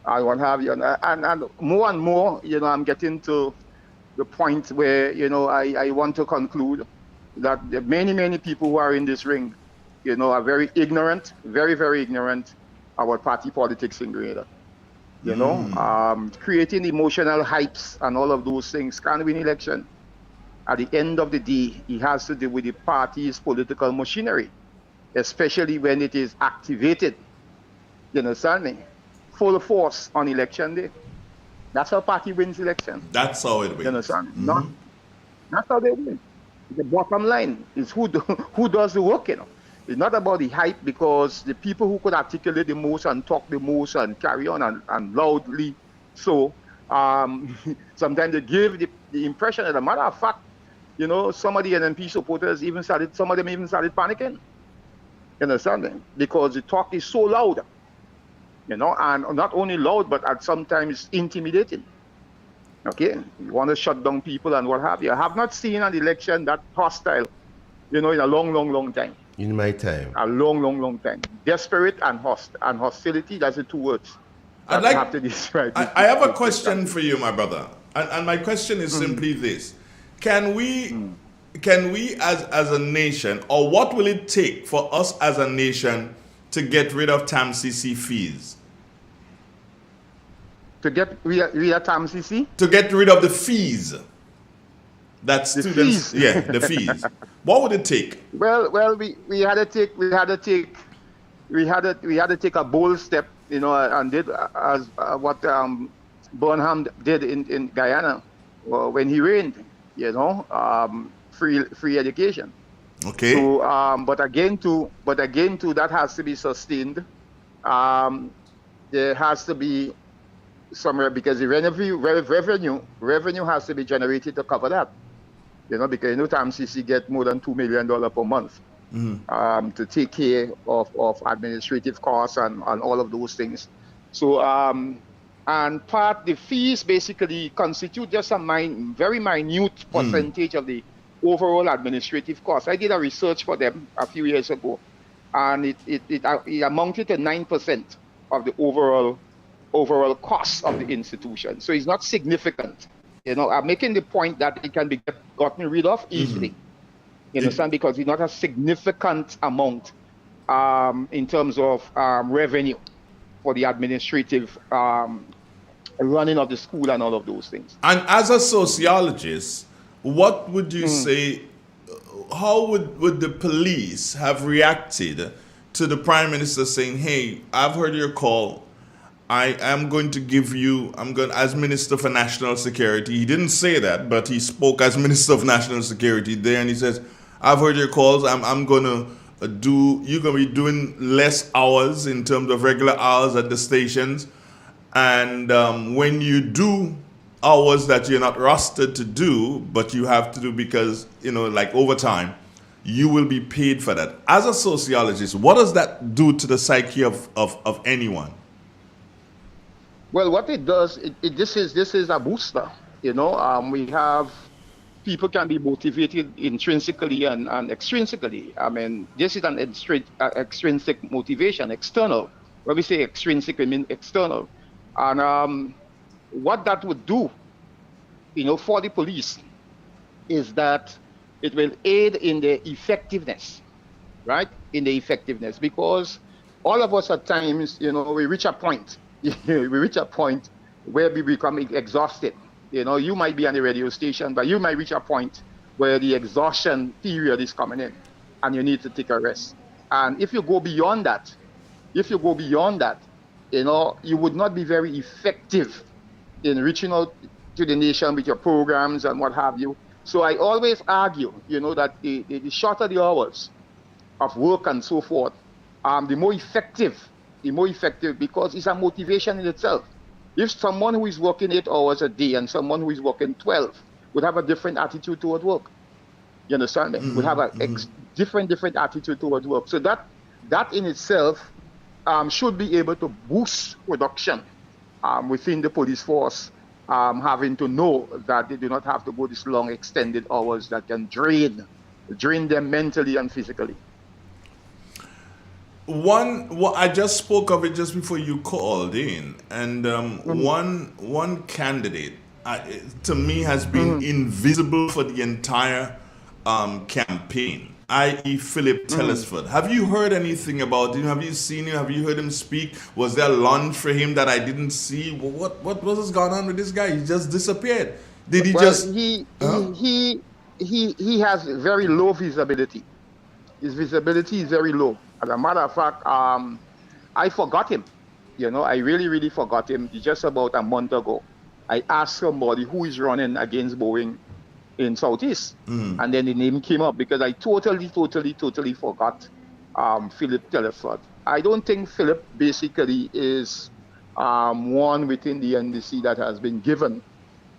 And what have you. And more, you know, I'm getting to the point where, you know, I want to conclude that the many people who are in this ring, you know, are very ignorant, very, very ignorant about party politics in Grenada. You know, creating emotional hypes and all of those things can't win election. At the end of the day, it has to do with the party's political machinery, especially when it is activated, you understand me, full force on election day. That's how party wins election. That's how it wins. You understand? That's how they win. The bottom line is who does the work, you know. It's not about the hype, because the people who could articulate the most and talk the most and carry on and loudly so, sometimes they give the impression, as a matter of fact, you know, some of the NNP supporters some of them even started panicking. You understand? Because the talk is so loud, you know, and not only loud, but at sometimes intimidating. Okay? You want to shut down people and what have you. I have not seen an election that hostile, you know, in a long time. In my time. A long time. Desperate and hostility, that's the two words. I have a question for you, my brother. And my question is simply this. Can we as a nation, or what will it take for us as a nation to get rid of TAMCC fees? To get rid of TAMCC? To get rid of the fees. That students, the fees. What would it take? Well, we had to take a bold step, you know, and did as what Burnham did in Guyana when he reigned, you know, free education. Okay. So, but again, that has to be sustained. There has to be somewhere, because the revenue has to be generated to cover that. You know, because, you know, TAMCC get more than $2 million per month to take care of administrative costs and all of those things. So, and the fees basically constitute just a very minute percentage of the overall administrative costs. I did a research for them a few years ago, and it amounted to 9% of the overall cost of the institution. So it's not significant. I'm making the point that it can be gotten rid of easily. You understand? Because it's not a significant amount in terms of revenue for the administrative running of the school and all of those things. And as a sociologist, what would you say, how would the police have reacted to the Prime Minister saying, hey, I've heard your call, I am going to give you, as Minister for National Security, he didn't say that, but he spoke as Minister of National Security there, and he says, I've heard your calls, I'm going to you're going to be doing less hours in terms of regular hours at the stations, and when you do hours that you're not rostered to do, but you have to do because, like overtime, you will be paid for that. As a sociologist, what does that do to the psyche of anyone? Well, what it does, this is a booster. We have people can be motivated intrinsically and extrinsically. I mean, this is an extrinsic motivation, external. When we say extrinsic, we mean external. And what that would do, for the police is that it will aid in the effectiveness, right? In the effectiveness, because all of us at times, we reach a point. We reach a point where we become exhausted. You might be on the radio station, but you might reach a point where the exhaustion period is coming in and you need to take a rest. And if you go beyond that, you would not be very effective in reaching out to the nation with your programs and what have you. So I always argue, that the shorter the hours of work and so forth, the more effective, because it's a motivation in itself. If someone who is working 8 hours a day and someone who is working 12 would have a different attitude toward work. You understand me? Would have a different attitude towards work. So that in itself should be able to boost production within the police force, having to know that they do not have to go this long extended hours that can drain them mentally and physically. I just spoke of it just before you called in, and one candidate to me has been invisible for the entire campaign, i.e. Philip Telesford. Have you heard anything about him? Have you seen him? Have you heard him speak? Was there lunch for him that I didn't see? What was going on with this guy? He just disappeared. Did he He has very low visibility. His visibility is very low. As a matter of fact, I forgot him. I really, really forgot him just about a month ago. I asked somebody who is running against Boeing in Southeast, and then the name came up because I totally forgot Philip Telesford. I don't think Philip basically is one within the NDC that has been given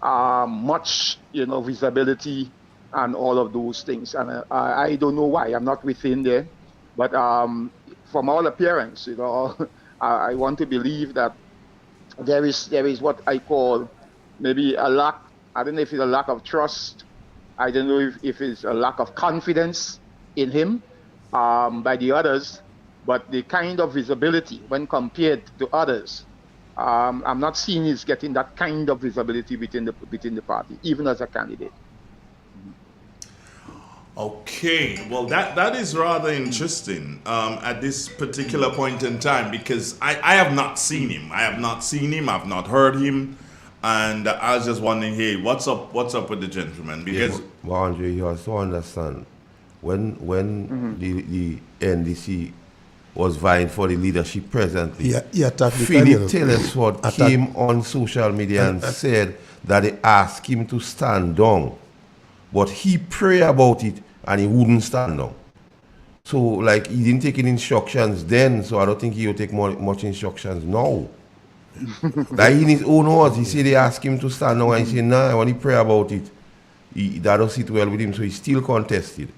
much, visibility and all of those things. And I don't know why. I'm not within there. But from all appearance, I want to believe that there is what I call maybe a lack. I don't know if it's a lack of trust. I don't know if it's a lack of confidence in him by the others. But the kind of visibility when compared to others, I'm not seeing he's getting that kind of visibility within the party, even as a candidate. Okay, well that is rather interesting at this particular point in time, because I have not seen him. I've not heard him, and I was just wondering, hey, what's up with the gentleman? Because Andre, you have to understand, when the NDC was vying for the leadership presently, Philip Telesford came on social media and said that they asked him to stand down. But he prayed about it and he wouldn't stand down. So, he didn't take any instructions then, so I don't think he will take much instructions now. In his own words, he said they asked him to stand down and he said, nah, when he prayed about it, that don't sit well with him, so he still contested.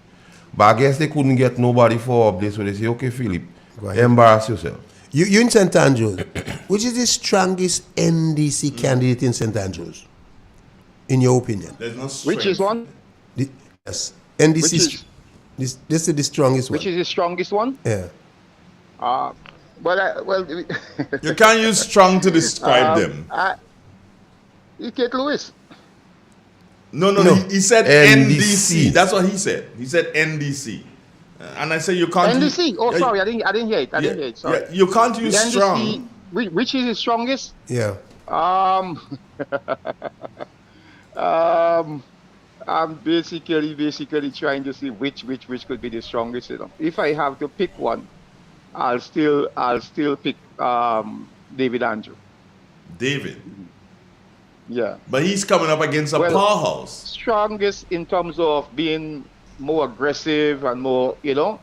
But I guess they couldn't get nobody for up there, so they say, okay, Philip, embarrass yourself. You in St. Andrews, which is the strongest NDC candidate in St. Andrews, in your opinion? There's no strength. Which is one? Yes. NDC, this is the strongest one. Which is the strongest one? Yeah. Well, You can't use strong to describe them. Kate Lewis. No, he said NDC. That's what he said. He said NDC. And I say you can't NDC. use, Sorry, I didn't hear it. I didn't hear it. Sorry. Yeah, you can't use the NDC, strong. Which is the strongest? Yeah. I'm basically trying to see which could be the strongest. If I have to pick one, I'll still pick David Andrew. David. Yeah. But he's coming up against a powerhouse. Strongest in terms of being more aggressive and more,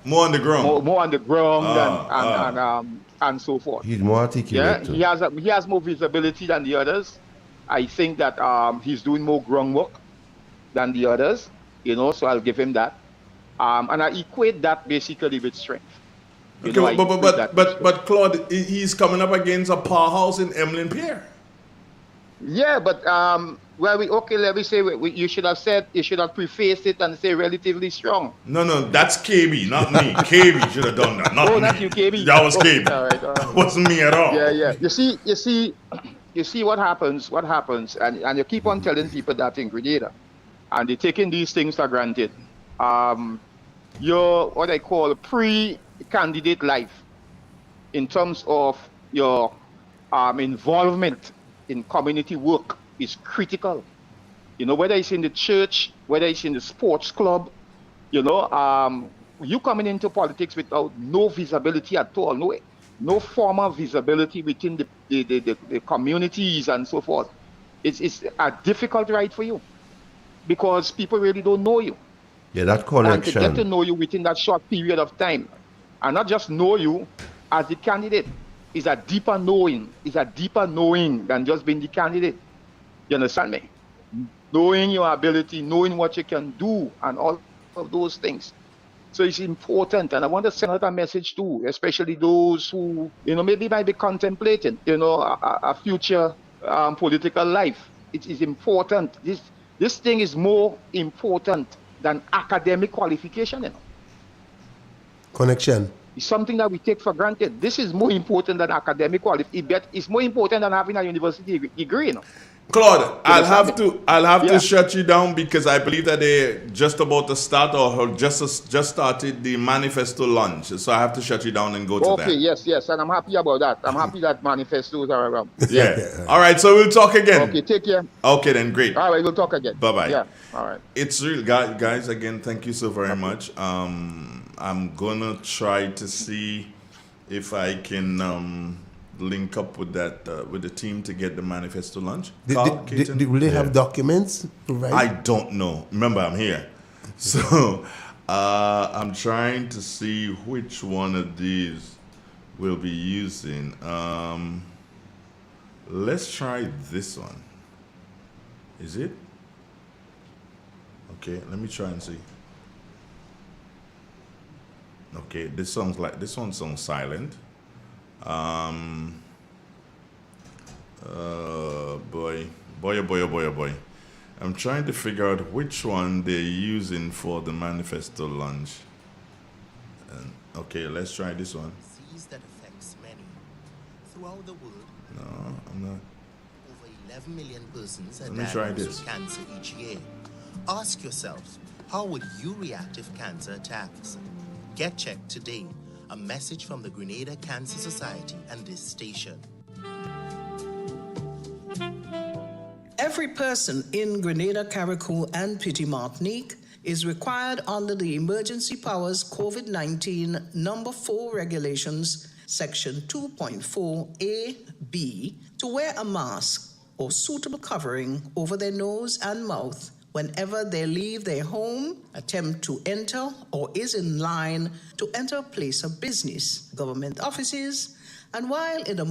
more on the ground. More on the ground and so forth. He's more articulate. Yeah, he has more visibility than the others. I think that he's doing more groundwork than the others, so I'll give him that. And I equate that basically with strength. But Claude, he's coming up against a powerhouse in Emlyn Pierre. Yeah, but let me say you should have prefaced it and say relatively strong. No, that's KB, not me. KB should have done that. Not you, KB. That was KB. All right. That wasn't me at all. Yeah. You see what happens, and you keep on telling people that in Grenada, and they're taking these things for granted. Your what I call pre-candidate life, in terms of your involvement in community work, is critical. Whether it's in the church, whether it's in the sports club, you coming into politics without no visibility at all, no formal visibility within the communities and so forth. It's a difficult ride for you because people really don't know you. Yeah, that connection. And to get to know you within that short period of time, and not just know you as the candidate, is a deeper knowing. Is a deeper knowing than just being the candidate. You understand me? Knowing your ability, knowing what you can do, and all of those things. So it's important, and I want to send out a message too, especially those who, maybe might be contemplating, a future political life. It is important. This thing is more important than academic qualification. Connection. It's something that we take for granted. This is more important than academic qualification. It's more important than having a university degree. Claude, I'll have to shut you down because I believe that they're just about to start or just started the Manifesto launch. So I have to shut you down and go to that. Okay, yes, and I'm happy about that. I'm happy that manifestos are around. Yeah. All right, so we'll talk again. Okay, take care. Okay, then, great. All right, we'll talk again. Bye-bye. Yeah, all right. It's real, guys. Again, thank you so very much. I'm gonna try to see if I can link up with that with the team to get the manifesto lunch. Will they have documents provided? I don't know. Remember, I'm here, so I'm trying to see which one of these we'll be using. Let's try this one. Is it? Okay, let me try and see. Okay, this one sounds silent. Boy. I'm trying to figure out which one they're using for the manifesto launch. Okay, let's try this one. Disease that affects many throughout the world. No, I'm not. Over 11 million persons are Let me try diagnosed this. with cancer each year. Ask yourselves, how would you react if cancer attacks? Get checked today. A message from the Grenada Cancer Society and this station. Every person in Grenada, Carriacou, and Petite Martinique is required under the Emergency Powers COVID-19 Number 4 Regulations, Section 2.4a(b), to wear a mask or suitable covering over their nose and mouth whenever they leave their home, attempt to enter, or is in line to enter a place of business, government offices, and while in a